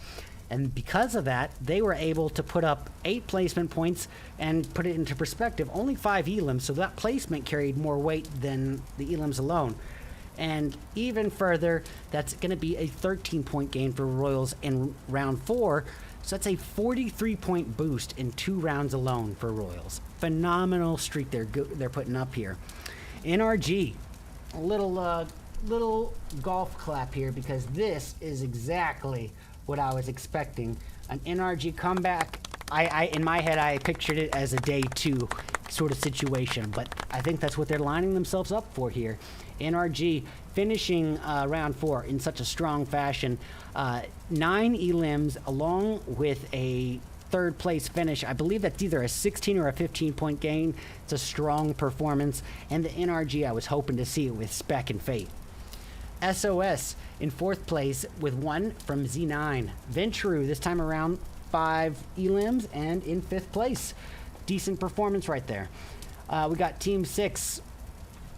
And because of that, they were able to put up 8 placement points and put it into perspective. Only 5 elims, so that placement carried more weight than the elims alone. And even further, that's going to be a 13-point gain for Royals in round 4. So that's a 43-point boost in 2 rounds alone for Royals. Phenomenal streak they're putting up here. NRG, a little golf clap here, because this is exactly what I was expecting. An NRG comeback. I in my head, I pictured it as a day 2 sort of situation, but I think that's what they're lining themselves up for here. NRG finishing round 4 in such a strong fashion. 9 elims along with a third place finish. I believe that's either a 16 or a 15-point gain. It's a strong performance. And the NRG, I was hoping to see it with Spec and Fate. SOS in fourth place with 1 from Z9. Ventru this time around 5 elims and in fifth place. Decent performance right there. We got Team 6,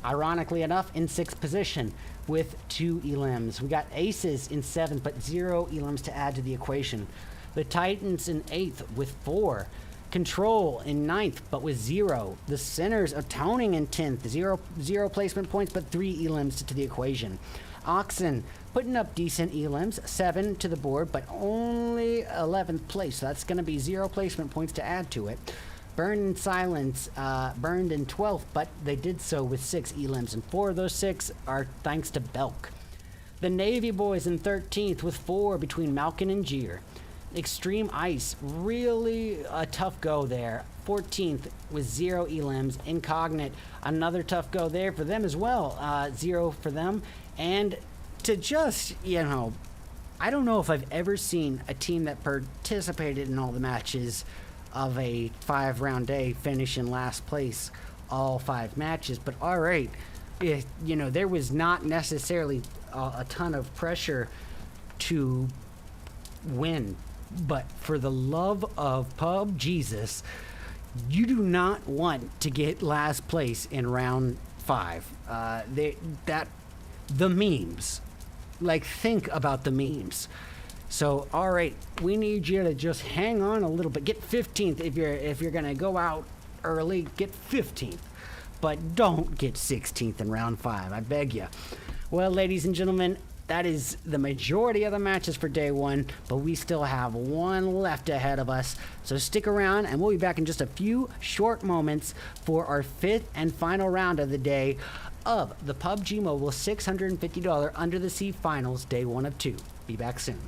ironically enough, in 6th position with 2 elims. We got Aces in 7th, but 0 elims to add to the equation. The Titans in 8th with 4. Control in 9th, but with 0. The Sinners atoning in 10th. 0 placement points, but 3 elims to the equation. Oxen putting up decent elims. 7 to the board, but only 11th place. So that's going to be 0 placement points to add to it. Burn in Silence burned in 12th, but they did so with 6 elims, and 4 of those 6 are thanks to Belk. The Navy Boys in 13th with 4 between Malkin and Jeer. Extreme Ice, really a tough go there. 14th with 0 elims. Incognite, another tough go there for them as well. 0 for them. And to just, I don't know if I've ever seen a team that participated in all the matches of a 5-round day finish in last place all 5 matches. But all right, there was not necessarily a ton of pressure to win. But for the love of Pub Jesus, you do not want to get last place in round 5. The memes, think about the memes. So all right, we need you to just hang on a little bit. Get 15th if you're gonna go out early. Get 15th, but don't get 16th in round 5. I beg you. Well, ladies and gentlemen, that is the majority of the matches for day 1, but we still have 1 left ahead of us. So stick around, and we'll be back in just a few short moments for our 5th and final round of the day of the PUBG Mobile $650 Under the Sea Finals, day 1 of 2. Be back soon.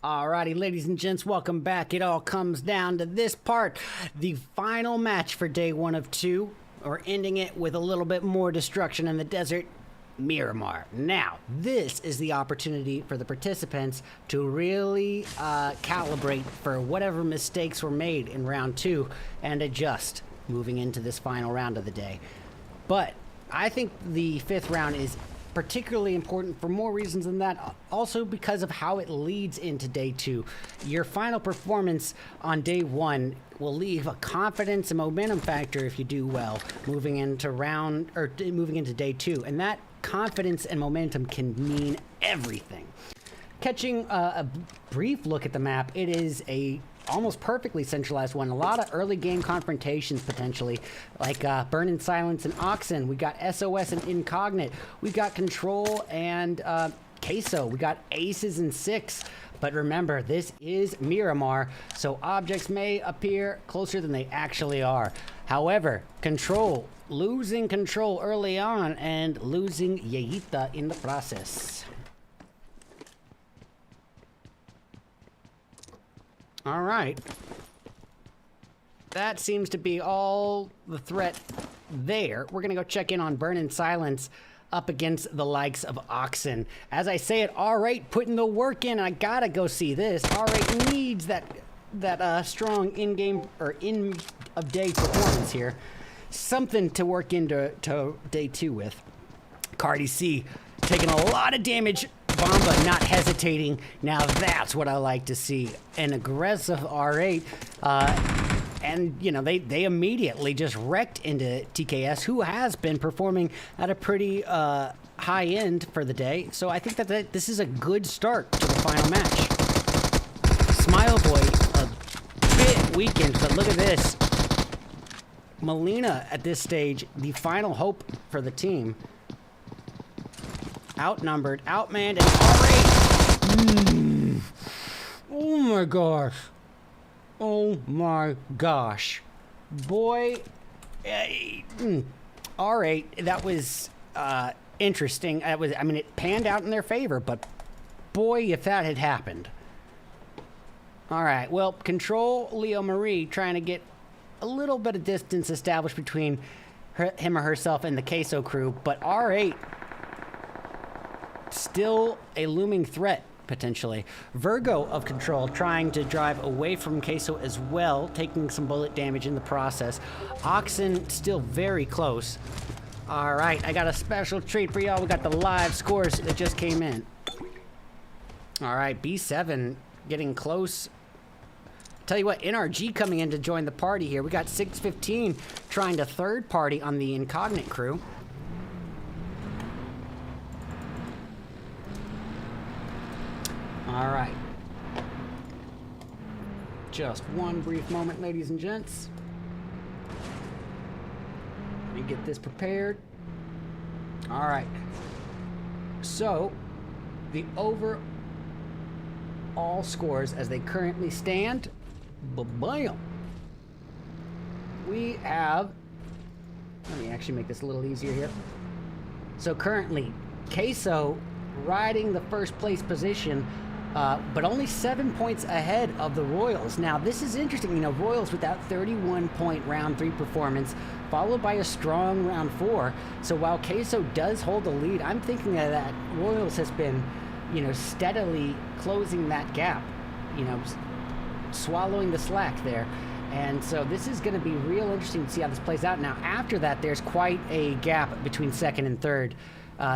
Alrighty, ladies and gents, welcome back. It all comes down to this part. The final match for day 1 of 2. We're ending it with a little bit more destruction in the desert. Miramar. Now, this is the opportunity for the participants to really calibrate for whatever mistakes were made in round 2 and adjust moving into this final round of the day. But I think the 5th round is particularly important for more reasons than that, also because of how it leads into day 2. Your final performance on day 1 will leave a confidence and momentum factor if you do well moving into day 2, and that confidence and momentum can mean everything. Catching a brief look at the map, it is a almost perfectly centralized one. A lot of early game confrontations potentially, like Burn in Silence and Oxen. We got SOS and Incognite. We got Control and Queso. We got Aces and Six. But remember, this is Miramar, so objects may appear closer than they actually are. However, Control, losing control early on and losing Yeita in the process. All right. That seems to be all the threat there. We're going to go check in on Burn in Silence up against the likes of Oxen. As I say it, R8 putting the work in. I got to go see this. R8 needs that strong in-game or in-of-day performance here. Something to work into day 2 with. Cardi C taking a lot of damage. Bomba not hesitating. Now that's what I like to see. An aggressive R8. And, you know, they immediately just wrecked into TKS, who has been performing at a pretty high end for the day. So I think that this is a good start to the final match. Smile Boy, a bit weakened, but look at this. Melina at this stage, the final hope for the team. Outnumbered, outmanned, and R8. Oh my gosh. Oh my gosh. Boy, R8, that was interesting. I mean, it panned out in their favor, but boy, if that had happened. All right, well, Control Leo Marie trying to get a little bit of distance established between him or herself and the Queso crew, but R8 still a looming threat, potentially. Virgo of Control trying to drive away from Queso as well, taking some bullet damage in the process. Oxen still very close. All right, I got a special treat for y'all. We got the live scores that just came in. All right, B7 getting close. Tell you what, NRG coming in to join the party here. We got 615 trying to third party on the Incognite crew. All right. Just one brief moment, ladies and gents. Let me get this prepared. All right. So, the overall scores as they currently stand, bam. We have, let me actually make this a little easier here. So currently, Queso riding the first place position, but only 7 points ahead of the Royals. Now, this is interesting. You know, Royals with that 31-point round 3 performance, followed by a strong round 4. So while Queso does hold the lead, I'm thinking that Royals has been, you know, steadily closing that gap, you know, swallowing the slack there. And so this is going to be real interesting to see how this plays out. Now, after that, there's quite a gap between second and third.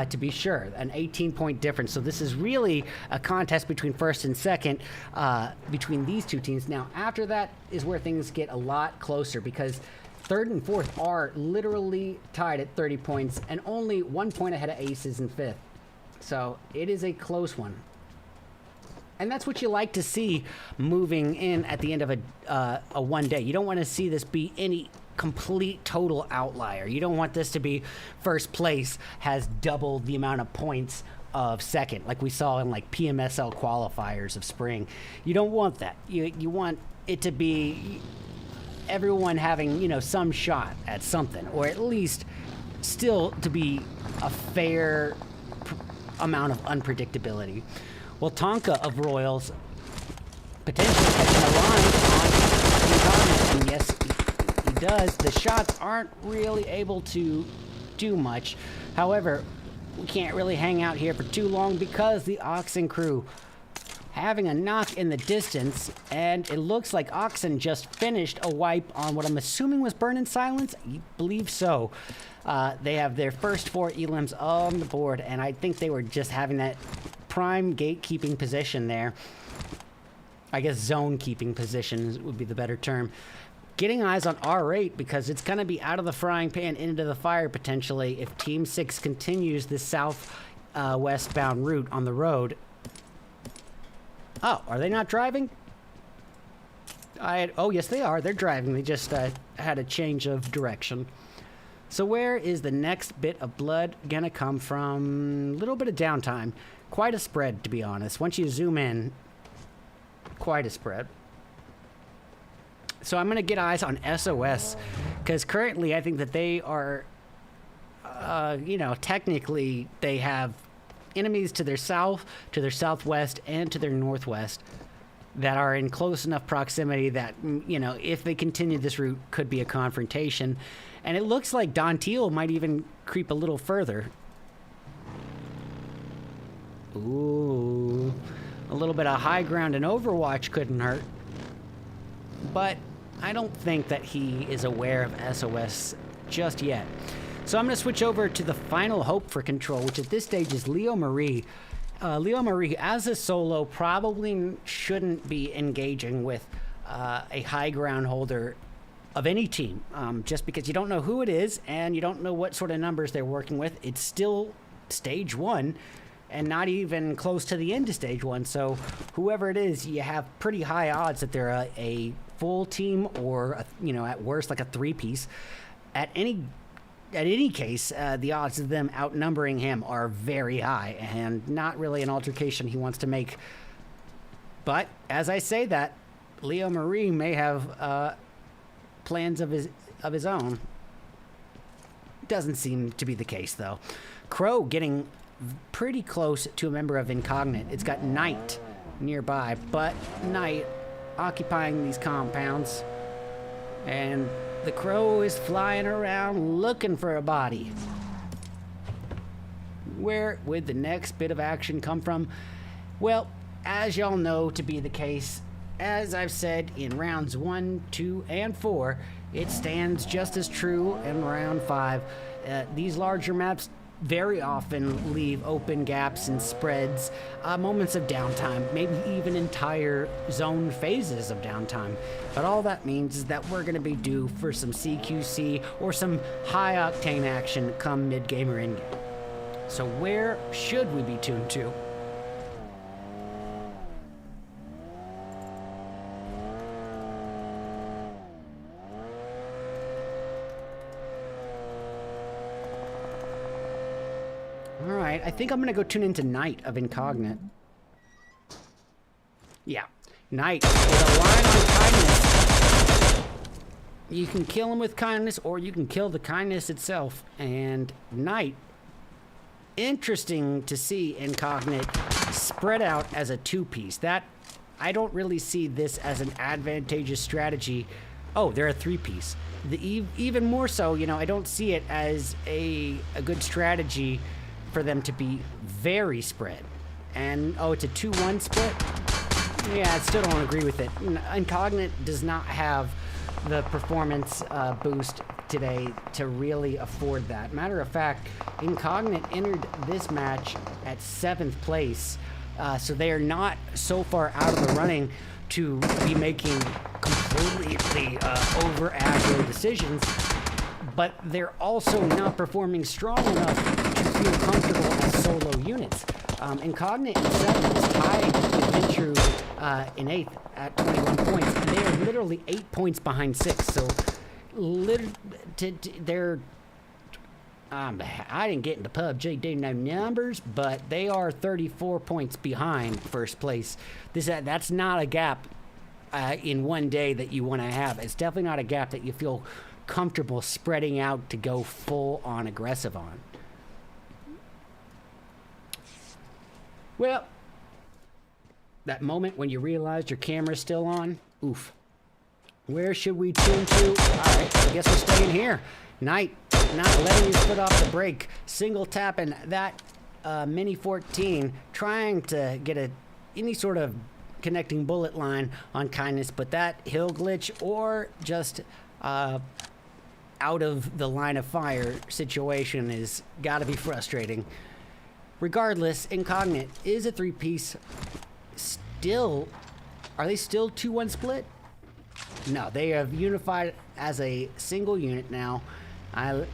To be sure, an 18-point difference. So this is really a contest between first and second between these two teams. Now, after that is where things get a lot closer, because third and fourth are literally tied at 30 points and only 1 point ahead of Aces in fifth. So it is a close one. And that's what you like to see moving in at the end of a one day. You don't want to see this be any complete total outlier. You don't want this to be first place has doubled the amount of points of second, like we saw in like PMSL qualifiers of spring. You don't want that. You want it to be everyone having, you know, some shot at something, or at least still to be a fair amount of unpredictability. Well, Tonka of Royals potentially catching a line on Incarnate, and yes, he does. The shots aren't really able to do much. However, we can't really hang out here for too long because the Oxen crew having a knock in the distance, and it looks like Oxen just finished a wipe on what I'm assuming was Burn in Silence. I believe so. They have their first 4 elims on the board, and I think they were just having that prime gatekeeping position there. I guess zone keeping position would be the better term. Getting eyes on R8 because it's going to be out of the frying pan into the fire potentially if Team 6 continues this westbound route on the road. Oh, are they not driving? Oh, yes, they are. They're driving. They just had a change of direction. So where is the next bit of blood going to come from? A little bit of downtime. Quite a spread, to be honest. Once you zoom in, quite a spread. So I'm going to get eyes on SOS, because currently I think that they are, you know, technically they have enemies to their south, to their southwest, and to their northwest that are in close enough proximity that, you know, if they continue this route, could be a confrontation. And it looks like Dantil might even creep a little further. Ooh, a little bit of high ground and Overwatch couldn't hurt. But I don't think that he is aware of SOS just yet. So I'm going to switch over to the final hope for control, which at this stage is Leo Marie. Leo Marie, as a solo, probably shouldn't be engaging with a high ground holder of any team, just because you don't know who it is and you don't know what sort of numbers they're working with. It's still stage 1 and not even close to the end of stage 1. So whoever it is, you have pretty high odds that they're a full team or, you know, at worst, like a 3-piece. At any case, the odds of them outnumbering him are very high and not really an altercation he wants to make. But as I say that, Leo Marie may have plans of his own. Doesn't seem to be the case, though. Crow getting pretty close to a member of Incognite. It's got Knight nearby, but Knight occupying these compounds, and the Crow is flying around looking for a body. Where would the next bit of action come from? Well, as y'all know to be the case, as I've said in rounds 1, 2, and 4, it stands just as true in round 5. These larger maps very often leave open gaps and spreads, moments of downtime, maybe even entire zone phases of downtime. But all that means is that we're going to be due for some CQC or some high-octane action come mid-game or in-game. So where should we be tuned to? Alright, I think I'm gonna go tune into Knight of Incognite. Yeah, Knight with a line on kindness. You can kill him with kindness, or you can kill the kindness itself. And Knight, interesting to see Incognite spread out as a 2-piece. That, I don't really see this as an advantageous strategy. Oh, they're a 3-piece. Even more so, you know, I don't see it as a good strategy for them to be very spread. And, oh, it's a 2-1 split? Yeah, I still don't agree with it. Incognite does not have the performance boost today to really afford that. Matter of fact, Incognite entered this match at 7th place, so they are not so far out of the running to be making completely over aggro decisions, but they're also not performing strong enough to feel comfortable as solo units. Incognite in 7th is tied with Ventru in 8th at 21 points, and they are literally 8 points behind 6th. So, they're I didn't get into PUBG, didn't know numbers, but they are 34 points behind first place. That's not a gap in one day that you want to have. It's definitely not a gap that you feel comfortable spreading out to go full on aggressive on. Well, That moment when you realize your camera's still on. Oof. Where should we tune to? All right, I guess we're staying here. Knight not letting his foot off the brake. Single tapping that Mini 14, trying to get any sort of connecting bullet line on Kindness, but that hill glitch or just out of the line of fire situation is gotta be frustrating. Regardless, Incognite is a 3-piece. Still, are they still 2-1 split? No, they have unified as a single unit now. I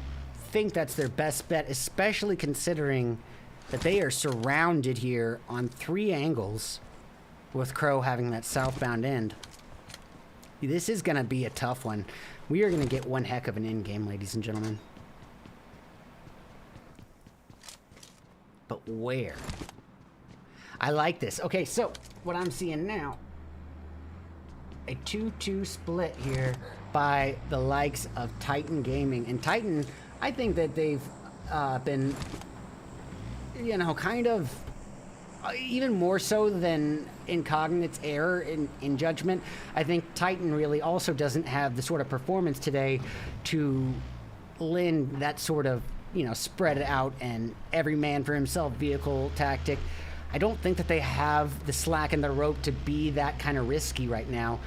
think that's their best bet, especially considering that they are surrounded here on 3 angles, with Crow having that southbound end. This is going to be a tough one. We are going to get one heck of an end game, ladies and gentlemen. But where? I like this. Okay, so what I'm seeing now, a 2-2 split here by the likes of Titan Gaming. And Titan, I think that they've been, you know, kind of even more so than Incognite's error in judgment. I think Titan really also doesn't have the sort of performance today to lend that sort of, you know, spread it out and every man for himself vehicle tactic. I don't think that they have the slack in the rope to be that kind of risky right now.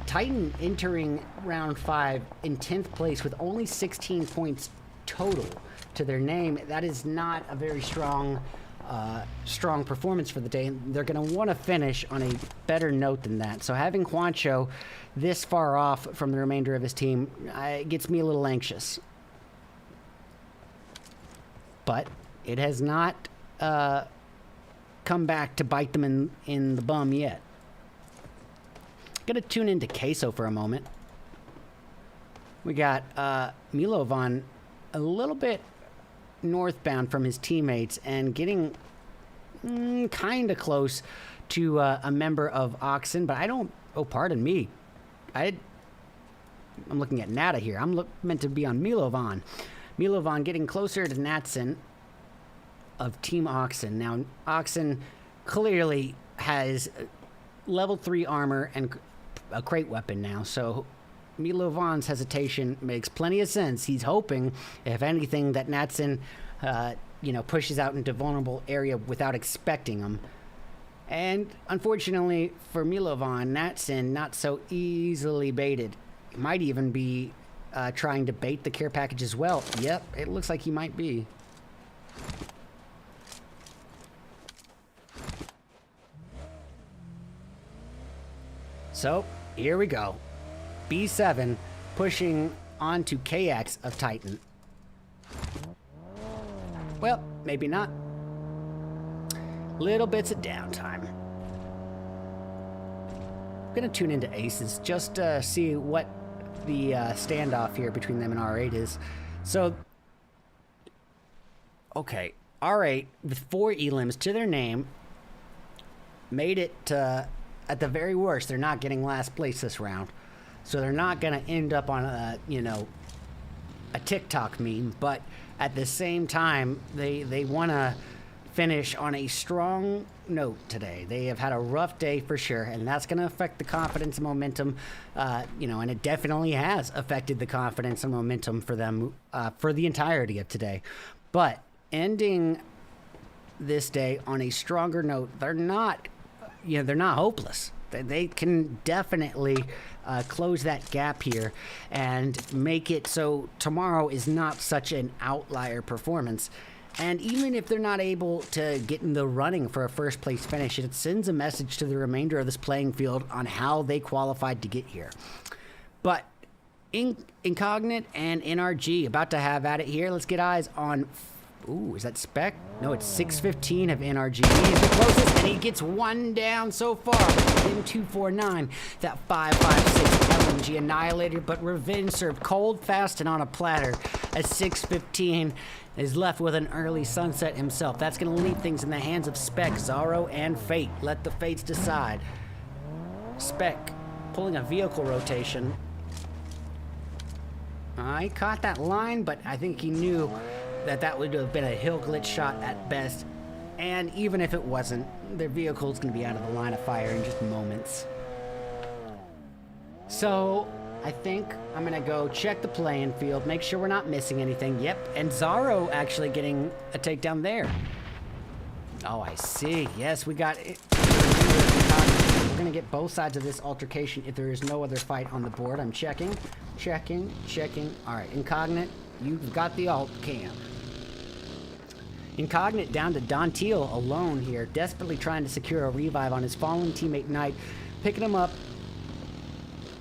Titan entering round 5 in 10th place with only 16 points total to their name. That is not a very strong performance for the day. They're going to want to finish on a better note than that. So having Juancho this far off from the remainder of his team gets me a little anxious. But it has not come back to bite them in the bum yet. Gonna tune into Queso for a moment. We got Milovan a little bit northbound from his teammates and getting kind of close to a member of Oxen, but I don't... Oh, pardon me. I'm looking at Nata here. I'm meant to be on Milovan. Milovan getting closer to Natson of Team Oxen. Now, Oxen clearly has level 3 armor and a crate weapon now, so Milovan's hesitation makes plenty of sense. He's hoping, if anything, that Natson, you know, pushes out into vulnerable area without expecting him. And unfortunately for Milovan, Natson not so easily baited. He might even be trying to bait the care package as well. Yep, it looks like he might be. So, here we go. B7 pushing onto KX of Titan. Well, maybe not. Little bits of downtime. I'm gonna tune into Aces just to see what the standoff here between them and R8 is. So, okay, R8 with 4 elims to their name made it at the very worst, they're not getting last place this round. So they're not going to end up on a, you know, a TikTok meme. But at the same time, they want to finish on a strong note today. They have had a rough day for sure, and that's going to affect the confidence and momentum, you know, and it definitely has affected the confidence and momentum for them for the entirety of today. But ending this day on a stronger note, they're not... You know, they're not hopeless. They can definitely close that gap here and make it so tomorrow is not such an outlier performance. And even if they're not able to get in the running for a first place finish, it sends a message to the remainder of this playing field on how they qualified to get here. But Incognite and NRG about to have at it here. Let's get eyes on... Ooh, is that Spec? No, it's 615 of NRG. He's the closest, and he gets one down so far. In 249, that 556 LMG Annihilator, but revenge served cold, fast, and on a platter. At 615 is left with an early sunset himself. That's going to leave things in the hands of Spec, Zaro, and Fate. Let the Fates decide. Spec pulling a vehicle rotation. He caught that line, but I think he knew that would have been a hill glitch shot at best. And even if it wasn't, their vehicle's going to be out of the line of fire in just moments. So I think I'm going to go check the playing field, make sure we're not missing anything. Yep, and Zaro actually getting a takedown there. Oh, I see. Yes, we got it. We're going to get both sides of this altercation if there is no other fight on the board. I'm checking. All right, Incognite, you've got the alt cam. Incognite down to Dontiel alone here, desperately trying to secure a revive on his fallen teammate Knight. Picking him up.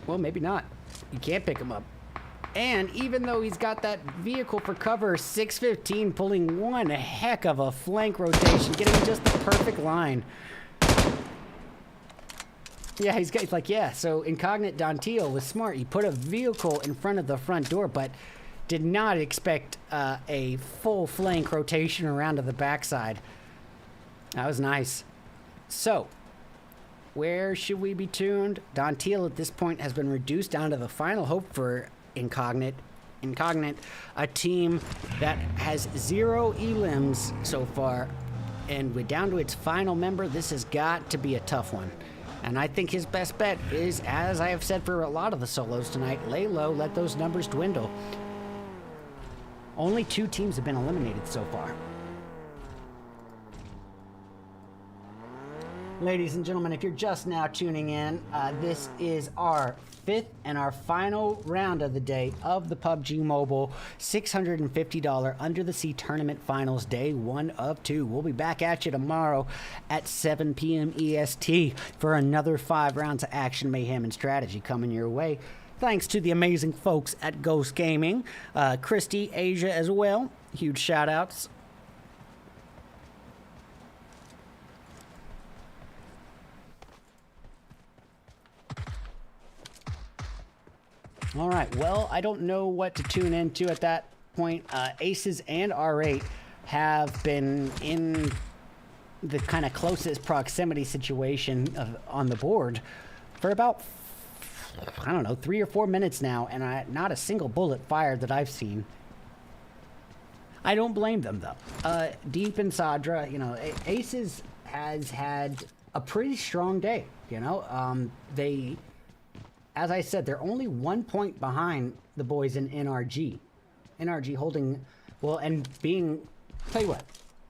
Well, maybe not. You can't pick him up. And even though he's got that vehicle for cover, 615 pulling one heck of a flank rotation, getting just the perfect line. Yeah, he's like, yeah, so Incognite Dontiel was smart. He put a vehicle in front of the front door, but did not expect a full flank rotation around to the backside. That was nice. So, where should we be tuned? Dontiel at this point has been reduced down to the final hope for Incognite, a team that has 0 elims so far, and we're down to its final member. This has got to be a tough one. And I think his best bet is, as I have said for a lot of the solos tonight, lay low, let those numbers dwindle. Only 2 teams have been eliminated so far. Ladies and gentlemen, if you're just now tuning in, this is our 5th and our final round of the day of the PUBG Mobile $650 Under the Sea Tournament Finals, day 1 of 2. We'll be back at you tomorrow at 7 p.m. EST for another 5 rounds of action, mayhem, and strategy coming your way. Thanks to the amazing folks at Ghost Gaming, Christy, Asia as well. Huge shout outs. All right, well, I don't know what to tune into at that point. Aces and R8 have been in the kind of closest proximity situation on the board for about, I don't know, 3 or 4 minutes now, and not a single bullet fired that I've seen. I don't blame them, though. Deep in Sadra, you know, Aces has had a pretty strong day, you know. They... As I said, they're only 1 point behind the boys in NRG. NRG holding, well, and being, tell you what,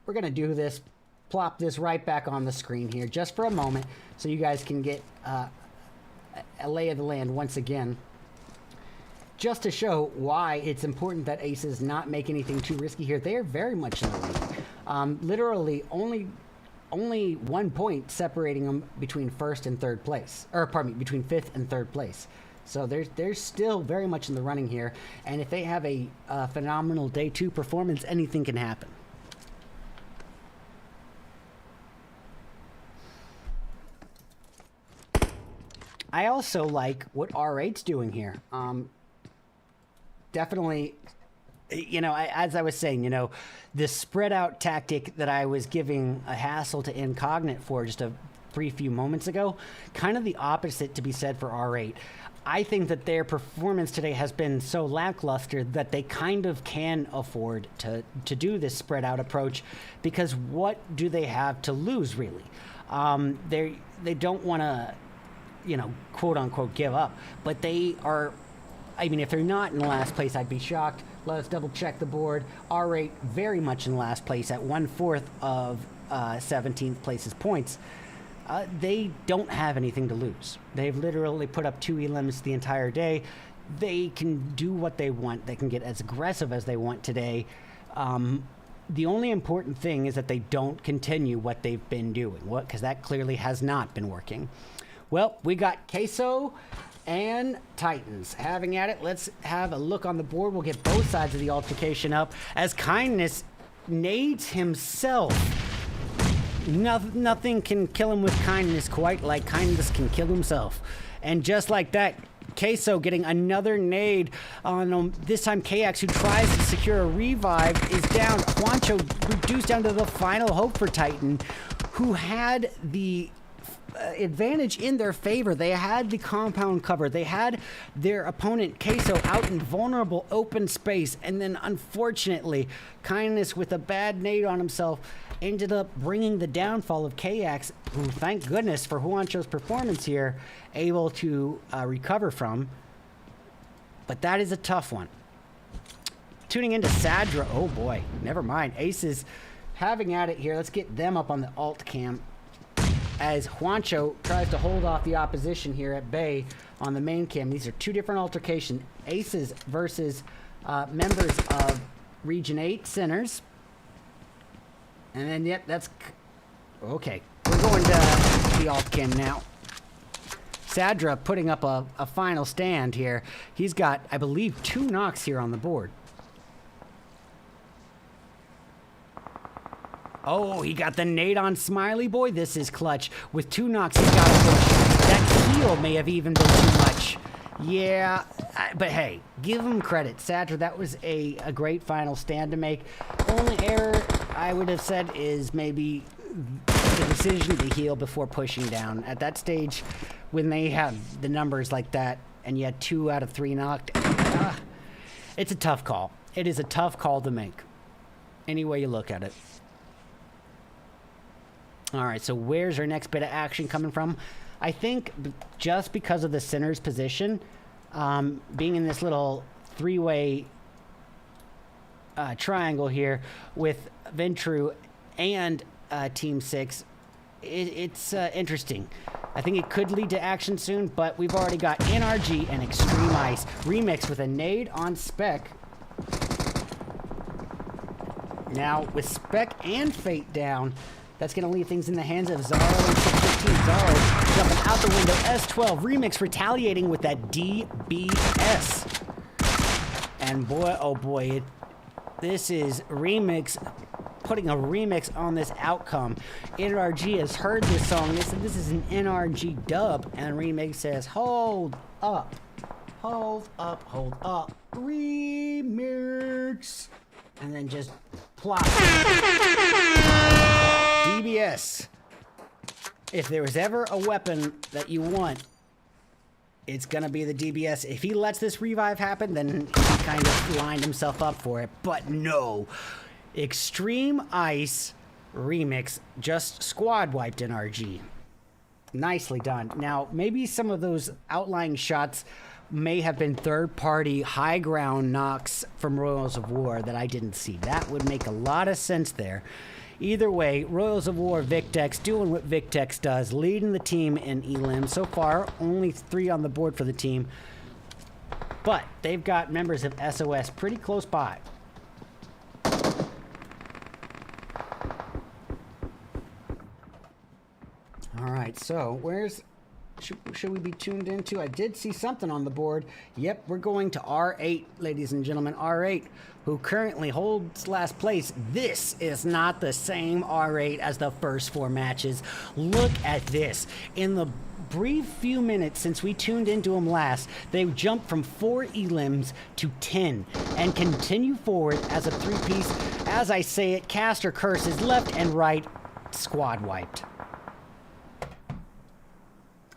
we're going to do this, plop this right back on the screen here just for a moment so you guys can get a lay of the land once again. Just to show why it's important that Aces not make anything too risky here. They are very much in the lead. Literally only 1 point separating them between first and third place, or pardon me, between 5th and 3rd place. So they're still very much in the running here, and if they have a phenomenal day 2 performance, anything can happen. I also like what R8's doing here. Definitely. You know, as I was saying, you know, the spread out tactic that I was giving a hassle to Incognite for just a few moments ago, kind of the opposite to be said for R8. I think that their performance today has been so lackluster that they kind of can afford to do this spread out approach, because what do they have to lose, really? They don't want to, you know, quote unquote give up, but they are, I mean, if they're not in last place, I'd be shocked. Let us double check the board. R8 very much in last place at 1/4 of 17th place's points. They don't have anything to lose. They've literally put up 2 elims the entire day. They can do what they want. They can get as aggressive as they want today. The only important thing is that they don't continue what they've been doing, because that clearly has not been working. Well, we got Queso and Titans having at it. Let's have a look on the board. We'll get both sides of the altercation up as Kindness nades himself. Nothing can kill him with kindness quite like Kindness can kill himself. And just like that, Queso getting another nade on him. This time Kax, who tries to secure a revive, is down. Quancho reduced down to the final hope for Titan, who had the advantage in their favor. They had the compound cover. They had their opponent Queso out in vulnerable open space, and then unfortunately, Kindness with a bad nade on himself ended up bringing the downfall of Kayax, who, thank goodness for Juancho's performance here, able to recover from. But that is a tough one. Tuning into Sadra. Oh boy, never mind. Ace is having at it here. Let's get them up on the alt cam as Juancho tries to hold off the opposition here at Bay on the main cam. These are two different altercations. Aces versus members of Region 8 Sinners. And then, yep, that's... Okay. We're going to the alt cam now. Sadra putting up a final stand here. He's got, I believe, 2 knocks here on the board. Oh, he got the nade on Smiley Boy. This is clutch. With 2 knocks, he's got a push. That heal may have even been too much. Yeah, but hey, give him credit. Sadra, that was a great final stand to make. Only error, I would have said, is maybe the decision to heal before pushing down. At that stage, when they have the numbers like that, and you had 2 out of 3 knocked, it's a tough call. It is a tough call to make, any way you look at it. All right, so where's our next bit of action coming from? I think just because of the Sinner's position, being in this little 3-way triangle here with Ventru and Team 6, it's interesting. I think it could lead to action soon, but we've already got NRG and Extreme Ice remixed with a nade on Spec. Now, with Spec and Fate down, that's going to leave things in the hands of Zaro and 615. Zaro jumping out the window. S12 remix retaliating with that DBS. And boy, oh boy, this is remix, putting a remix on this outcome. NRG has heard this song. They said this is an NRG dub. And remix says, hold up, hold up, hold up. Remix. And then just plop. DBS. If there was ever a weapon that you want, it's gonna be the DBS. If he lets this revive happen, then he kind of lined himself up for it. But no. Extreme Ice remix just squad wiped NRG. Nicely done. Now, maybe some of those outlying shots may have been third-party high ground knocks from Royals of War that I didn't see. That would make a lot of sense there. Either way, Royals of War, Victex, doing what Victex does, leading the team in elim. So far, only 3 on the board for the team. But they've got members of SOS pretty close by. All right, so where's... Should we be tuned into? I did see something on the board. Yep, we're going to R8, ladies and gentlemen. R8, who currently holds last place. This is not the same R8 as the first 4 matches. Look at this. In the brief few minutes since we tuned into them last, they've jumped from 4 elims to 10 and continue forward as a 3-piece. As I say it, caster curses left and right, squad wiped.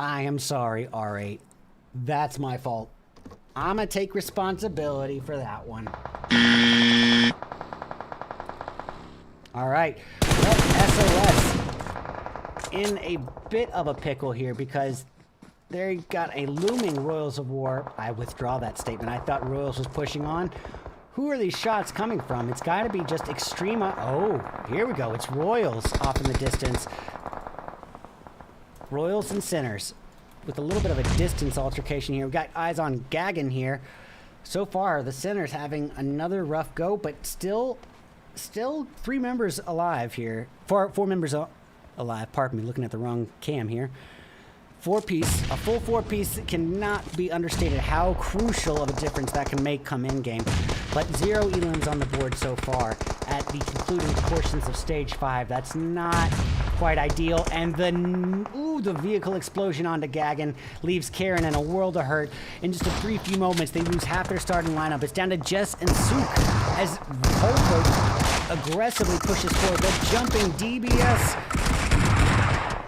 I am sorry, R8. That's my fault. I'm gonna take responsibility for that one. All right, well, SOS in a bit of a pickle here because they got a looming Royals of War. I withdraw that statement. I thought Royals was pushing on. Who are these shots coming from? It's got to be just Extreme. Oh, here we go. It's Royals off in the distance. Royals and Sinners with a little bit of a distance altercation here. We've got eyes on Gagan here. So far, the Sinners having another rough go, but still 3 members alive here. 4 members alive. Pardon me, looking at the wrong cam here. 4-piece, a full 4-piece cannot be understated how crucial of a difference that can make come in game. But 0 elims on the board so far at the concluding portions of stage 5. That's not quite ideal. And the vehicle explosion onto Gagan leaves Karen in a world of hurt. In just a few moments, they lose half their starting lineup. It's down to Jess and Sook as Holbrook aggressively pushes forward. The jumping DBS.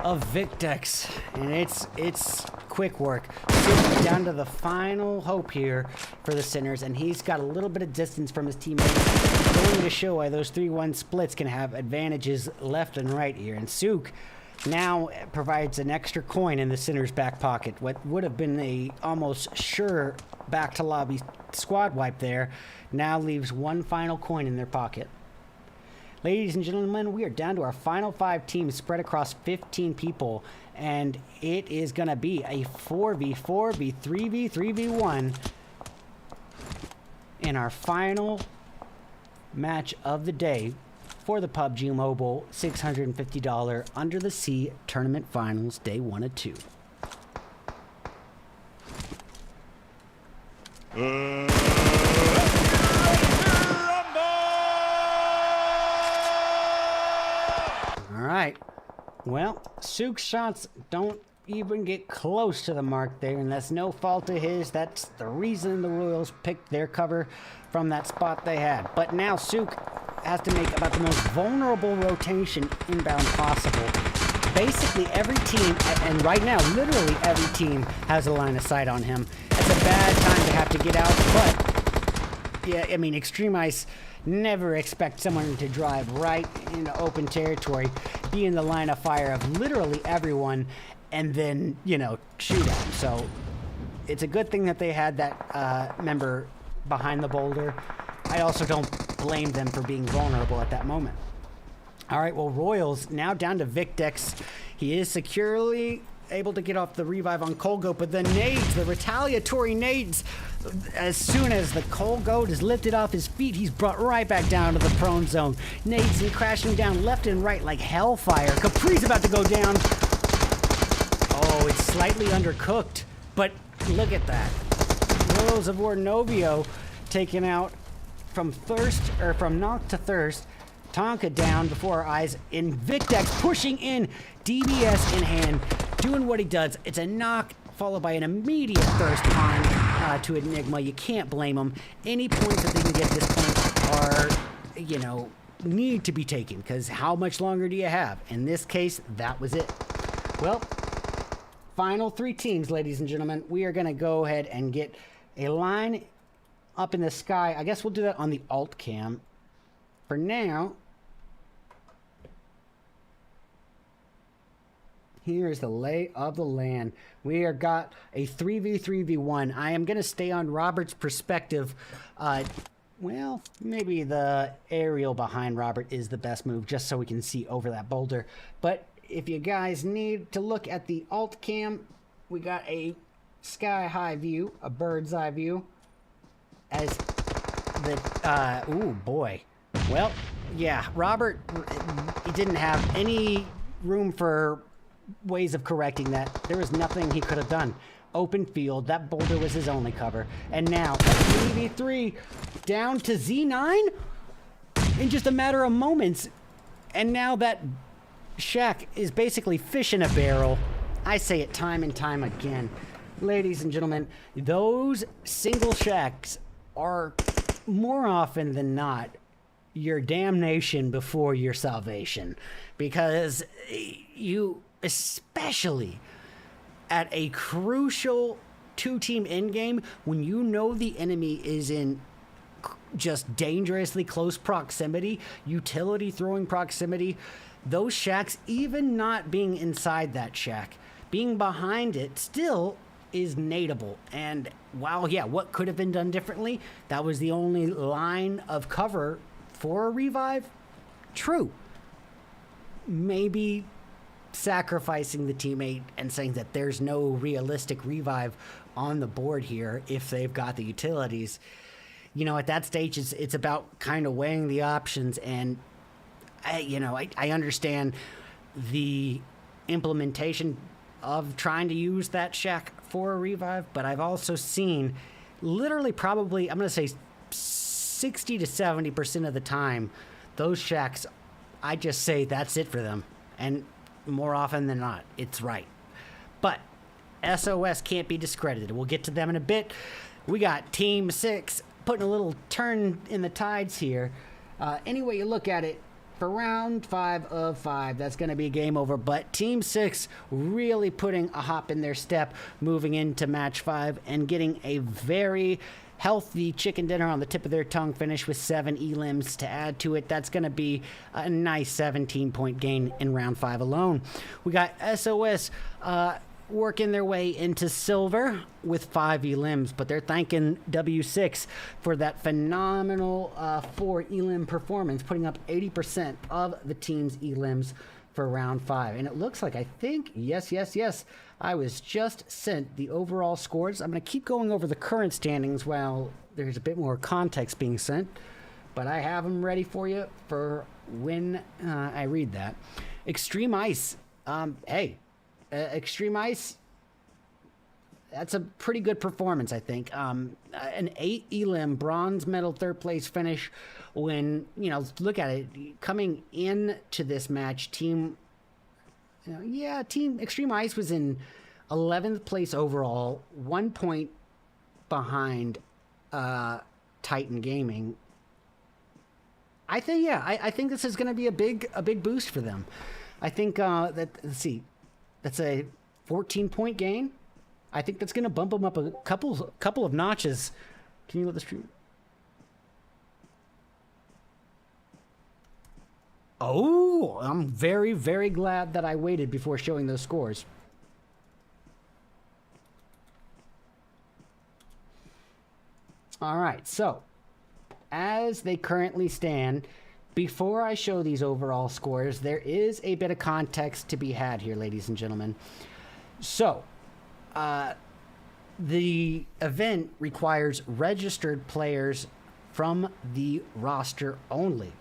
of Vicdex, and it's quick work. So down to the final hope here for the Sinners, and he's got a little bit of distance from his teammates, going to show why those 3-1 splits can have advantages left and right here. And Sook now provides an extra coin in the Sinners' back pocket. What would have been a almost sure back to lobby squad wipe there now leaves one final coin in their pocket. Ladies and gentlemen, we are down to our final 5 teams spread across 15 people, and it is going to be a 4v4 v 3v 3v1 in our final match of the day for the PUBG Mobile $650 Under the Sea Tournament Finals, Day 1 of 2. Alright, well, Sook's shots don't even get close to the mark there, and that's no fault of his. That's the reason the Royals picked their cover from that spot they had. But now Sook has to make about the most vulnerable rotation inbound possible. Basically every team, and right now literally every team has a line of sight on him. It's a bad time to have to get out, but yeah, I mean, Extreme Ice never expect someone to drive right into open territory, be in the line of fire of literally everyone, and then, you know, shoot at him. So it's a good thing that they had that member behind the boulder. I also don't blame them for being vulnerable at that moment. All right, well, Royals now down to Vicdex. He is securely able to get off the revive on Colgoat, but the nades, the retaliatory nades, as soon as the Colgoat is lifted off his feet, he's brought right back down to the prone zone. Nades and crashing down left and right like hellfire. Capri's about to go down. Oh, it's slightly undercooked, but look at that. Royals of Ornovio taken out from knock to thirst. Tonka down before our eyes, in Vicdex pushing in, DBS in hand, doing what he does. It's a knock followed by an immediate thirst on to Enigma. You can't blame him. Any points that they can get at this point are, you know, need to be taken, because how much longer do you have? In this case, that was it. Well, final 3 teams, ladies and gentlemen. We are going to go ahead and get a line up in the sky. I guess we'll do that on the alt cam. For now, here is the lay of the land. We are got a 3v3v1. I am going to stay on Robert's perspective. Well, maybe the aerial behind Robert is the best move, just so we can see over that boulder. But if you guys need to look at the alt cam, we got a sky high view, a bird's eye view, as the ooh boy. Well, yeah, Robert, he didn't have any room for ways of correcting that. There was nothing he could have done. Open field, that boulder was his only cover. And now, 3v3 down to Z9 in just a matter of moments. And now that shack is basically fish in a barrel. I say it time and time again. Ladies and gentlemen, those single shacks are more often than not your damnation before your salvation, because you, especially at a crucial 2-team endgame, when you know the enemy is in just dangerously close proximity, utility throwing proximity, those shacks, even not being inside that shack, being behind it, still is nadeable. And while, yeah, what could have been done differently, that was the only line of cover for a revive. True. Maybe sacrificing the teammate and saying that there's no realistic revive on the board here if they've got the utilities. You know, at that stage, it's about kind of weighing the options. And I understand the implementation of trying to use that shack for a revive, but I've also seen literally probably, I'm going to say 60 to 70% of the time, those shacks, I just say that's it for them. And more often than not, it's right. But SOS can't be discredited. We'll get to them in a bit. We got Team 6 putting a little turn in the tides here. Any way you look at it, for round 5 of 5. That's going to be game over. But Team 6 really putting a hop in their step, moving into match 5 and getting a very healthy chicken dinner on the tip of their tongue finish with 7 elims to add to it. That's going to be a nice 17-point gain in round 5 alone. We got SOS working their way into silver with 5 elims, but they're thanking W6 for that phenomenal 4 elim performance, putting up 80% of the team's elims for round 5. And it looks like, I think, yes, I was just sent the overall scores. I'm going to keep going over the current standings while there's a bit more context being sent, but I have them ready for you for when I read that. Extreme Ice, Extreme Ice, that's a pretty good performance, I think. An 8 elim bronze medal 3rd place finish when, look at it, coming into this match, Team Extreme Ice was in 11th place overall, 1 point behind Titan Gaming. I think this is going to be a big boost for them. I think that's a 14-point gain. I think that's going to bump them up a couple of notches. Can you let the stream? Oh, I'm very, very glad that I waited before showing those scores. All right, so as they currently stand, before I show these overall scores, there is a bit of context to be had here, ladies and gentlemen. So, the event requires registered players from the roster only.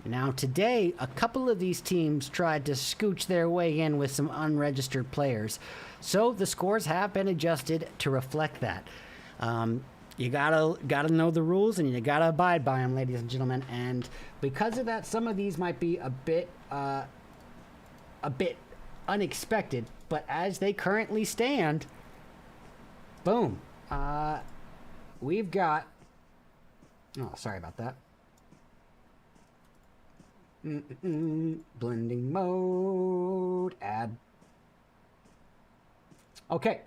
Now, today, a couple of these teams tried to scooch their way in with some unregistered players. So, the scores have been adjusted to reflect that. You gotta know the rules, and you gotta abide by them, ladies and gentlemen. And because of that, some of these might be a bit unexpected. But as they currently stand, boom, we've got. Oh, sorry about that. Blending mode, add. Okay,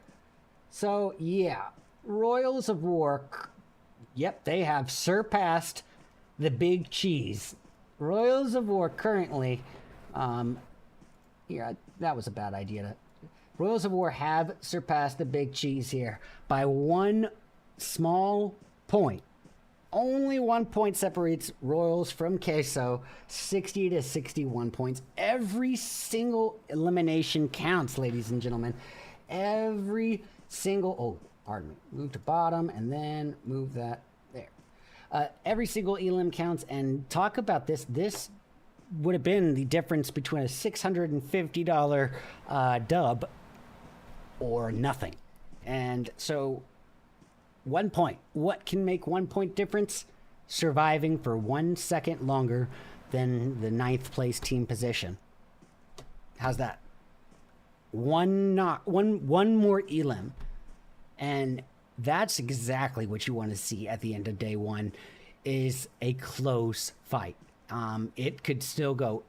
so yeah. Royals of War, yep, they have surpassed the Big Cheese. Royals of War currently, that was a bad idea. Royals of War have surpassed the Big Cheese here by 1 small point. Only 1 point separates Royals from Queso, 60 to 61 points. Every single elimination counts, ladies and gentlemen. Every single, pardon me, move to bottom and then move that there. Every single elim counts, and talk about this. This would have been the difference between a $650 dub or nothing. And so 1 point. What can make 1 point difference? Surviving for 1 second longer than the 9th place team position. How's that? One more elim. And that's exactly what you want to see at the end of day 1, is a close fight. It could still go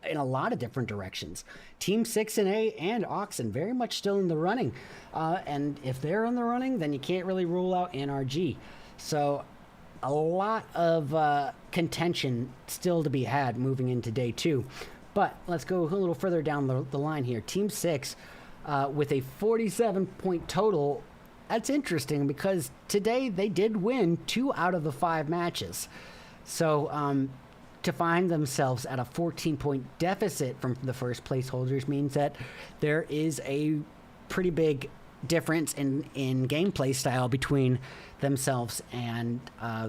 in a lot of different directions. Team 6&A and Oxen very much still in the running. And if they're in the running, then you can't really rule out NRG. So a lot of contention still to be had moving into day 2. But let's go a little further down the line here. Team 6 with a 47-point total. That's interesting because today they did win 2 out of the 5 matches. So to find themselves at a 14-point deficit from the first place holders means that there is a pretty big difference in gameplay style between themselves and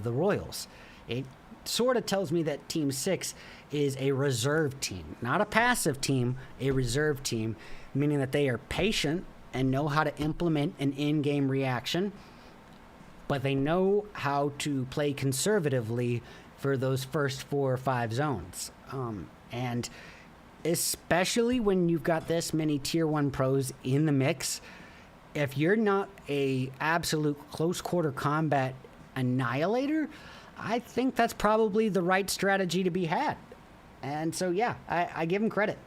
the Royals. It sort of tells me that Team 6 is a reserve team, not a passive team, a reserve team, meaning that they are patient and know how to implement an in-game reaction, but they know how to play conservatively for those first 4 or 5 zones. And especially when you've got this many tier 1 pros in the mix, if you're not a absolute close quarter combat annihilator, I think that's probably the right strategy to be had. And so, yeah, I give him credit.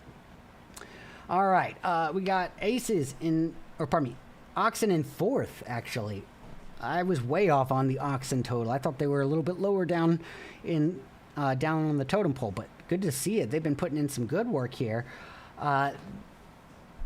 All right, we got Aces Oxen in fourth, actually. I was way off on the Oxen total. I thought they were a little bit lower down on the totem pole, but good to see it. They've been putting in some good work here.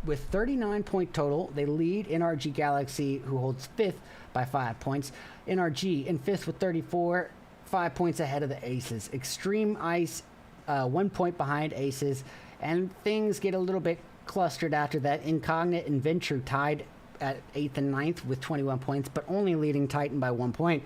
With 39 point total, they lead NRG Galaxy, who holds fifth by 5 points. NRG in fifth with 34, 5 points ahead of the Aces. Extreme Ice, 1 point behind Aces, and things get a little bit clustered after that. Incognite and Venture tied at 8th and 9th with 21 points, but only leading Titan by 1 point.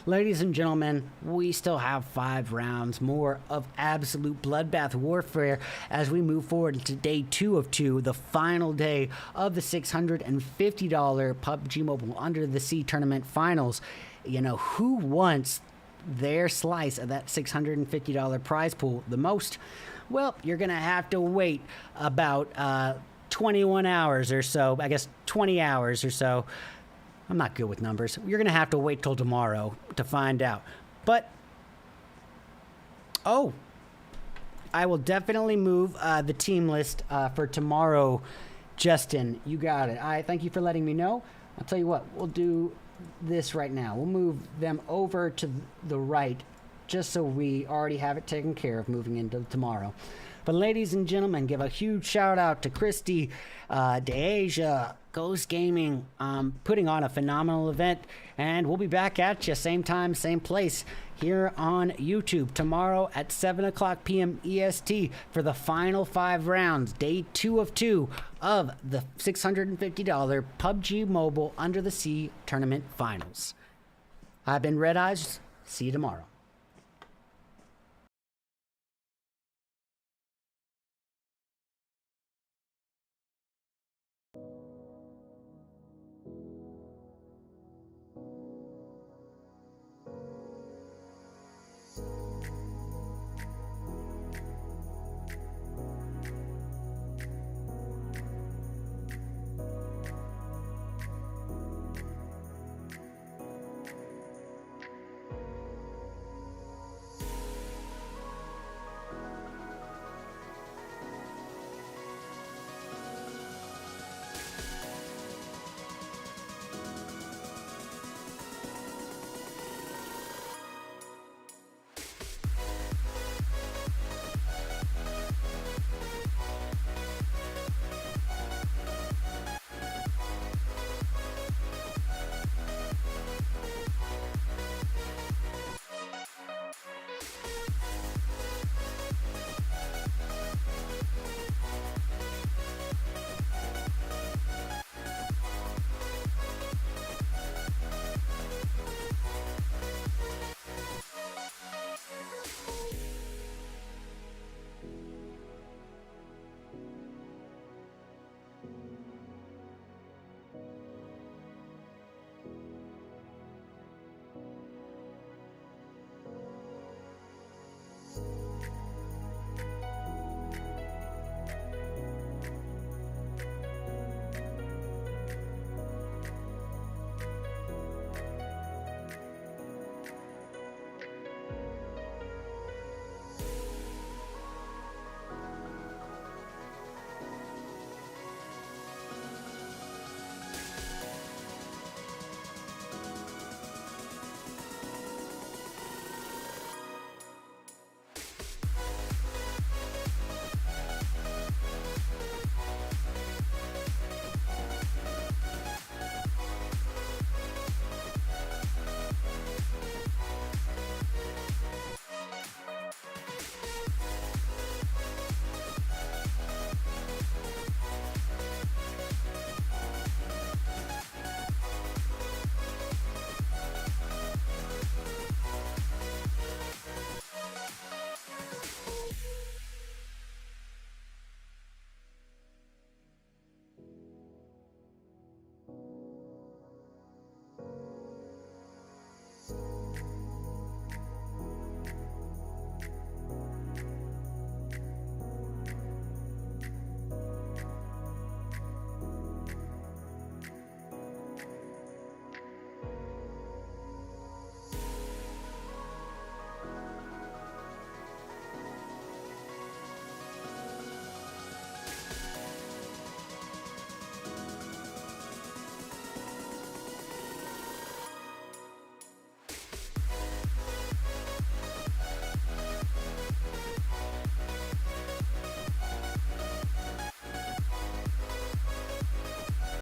Ladies and gentlemen, we still have 5 rounds more of absolute bloodbath warfare as we move forward to day 2 of 2, the final day of the $650 PUBG Mobile Under the Sea Tournament Finals. You know, who wants their slice of that $650 prize pool the most? Well, you're going to have to wait about 21 hours or so, I guess 20 hours or so. I'm not good with numbers. You're going to have to wait till tomorrow to find out. But, I will definitely move the team list for tomorrow. Justin, you got it. I thank you for letting me know. I'll tell you what, we'll do this right now. We'll move them over to the right just so we already have it taken care of moving into tomorrow. But ladies and gentlemen, give a huge shout out to Christy, DeAsia, Ghost Gaming, putting on a phenomenal event. And we'll be back at you same time, same place here on YouTube tomorrow at 7 o'clock p.m. EST for the final 5 rounds, day 2 of 2 of the $650 PUBG Mobile Under the Sea Tournament Finals. I've been RedEyes. See you tomorrow.